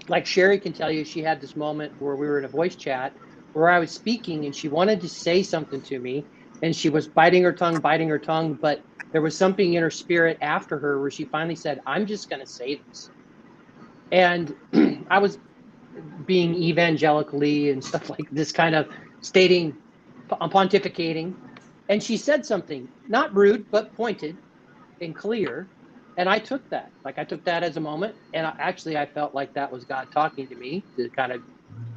like Sherry can tell you, she had this moment where we were in a voice chat where I was speaking and she wanted to say something to me, and she was biting her tongue, but there was something in her spirit after her where she finally said, "I'm just going to say this." And I was being evangelically and stuff like this, kind of stating, pontificating. And she said something, not rude, but pointed and clear. And I took that. Like, I took that as a moment. And I felt like that was God talking to me, to kind of,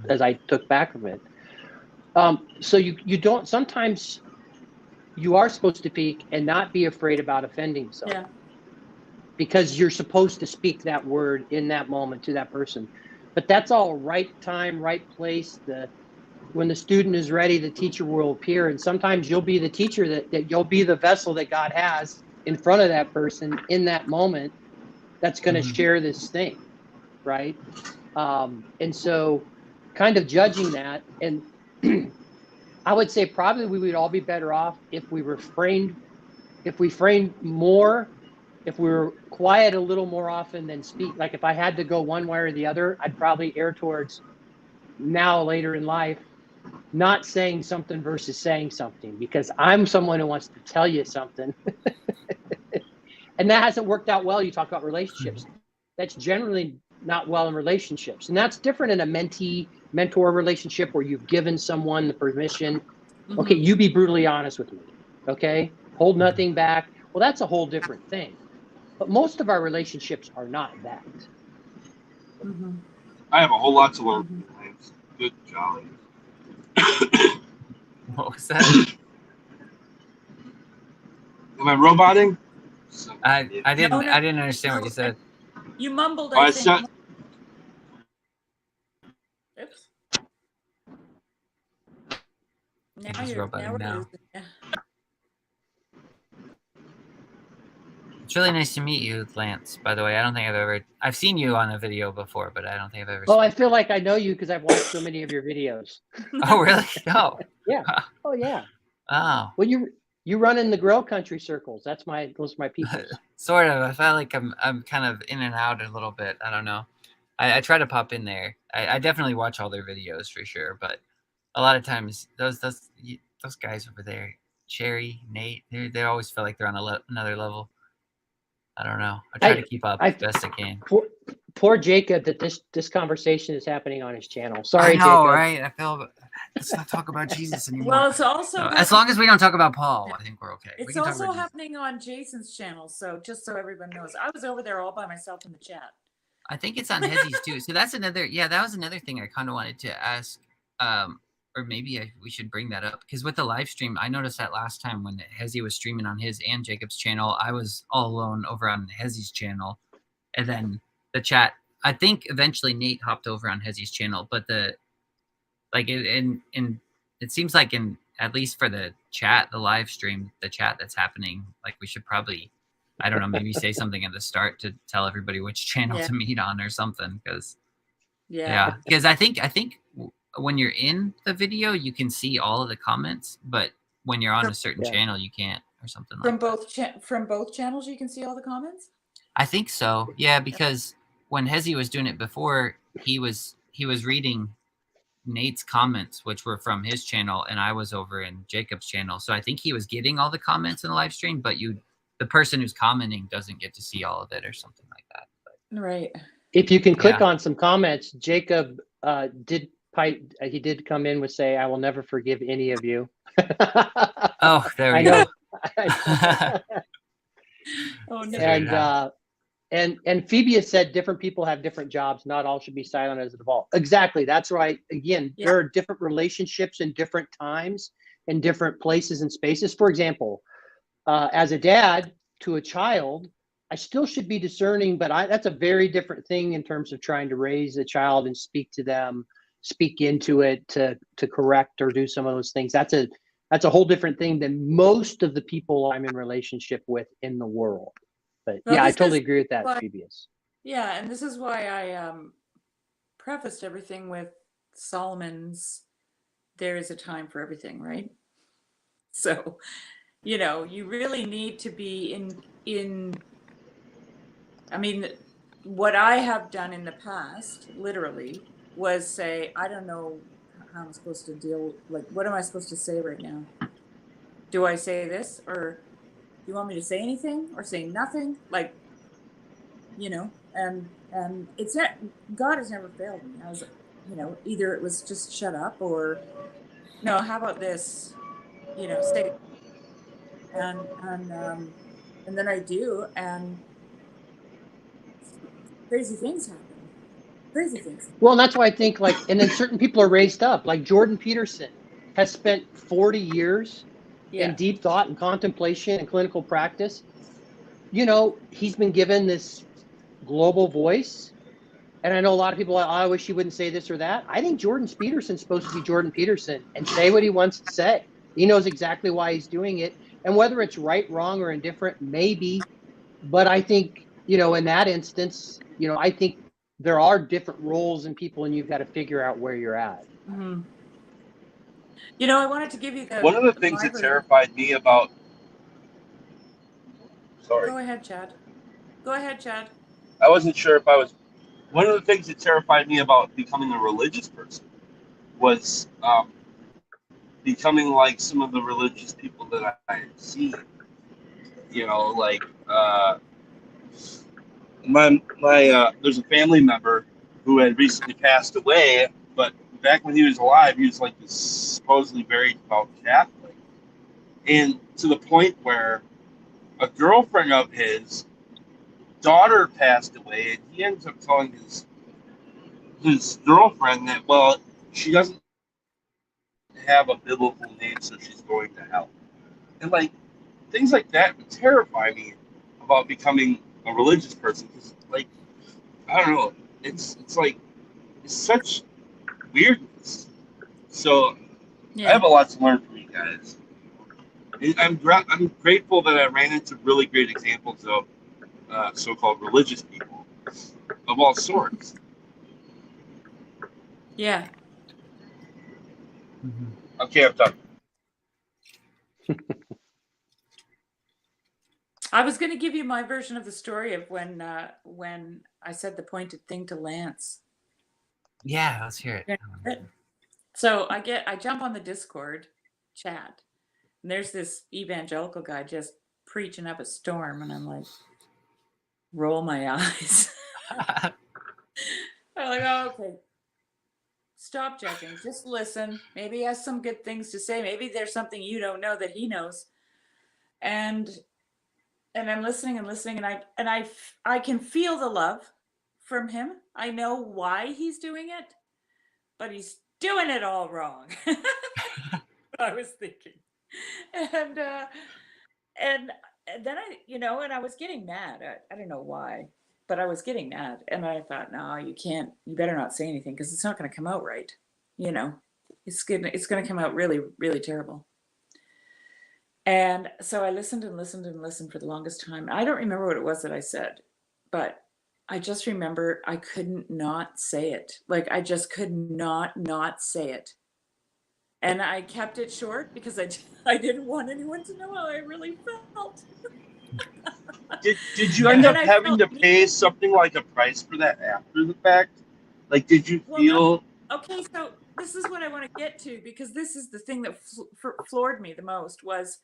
as I took back of it. So you don't, sometimes you are supposed to speak and not be afraid about offending someone, Yeah. because you're supposed to speak that word in that moment to that person. But that's all right time, right place. When the student is ready, the teacher will appear. And sometimes you'll be the teacher, that you'll be the vessel that God has in front of that person in that moment, that's going to share this thing, right? And so kind of judging that. And I would say probably we would all be better off if we refrained if we frame more, if we were quiet a little more often than speak, like if I had to go one way or the other, I'd probably err towards now later in life not saying something versus saying something, because I'm someone who wants to tell you something. And that hasn't worked out well. You talk about relationships. That's generally not well in relationships. And that's different in a mentee-mentor relationship where you've given someone the permission. Okay, you be brutally honest with me. Okay, hold nothing back. Well, that's a whole different thing. But most of our relationships are not that. I have a whole lot to learn. Good golly. What was that? Am I roboting? I didn't No, I didn't understand what you said. You mumbled, I I think. said, Oops. He's Now just you're roboting now we're now. losing you. It's really nice to meet you, Lance. By the way, I don't think I've seen you on a video before, but I don't think I've ever. Oh, I feel like I know you because I've watched so many of your videos. Oh, really? No. Yeah. Oh, yeah. Oh. Well, you run in the grill country circles. Those are my people. Sort of. I feel like I'm kind of in and out a little bit. I don't know. I try to pop in there. I definitely watch all their videos for sure, but a lot of times those guys over there, Sherry, Nate, they always feel like they're on another level. I don't know. I try to keep up as best I can. Poor Jacob that this conversation is happening on his channel. Sorry, I know, Jacob. Right? I feel. Let's not talk about Jesus anymore. Well, it's also as long as we don't talk about Paul, I think we're okay. It's also happening on Jason's channel. So just so everyone knows, I was over there all by myself in the chat. I think it's on Hezy's too. So that's another. Yeah, that was another thing I kind of wanted to ask. Or maybe we should bring that up, because with the live stream, I noticed that last time when Hezy was streaming on his and Jacob's channel, I was all alone over on Hezy's channel, and then the chat. I think eventually Nate hopped over on Hezy's channel, but it seems like in at least for the chat, the live stream, the chat that's happening, like we should probably, I don't know, maybe say something at the start to tell everybody which channel to meet on or something, because because I think. When you're in the video, you can see all of the comments, but when you're on a certain channel, you can't, or something like that. From both channels, you can see all the comments? I think so. Yeah, because when Hezy was doing it before, he was reading Nate's comments, which were from his channel, and I was over in Jacob's channel. So I think he was getting all the comments in the live stream, but the person who's commenting doesn't get to see all of it or something like that. But, right. If you can click on some comments, Jacob he did come in with say, "I will never forgive any of you." Oh, there we go. Oh, no. And Phoebe has said different people have different jobs. Not all should be silent as a default. Exactly. That's right. Again, there are different relationships in different times in different places and spaces. For example, as a dad to a child, I still should be discerning, but that's a very different thing in terms of trying to raise a child and speak to them, speak into it to correct or do some of those things. That's a whole different thing than most of the people I'm in relationship with in the world. But I totally agree with that, Phoebius. Yeah, and this is why I prefaced everything with Solomon's "there is a time for everything," right? So, you really need to be in I mean, what I have done in the past, literally, was say, I don't know how I'm supposed to what am I supposed to say right now? Do I say this, or do you want me to say anything or say nothing? And it's not, God has never failed me. I was, either it was just shut up or, no, how about this, say, and then I do, and crazy things happen. Crazy things. Well, and that's why I think and then certain people are raised up, like Jordan Peterson has spent 40 years in deep thought and contemplation and clinical practice. He's been given this global voice. And I know a lot of people are, I wish he wouldn't say this or that. I think Jordan Peterson's supposed to be Jordan Peterson and say what he wants to say. He knows exactly why he's doing it. And whether it's right, wrong, or indifferent, maybe. But I think, in that instance, I think there are different roles in people, and you've got to figure out where you're at. Mm-hmm. I wanted to give you one of the things that terrified me about. Sorry. Go ahead, Chad. Go ahead, Chad. I wasn't sure if I was. One of the things that terrified me about becoming a religious person was becoming like some of the religious people that I had seen. You know, like my there's a family member who had recently passed away, but back when he was alive, he was like this supposedly very devout Catholic, and to the point where a girlfriend of his daughter passed away, and he ends up telling his girlfriend that, well, she doesn't have a biblical name, so she's going to hell. And like things like that would terrify me about becoming a religious person, because like I don't know, it's like it's such weirdness. So I have a lot to learn from you guys. And I'm grateful that I ran into really great examples of so-called religious people of all sorts. Yeah. Okay, I'm done. I was going to give you my version of the story of when I said the pointed thing to Lance. Yeah, let's hear it. So I jump on the Discord chat, and there's this evangelical guy just preaching up a storm, and I'm like, roll my eyes. I'm like, oh, okay. Stop judging. Just listen. Maybe he has some good things to say. Maybe there's something you don't know that he knows. And I'm listening and listening, and I can feel the love from him. I know why he's doing it, but he's doing it all wrong. I was thinking, and then and I was getting mad. I don't know why, but I was getting mad, and I thought, no, you can't. You better not say anything, because it's not going to come out right. It's gonna come out really, really terrible. And so I listened and listened and listened for the longest time. I don't remember what it was that I said, but I just remember I couldn't not say it. Like, I just could not say it. And I kept it short because I didn't want anyone to know how I really felt. Did you end up And I having to felt pay something like a price for that after the fact? Like, did you feel? Okay, so this is what I want to get to, because this is the thing that floored me the most was,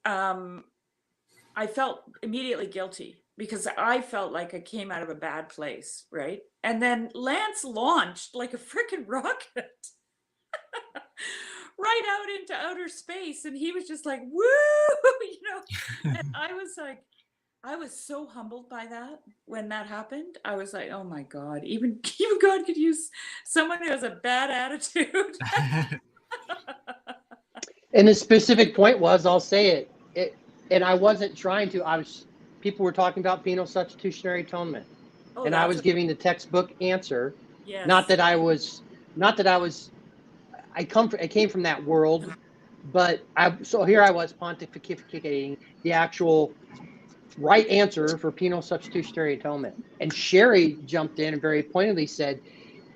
I felt immediately guilty because I felt like I came out of a bad place, right? And then Lance launched like a freaking rocket right out into outer space, and he was just like, woo, And I was like, I was so humbled by that when that happened. I was like, oh my God, even God could use someone who has a bad attitude. And the specific point was, I'll say it, and I wasn't trying to. People were talking about penal substitutionary atonement, and I was giving the textbook answer. Yes. I came from that world, but so here I was pontificating the actual right answer for penal substitutionary atonement. And Sherry jumped in and very pointedly said,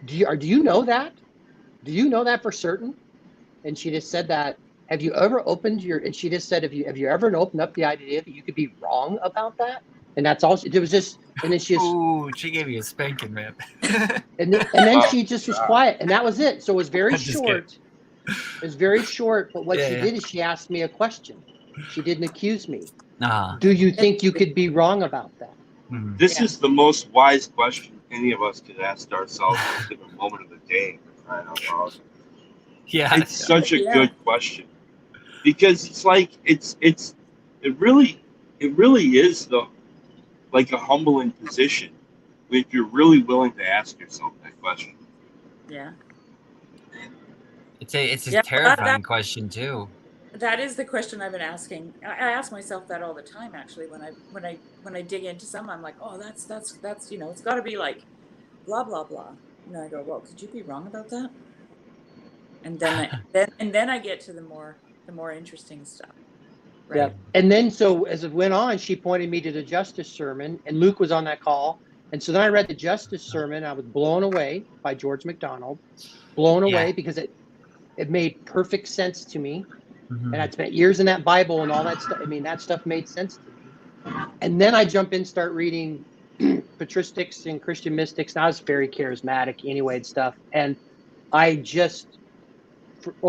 do you know that? Do you know that for certain? And she just said that, have you ever opened and she just said, have you ever opened up the idea that you could be wrong about that? And that's all, it was just, and then she just. Ooh, she gave you a spanking, man. and then she just was quiet, and that was it. So it was very short. It was very short, but what she did is she asked me a question. She didn't accuse me. Do you think you could be wrong about that? This is the most wise question any of us could ask ourselves at a given moment of the day. Yeah, it's such a good question, because it's like it really is like a humbling position if you're really willing to ask yourself that question. Yeah. It's a terrifying question too. That is the question I've been asking. I ask myself that all the time, actually. When I dig into something, I'm like, oh, that's it's got to be like, blah blah blah. And I go, well, could you be wrong about that? And then I get to the more interesting stuff. Right. Yeah. And then so as it went on, she pointed me to the justice sermon, and Luke was on that call. And so then I read the justice sermon. I was blown away by George MacDonald, blown away because it made perfect sense to me. And I'd spent years in that Bible and all that stuff. I mean, that stuff made sense to me. And then I jump in, start reading patristics and Christian mystics. And I was very charismatic anyway and stuff. And I just,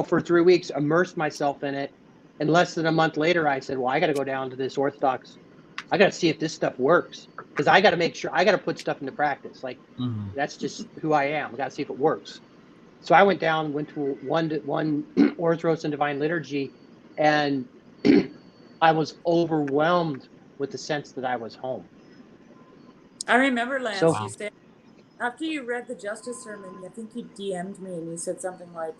for 3 weeks, immersed myself in it. And less than a month later, I said, well, I got to go down to this Orthodox. I got to see if this stuff works, because I got to make sure I got to put stuff into practice. Like, that's just who I am. I got to see if it works. So I went to one Orthros and Divine Liturgy, and I was overwhelmed with the sense that I was home. I remember, Lance, So- you said after you read the Justice sermon, I think you DM'd me and you said something like,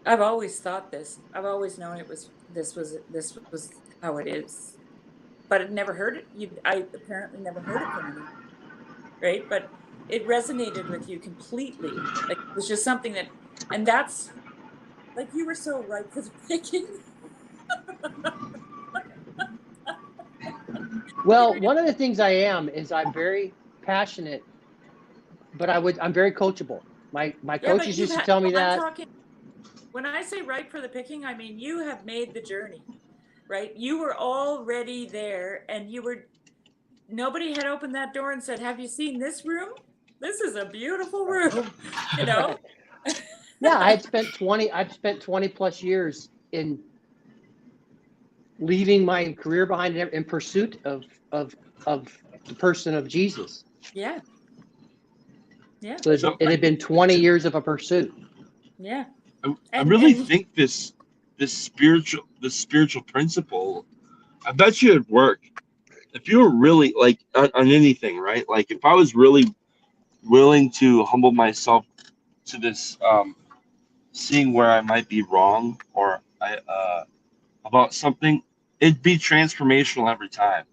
"I've always thought this. I've always known this was how it is, but I'd never heard it. I apparently never heard it from anyone, right? But it resonated with you completely. Like it was just something that, and that's like you were so right for the picking." Well, one of the things I am is I'm very passionate, but I'm very coachable. My coaches used to tell me that. When I say right for the picking, I mean you have made the journey, right? You were already there, and nobody had opened that door and said, "Have you seen this room? This is a beautiful room," you know? Yeah, I've spent 20 plus years in leaving my career behind in pursuit of the person of Jesus. Yeah. Yeah. So it had been 20 years of a pursuit. Yeah. I really think this spiritual principle, I bet you it'd work if you were really like on anything, right? Like if I was really willing to humble myself to this, seeing where I might be wrong or about something, it'd be transformational every time.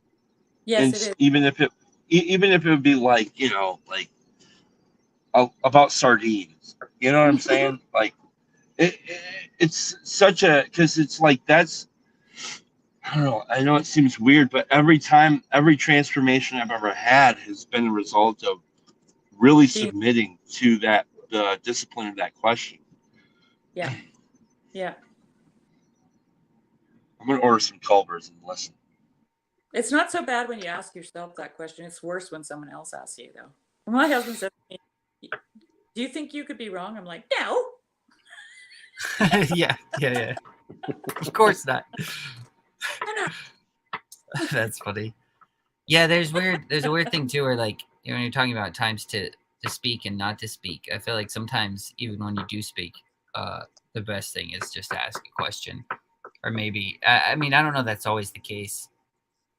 Yes, And it is. even if it would be like, about sardines, you know what I'm saying? Like it's such a, because it's like that's, I don't know, I know it seems weird, but every transformation I've ever had has been a result of really submitting to the discipline of that question. Yeah. Yeah. I'm gonna order some Culvers and listen. It's not so bad when you ask yourself that question. It's worse when someone else asks you, though. When my husband said to me, "Do you think you could be wrong?" I'm like, "No." Yeah. Of course not. That's funny. Yeah, there's a weird thing too, where like when you're talking about times to speak and not to speak. I feel like sometimes even when you do speak, the best thing is just to ask a question, or maybe I mean I don't know if that's always the case,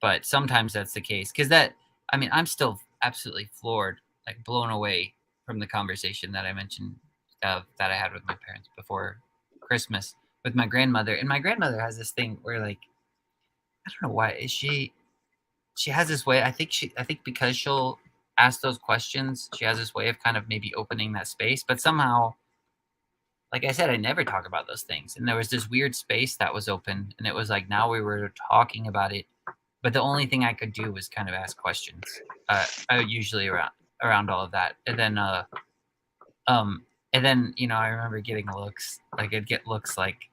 but sometimes that's the case because I'm still absolutely floored, like blown away from the conversation that I mentioned that I had with my parents before Christmas with my grandmother, and my grandmother has this thing where like I don't know why she has this way. I think because she'll ask those questions, she has this way of kind of maybe opening that space. But somehow, like I said, I never talk about those things. And there was this weird space that was open, and it was like now we were talking about it, but the only thing I could do was kind of ask questions. I usually around all of that, and then I remember getting looks. Like I'd get looks like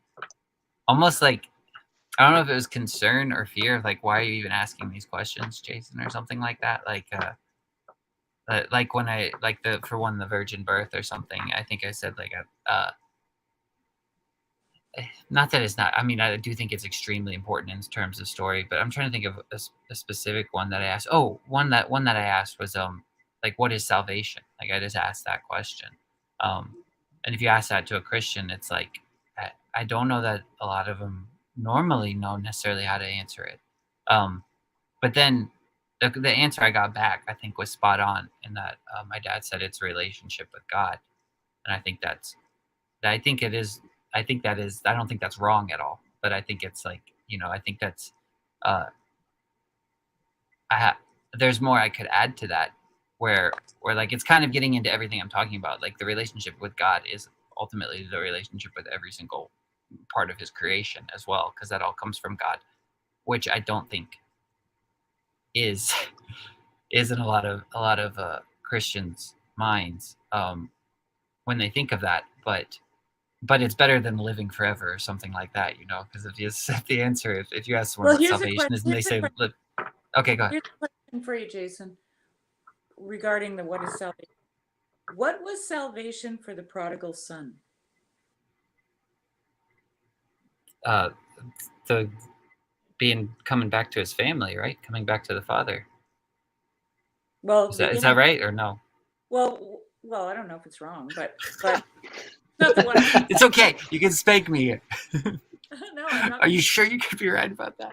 almost like. I don't know if it was concern or fear of like, why are you even asking these questions, Jason, or something like that. Like when I like the virgin birth or something. I think I said like not that it's not. I mean, I do think it's extremely important in terms of story, but I'm trying to think of a specific one that I asked. Oh, one that I asked was like, what is salvation? Like I just asked that question. And if you ask that to a Christian, it's like I don't know that a lot of them normally know necessarily how to answer it. But then the answer I got back, I think, was spot on in that my dad said it's a relationship with God. And I think I don't think that's wrong at all. But I think it's like, I think that's, there's more I could add to that where like, it's kind of getting into everything I'm talking about. Like the relationship with God is ultimately the relationship with every single part of his creation as well, because that all comes from God, which I don't think is in a lot of Christians' minds when they think of that, but it's better than living forever or something like that, because if you set the answer, if you ask someone what salvation is and they say live, Okay, go ahead. Here's a question for you, Jason, regarding the what is salvation. What was salvation for the prodigal son? The coming back to his family, right? Coming back to the father. Well, Is that right or no? Well, I don't know if it's wrong, but not the one. It's okay. You can spank me. No, I'm not. Are you sure you could be right about that?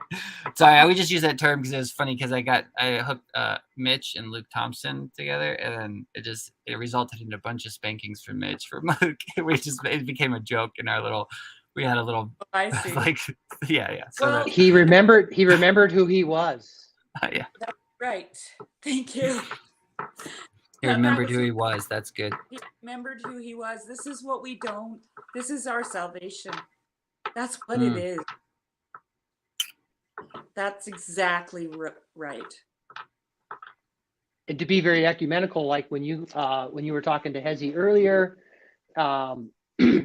Sorry, I would just use that term because it was funny because I hooked Mitch and Luke Thompson together, and then it resulted in a bunch of spankings from Mitch for Luke. It became a joke in our little. We had a little. Oh, I see. Like, yeah. So Well, He remembered who he was. yeah. Right. Thank you. He remembered who he was. That's good. He remembered who he was. This is what we don't. This is our salvation. That's what it is. That's exactly right. And to be very ecumenical, like when you were talking to Chezi earlier, and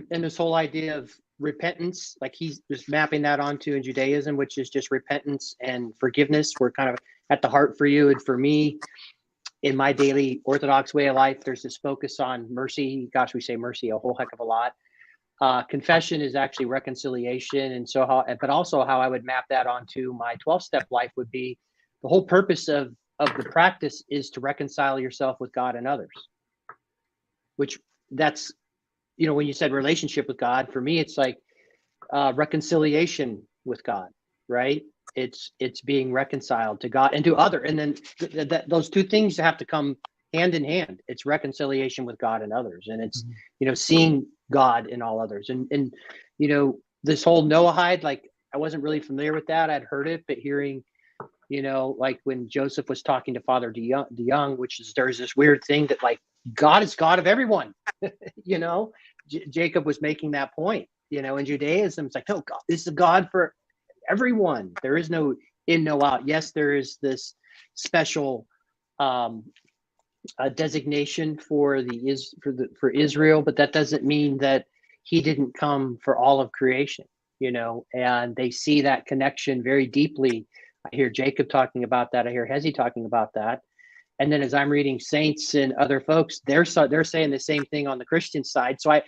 this whole idea of repentance, like he's just mapping that onto in Judaism, which is just repentance and forgiveness. We're kind of at the heart for you and for me. In my daily Orthodox way of life, there's this focus on mercy. Gosh, we say mercy a whole heck of a lot. Confession is actually reconciliation. And so but also how I would map that onto my 12-step life would be the whole purpose of the practice is to reconcile yourself with God and others, which that's, when you said relationship with God, for me, it's like reconciliation with God, right? It's being reconciled to God and to other. And then those two things have to come hand in hand. It's reconciliation with God and others. And it's, seeing God in all others. And this whole Noahide, like I wasn't really familiar with that. I'd heard it, but hearing, like when Joseph was talking to Father DeYoung, which is, there's this weird thing that like God is God of everyone, Jacob was making that point, in Judaism, it's like, no, God, this is a God for everyone. There is no in, no out. Yes, there is this special designation for Israel, but that doesn't mean that he didn't come for all of creation, and they see that connection very deeply. I hear Jacob talking about that. I hear Chezi talking about that. And then as I'm reading saints and other folks, they're saying the same thing on the Christian side. So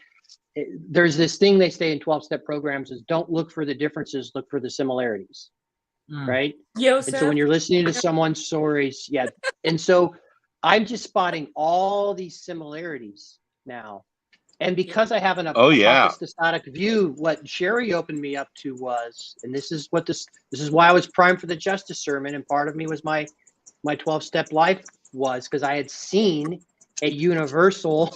there's this thing they say in 12-step programs is don't look for the differences, look for the similarities, right? Joseph. And so when you're listening to someone's stories, yeah. And so I'm just spotting all these similarities now. And because I have an apostatic view, what Sherry opened me up to was, and this is why I was primed for the justice sermon, and part of me was my 12-step life was because I had seen a universal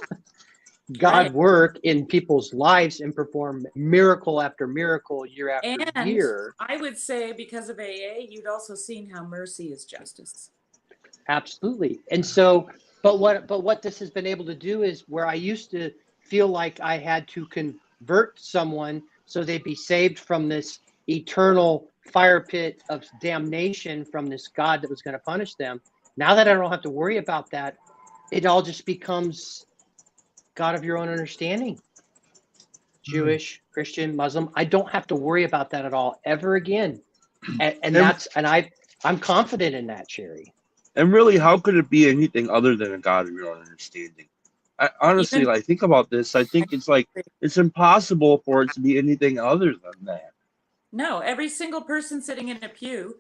God work in people's lives and perform miracle after miracle, year after year. I would say because of AA, you'd also seen how mercy is justice. Absolutely. And so, but what this has been able to do is where I used to feel like I had to convert someone so they'd be saved from this eternal fire pit of damnation from this God that was going to punish them. Now that I don't have to worry about that, it all just becomes God of your own understanding. Jewish, Christian, Muslim. I don't have to worry about that at all ever again. I'm confident in that, Sherry. And really, how could it be anything other than a God of your own understanding? Honestly, I think about this. I think it's like it's impossible for it to be anything other than that. No, every single person sitting in a pew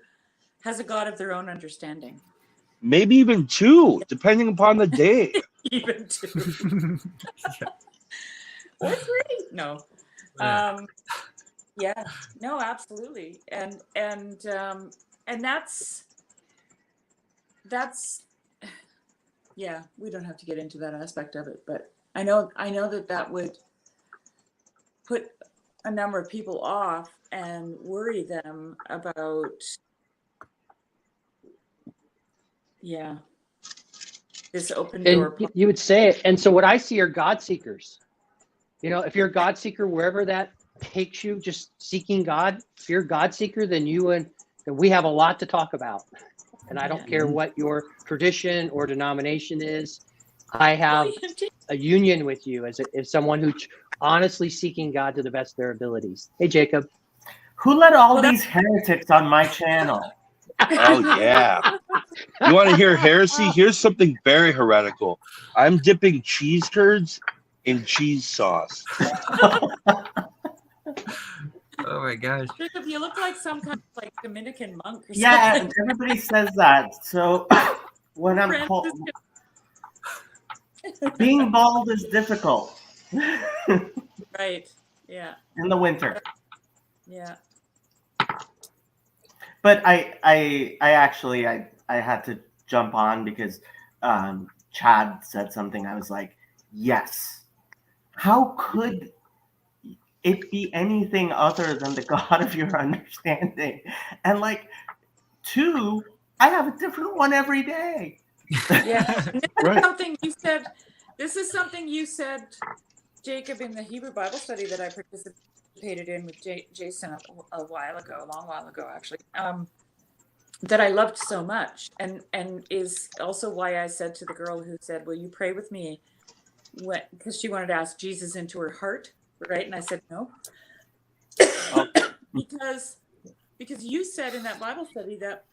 has a God of their own understanding. Maybe even two, depending upon the day. Even two. Or three. No. Yeah. No, absolutely. And that's yeah, we don't have to get into that aspect of it, but I know that would put a number of people off and worry them about this open door. And you would say it. And so what I see are God seekers. If you're a God seeker, wherever that takes you, just seeking God, if you're a God seeker, then we have a lot to talk about. And I don't care what your tradition or denomination is. I have a union with you as someone who's honestly seeking God to the best of their abilities. Hey, Jacob. Who let all these heretics on my channel? Oh yeah. You want to hear heresy? Here's something very heretical. I'm dipping cheese curds in cheese sauce. Oh my gosh. Jacob, you look like some kind of like Dominican monk or Yeah, something. everybody says that. So when I'm cold, being bald is difficult Right. Yeah. in the winter. Yeah. But I actually I had to jump on because Chad said something. I was like, yes. How could it be anything other than the God of your understanding? And like, two, I have a different one every day. Yeah. And this is Right. something you said. This is something you said, Jacob, in the Hebrew Bible study that I participated in with Jason a while ago, a long while ago, actually. That I loved so much, and is also why I said to the girl who said, "Will you pray with me?" Because she wanted to ask Jesus into her heart, right? And I said no, because you said in that Bible study that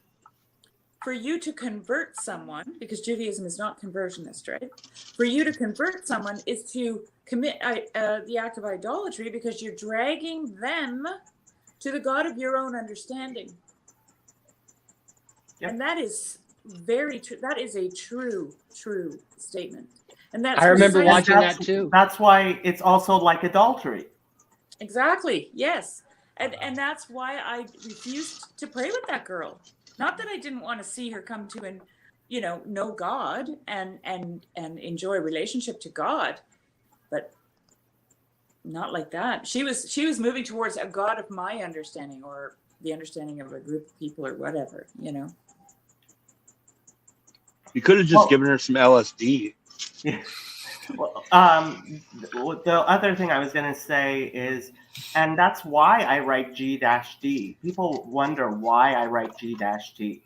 for you to convert someone, because Judaism is not conversionist, right? For you to convert someone is to commit the act of idolatry, because you're dragging them to the God of your own understanding. Yep. And that is very true. That is a true statement. And that's I remember precisely- watching that too. That's why it's also like adultery. Exactly. Yes. And that's why I refused to pray with that girl. Not that I didn't want to see her come to and, know God and enjoy a relationship to God, but not like that. She was moving towards a God of my understanding, or the understanding of a group of people, or whatever, You could have just given her some LSD. Yeah. Well, the other thing I was going to say is, and that's why I write G-D. People wonder why I write G-D,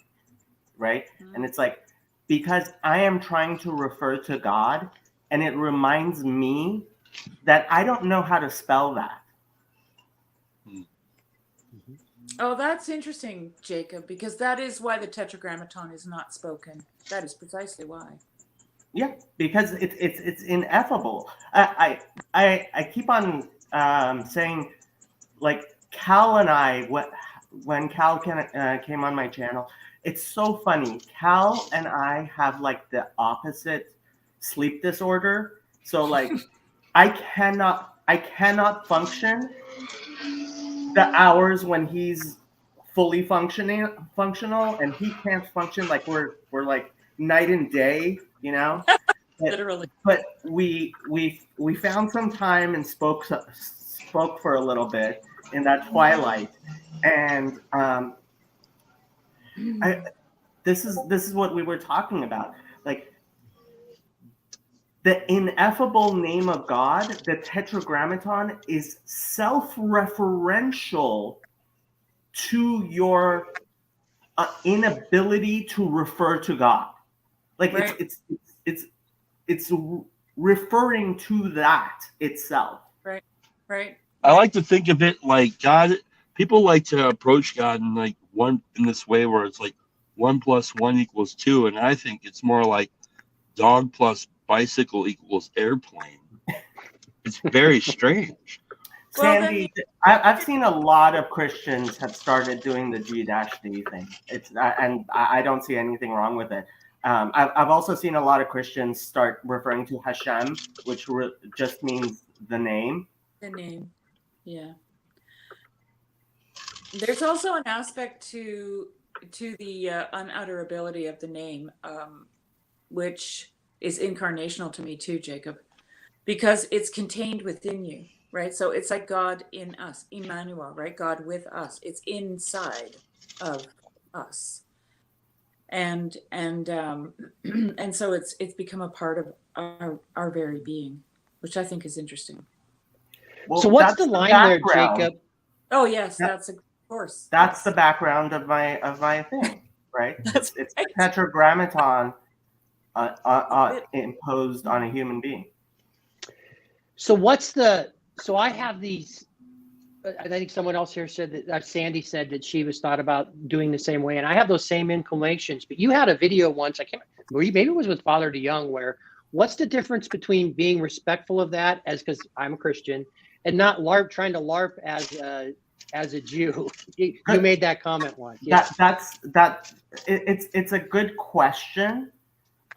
right? Mm-hmm. And it's like, because I am trying to refer to God, and it reminds me that I don't know how to spell that. Oh, that's interesting, Jacob, because that is why the Tetragrammaton is not spoken. That is precisely why. Yeah, because it's ineffable. I keep on saying, like, Cal and I, when Cal came on my channel, it's so funny. Cal and I have like the opposite sleep disorder. So like, I cannot function the hours when he's fully functional, and he can't function. Like we're like night and day, Literally. But we found some time and spoke for a little bit in that twilight, and this is what we were talking about, like the ineffable name of God. The Tetragrammaton is self-referential to your inability to refer to God. Like Right. it's referring to that itself. Right. I like to think of it like God. People like to approach God in this way where it's like 1 + 1 = 2, and I think it's more like dog plus bicycle equals airplane. It's very strange. Well, Sandy, I've seen a lot of Christians have started doing the G-D thing. And I don't see anything wrong with it. I've also seen a lot of Christians start referring to Hashem, which just means the name. The name. Yeah. There's also an aspect to the unutterability of the name, which is incarnational to me too, Jacob, because it's contained within you, right? So it's like God in us, Emmanuel, right? God with us. It's inside of us, and so it's become a part of our very being, which I think is interesting. Well, So what's that's the line there, background. Jacob? Oh yes, That- that's of course. That's yes. the background of my thing, right? That's It's right. the Tetragrammaton imposed on a human being. So so I have these I think someone else here said that Sandy said that she was thought about doing the same way, and I have those same inclinations. But you had a video once, I can't remember, maybe it was with Father DeYoung, where what's the difference between being respectful of that, as because I'm a Christian, and not trying to LARP as a Jew? You made that comment once. Yeah. It's a good question,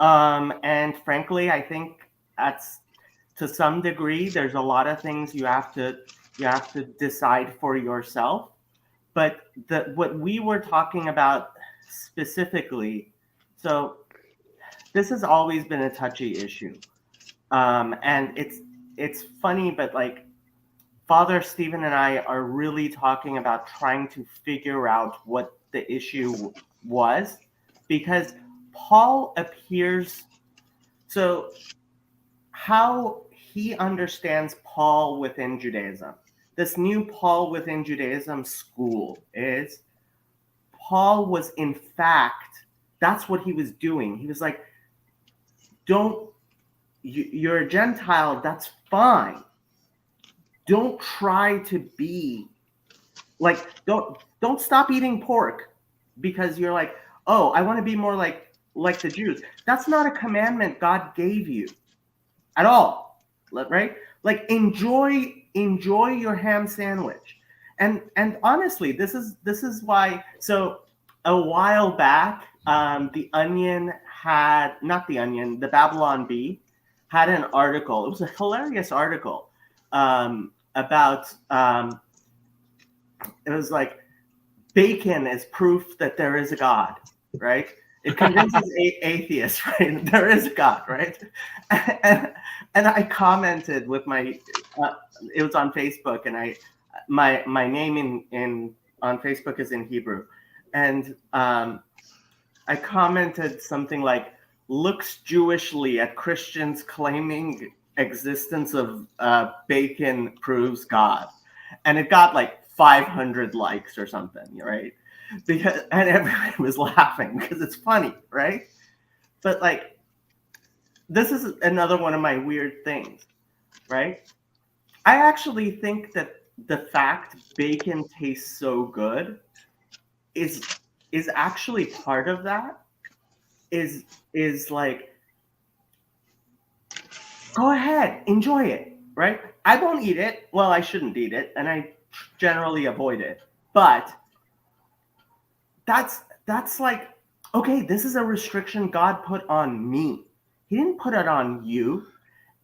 and frankly, I think that's to some degree. There's a lot of things you have to decide for yourself. But what we were talking about specifically, so this has always been a touchy issue, and it's funny, but like Father Stephen and I are really talking about trying to figure out what the issue was, because Paul appears, so how he understands Paul within Judaism, this new Paul within Judaism school, is Paul was in fact, that's what he was doing. He was like, you're a Gentile, that's fine. Don't try to be like, don't stop eating pork because you're like, oh, I want to be more like the Jews. That's not a commandment God gave you at all, right? Like, enjoy your ham sandwich. And honestly, this is why. So a while back, the Babylon Bee had an article. It was a hilarious article about it was like, bacon is proof that there is a God, right? It convinces atheists, right? There is a God, right? And I commented with my, it was on Facebook, and my name on Facebook is in Hebrew, and I commented something like, looks Jewishly at Christians claiming existence of bacon proves God, and it got like 500 likes or something, right? And everybody was laughing because it's funny, right? But like, this is another one of my weird things, right? I actually think that the fact bacon tastes so good is actually part of that. Is like, go ahead, enjoy it, right? I won't eat it. Well, I shouldn't eat it, and I generally avoid it. But that's like, okay, this is a restriction God put on me. He didn't put it on you.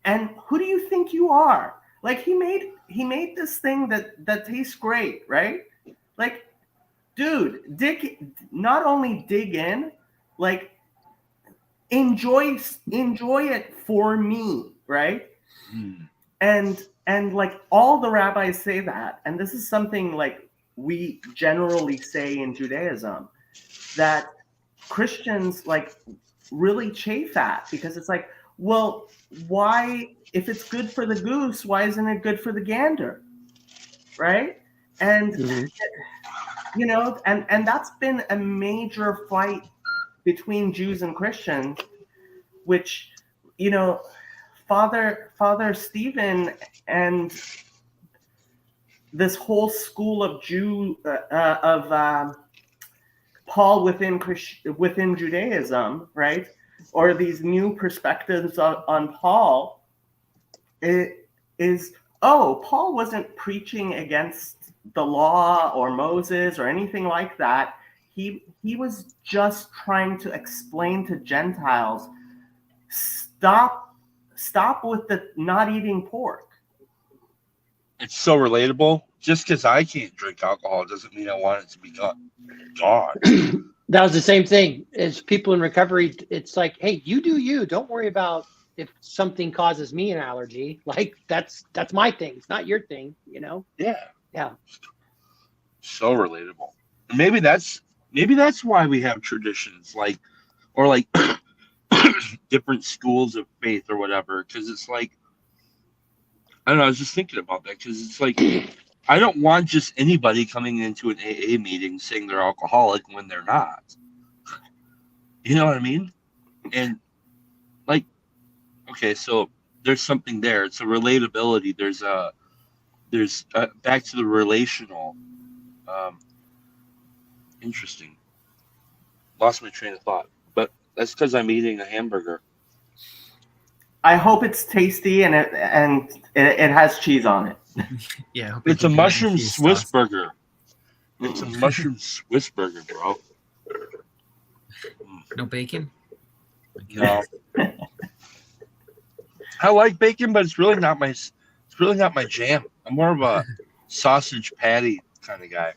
And who do you think you are? Like, he made this thing that tastes great, right? Like, dude, not only dig in, like, enjoy it for me, right? And like, all the rabbis say that, and this is something like we generally say in Judaism, that Christians like really chafe at, because it's like, well, why, if it's good for the goose, why isn't it good for the gander, right? And you know, and that's been a major fight between Jews and Christians, which, you know, Father Stephen and this whole school of Paul within Judaism, right? Or these new perspectives on Paul, it is, oh, Paul wasn't preaching against the law or Moses or anything like that. He was just trying to explain to Gentiles, stop with the not eating pork. It's so relatable. Just because I can't drink alcohol doesn't mean I want it to be gone. That was the same thing as people in recovery. It's like, hey, you do you. Don't worry about if something causes me an allergy. Like, that's my thing. It's not your thing, you know? Yeah. So relatable. Maybe that's why we have traditions, like, or like different schools of faith or whatever. Because it's like, I don't know, I was just thinking about that, because it's like, I don't want just anybody coming into an AA meeting saying they're alcoholic when they're not. You know what I mean? And like, okay, so there's something there. It's a relatability. There's there's back to the relational. Interesting. Lost my train of thought, but that's because I'm eating a hamburger. I hope it's tasty and it has cheese on it. Yeah, I hope you're It's a dipping it in mushroom cheese Swiss sauce. burger. It's a mushroom Swiss burger, bro. No bacon? No. I like bacon, but it's really not my jam. I'm more of a sausage patty kind of guy.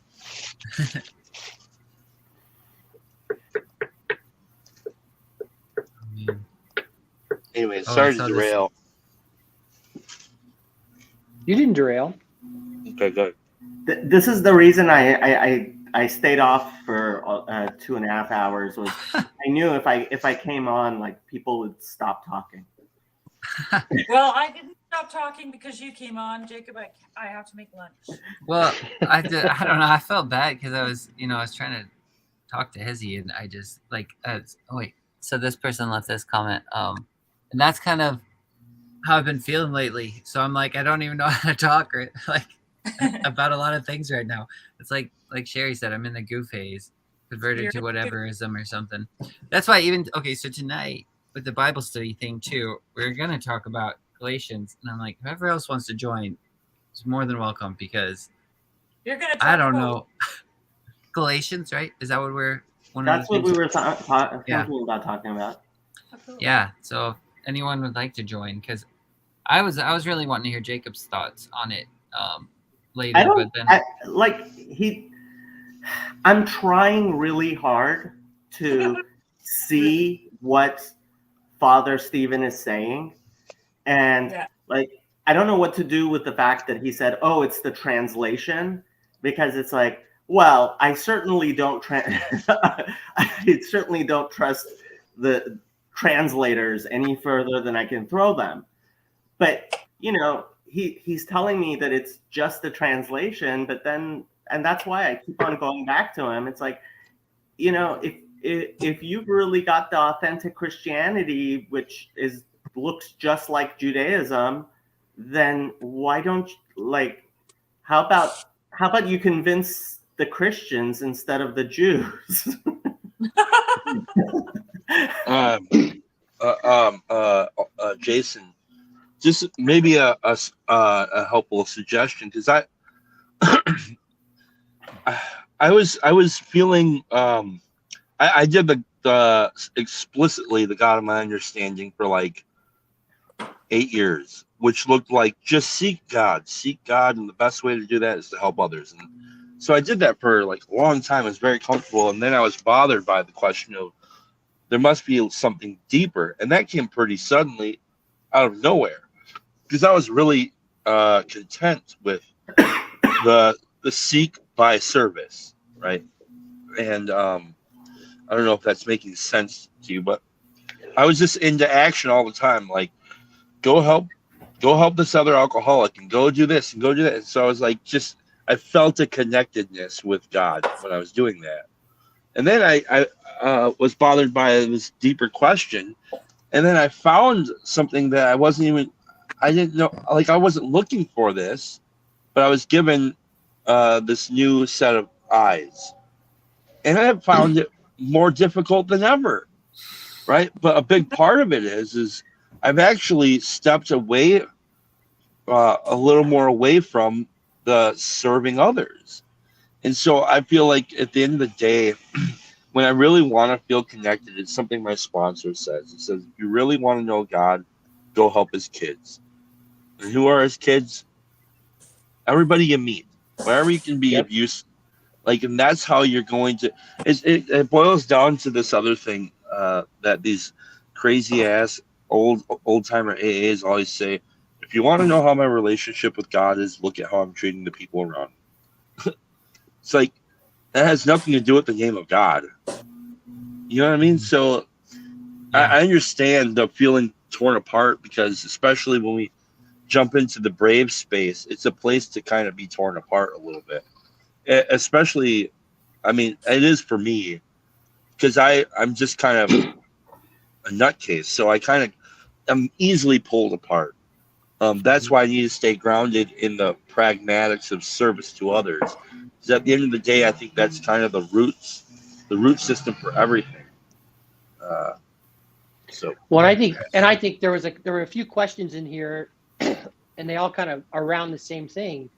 Man. Anyway, Oh, sorry I to saw this. derail. You didn't derail. Okay, good. This is the reason I stayed off for 2.5 hours. Was I knew if I came on, like, people would stop talking. Well, I didn't stop talking because you came on, Jacob. I have to make lunch. Well, I don't know. I felt bad because I was trying to talk to Chezi, and I just like, oh wait. So this person left this comment, and that's kind of how I've been feeling lately. So I'm like, I don't even know how to talk about a lot of things right now. It's like Sherry said, I'm in the goo phase, converted You're to in the goo. whateverism or something. That's why so tonight with the Bible study thing too, we're gonna talk about Galatians, and I'm like, whoever else wants to join is more than welcome, because You're gonna. I don't know. Galatians, right? Is that what we're That's what we were thinking Yeah. about talking about. Yeah. So if anyone would like to join, because I was really wanting to hear Jacob's thoughts on it later, but then I'm trying really hard to see what Father Stephen is saying, and like, I don't know what to do with the fact that he said, "Oh, it's the translation," because it's like, well, I certainly don't I certainly don't trust the translators any further than I can throw them. But he's telling me that it's just the translation, but then, and that's why I keep on going back to him. It's like, if you've really got the authentic Christianity, which looks just like Judaism, then why don't how about you convince the Christians instead of the Jews? Jason, just maybe a helpful suggestion, because I was feeling I did the explicitly the God of my understanding for like 8 years, which looked like just seek God, and the best way to do that is to help others. And so I did that for like a long time. I was very comfortable, and then I was bothered by the question of there must be something deeper, and that came pretty suddenly out of nowhere, because I was really content with the seek by service, right? And I don't know if that's making sense to you, but I was just into action all the time, like go help this other alcoholic, and go do this and go do that. And so I was like, I felt a connectedness with God when I was doing that. And then I was bothered by this deeper question, and then I found something that I didn't know, like I wasn't looking for this, but I was given this new set of eyes, and I have found it more difficult than ever, right? But a big part of it is I've actually stepped away, a little more away from the serving others. And so I feel like at the end of the day, when I really want to feel connected, it's something my sponsor says. It says, if you really want to know God, go help his kids. And who are his kids? Everybody you meet, wherever you can be of use. Like, and that's how you're going to, it boils down to this other thing that these crazy ass old timer AAs always say: if you want to know how my relationship with God is, look at how I'm treating the people around me. It's like, that has nothing to do with the name of God. You know what I mean? So I understand the feeling torn apart, because especially when we jump into the brave space, it's a place to kind of be torn apart a little bit. Especially, I mean, it is for me, because I'm just kind of a nutcase. So I'm easily pulled apart. That's why I need to stay grounded in the pragmatics of service to others. Because at the end of the day, I think that's kind of the root system for everything. So Well, I think there were a few questions in here, and they all kind of around the same thing.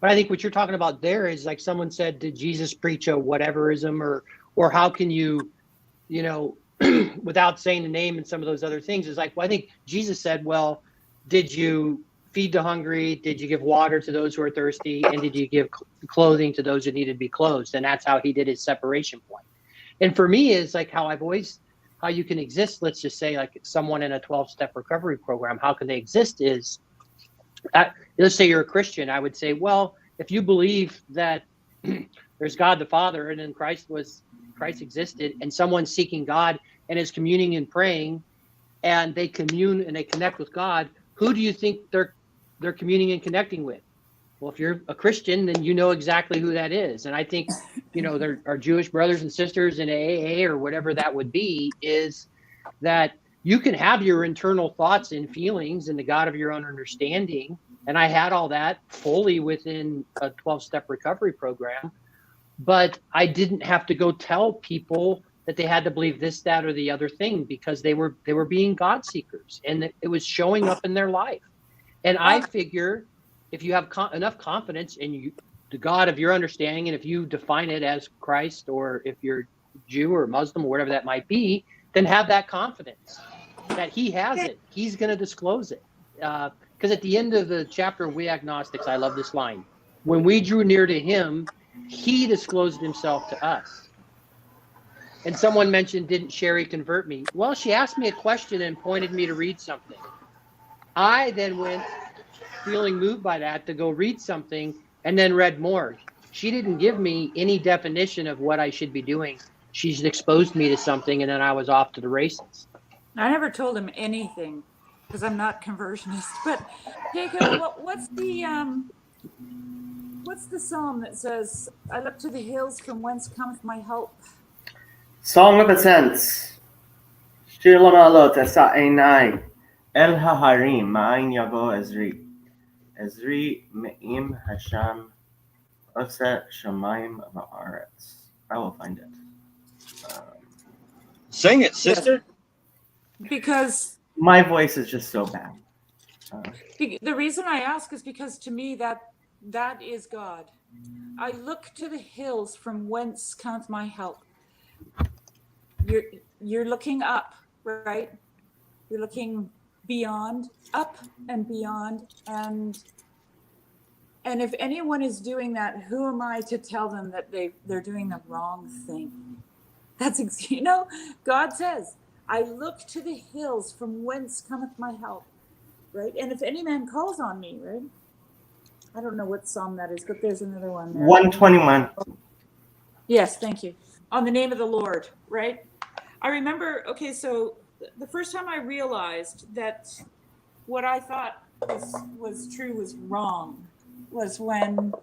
But I think what you're talking about there is like someone said, did Jesus preach a whateverism, or how can you, without saying the name and some of those other things, is like, well, I think Jesus said, well, did you feed the hungry? Did you give water to those who are thirsty? And did you give clothing to those who needed to be clothed? And that's how he did his separation point. And for me, is like how you can exist. Let's just say like someone in a 12-step recovery program, how can they exist is, let's say you're a Christian. I would say, well, if you believe that there's God the Father and then Christ existed, and someone's seeking God and is communing and praying, and they commune and they connect with God, who do you think they're communing and connecting with? Well, if you're a Christian, then you know exactly who that is. And I think, there are Jewish brothers and sisters in AA or whatever that would be, is that you can have your internal thoughts and feelings and the God of your own understanding. And I had all that fully within a 12-step recovery program, but I didn't have to go tell people that they had to believe this, that, or the other thing, because they were being God seekers, and it was showing up in their life. And I figure if you have enough confidence in the God of your understanding, and if you define it as Christ, or if you're Jew or Muslim or whatever that might be, then have that confidence that he has it. He's going to disclose it. Because at the end of the chapter, We Agnostics, I love this line. When we drew near to him, he disclosed himself to us. And someone mentioned, didn't Sherry convert me? Well, she asked me a question and pointed me to read something. I then went, feeling moved by that, to go read something, and then read more. She didn't give me any definition of what I should be doing. She's exposed me to something, and then I was off to the races. I never told him anything because I'm not conversionist. But Jacob, what's the psalm that says, "I look to the hills from whence cometh my help"? Song of Ascents. Shir Lamalot Asa Einai. El Haharim Ma'ain Yavo Ezri. Ezri Me'im Hasham Ose Shamayim Va'aretz. I will find it. sing it, sister. Because My voice is just so bad. the reason I ask is because to me that is God. I look to the hills from whence cometh my help. You're looking up, right? You're looking beyond, up and beyond, and if anyone is doing that, who am I to tell them that they're doing the wrong thing? That's God says, "I look to the hills from whence cometh my help," right? And if any man calls on me, right? I don't know what psalm that is, but there's another one there. 121. Yes, thank you. On the name of the Lord, right? I remember, okay, so the first time I realized that what I thought was true was wrong was when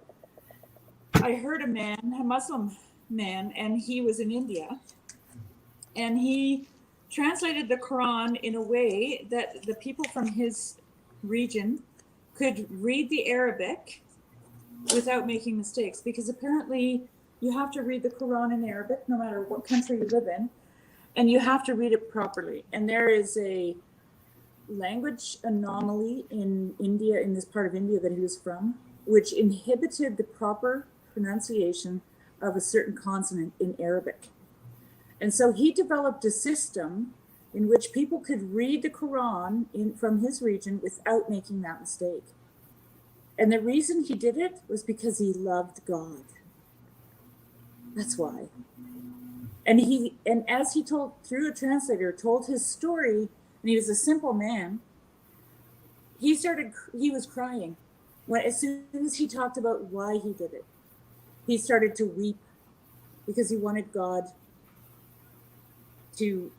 I heard a Muslim man, and he was in India, and he translated the Quran in a way that the people from his region could read the Arabic without making mistakes, because apparently you have to read the Quran in Arabic no matter what country you live in, and you have to read it properly. And there is a language anomaly in India, in this part of India that he was from, which inhibited the proper pronunciation of a certain consonant in Arabic. And so he developed a system in which people could read the Quran from his region without making that mistake. And the reason he did it was because he loved God. That's why. And as he told, through a translator, told his story, and he was a simple man, he was crying. As soon as he talked about why he did it, he started to weep because he wanted God to,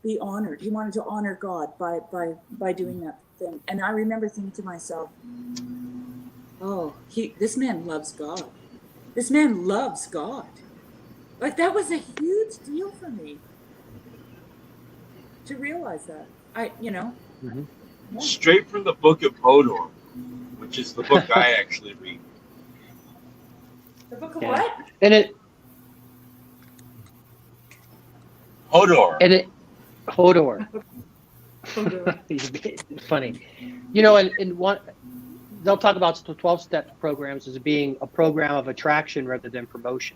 be honored. He wanted to honor God by doing that thing. And I remember thinking to myself, oh, this man loves God. This man loves God. Like, that was a huge deal for me to realize that. Mm-hmm. straight from the Book of Hodor, which is the book I actually read. The book of Yeah. what? And Hodor. Hodor. Hodor. It's funny. You know, and one they'll talk about the 12-step programs as being a program of attraction rather than promotion.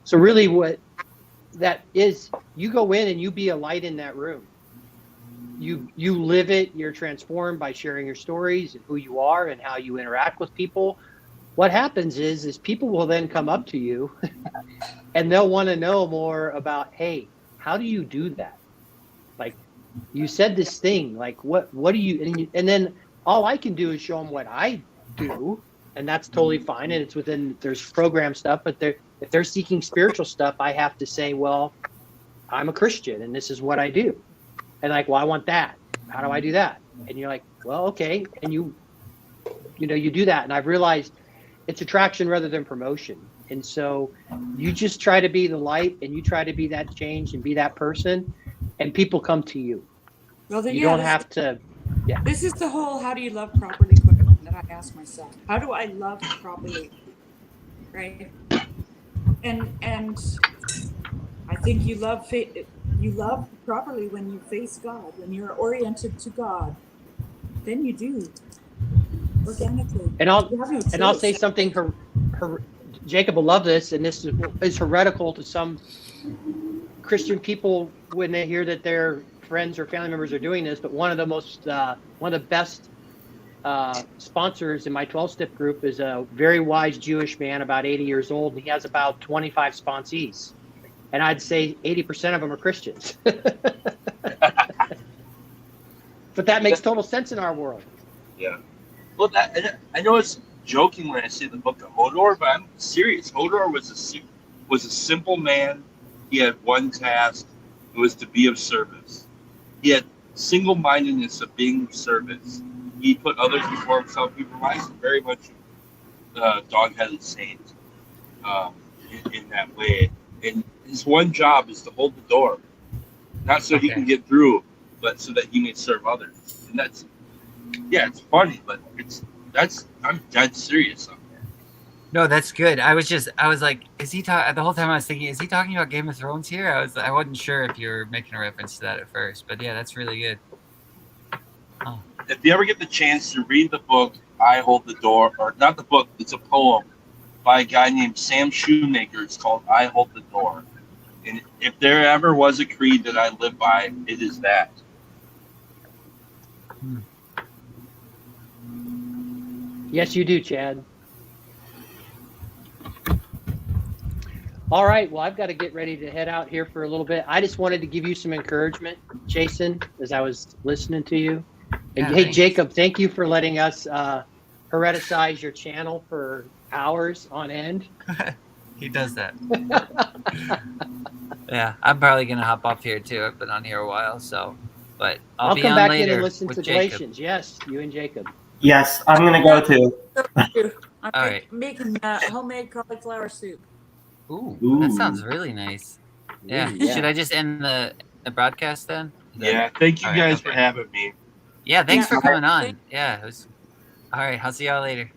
So really what that is, you go in and you be a light in that room. You live it, you're transformed by sharing your stories and who you are and how you interact with people. What happens is people will then come up to you and they'll want to know more about, hey, how do you do that? Like, you said this thing, like what do you, and then all I can do is show them what I do, and that's totally fine, and it's within, there's program stuff, but if they're seeking spiritual stuff, I have to say, well, I'm a Christian and this is what I do. And like, well, I want that. How do I do that? And you're like, well, okay. And you do that. And I've realized it's attraction rather than promotion. And so you just try to be the light and you try to be that change and be that person, and people come to you. Well, then, You don't have to. Yeah. This is the whole "how do you love properly" question that I ask myself. How do I love properly? Right. And I think you love properly when you face God, when you're oriented to God. Then you do organically. And I'll You have no and I'll choice. say something. Jacob will love this, and this is heretical to some Christian people when they hear that their friends or family members are doing this. But one of the best sponsors in my 12-step group is a very wise Jewish man, about 80 years old, and he has about 25 sponsees. And I'd say 80% of them are Christians. But that makes total sense in our world. Yeah. Well, I know it's joking when I say the Book of Hodor, but I'm serious. Hodor was a simple man. He had one task. It was to be of service. He had single-mindedness of being of service. He put others before himself. He reminds me very much of Dog-Headed Saint in that way. And his one job is to hold the door, not so he can get through, but so that he may serve others. And that's, yeah, it's funny, but I'm dead serious on that. No, that's good. I was like, is he the whole time I was thinking, is he talking about Game of Thrones here? I wasn't sure if you were making a reference to that at first, but yeah, that's really good. Oh. If you ever get the chance to read the book, I Hold the Door, or not the book, it's a poem by a guy named Sam Shoemaker. It's called I Hold the Door. And if there ever was a creed that I live by, it is that. Yes, you do, Chad. All right. Well, I've got to get ready to head out here for a little bit. I just wanted to give you some encouragement, Jason, as I was listening to you. And hey, thanks. Jacob, thank you for letting us hereticize your channel for hours on end. He does that. Yeah, I'm probably gonna hop off here too. I've been on here a while, so. But I'll be come on back later in and listen with to Jacob. Galatians. Yes, you and Jacob. Yes, I'm gonna go too. I'm All right. making homemade cauliflower soup. Ooh, Ooh. that sounds really nice. Yeah. Ooh, yeah. Should I just end the broadcast then? Yeah, thank you All right, guys okay. for having me. Yeah, thanks Yeah. for coming on. Yeah, it was. All right, I'll see y'all later.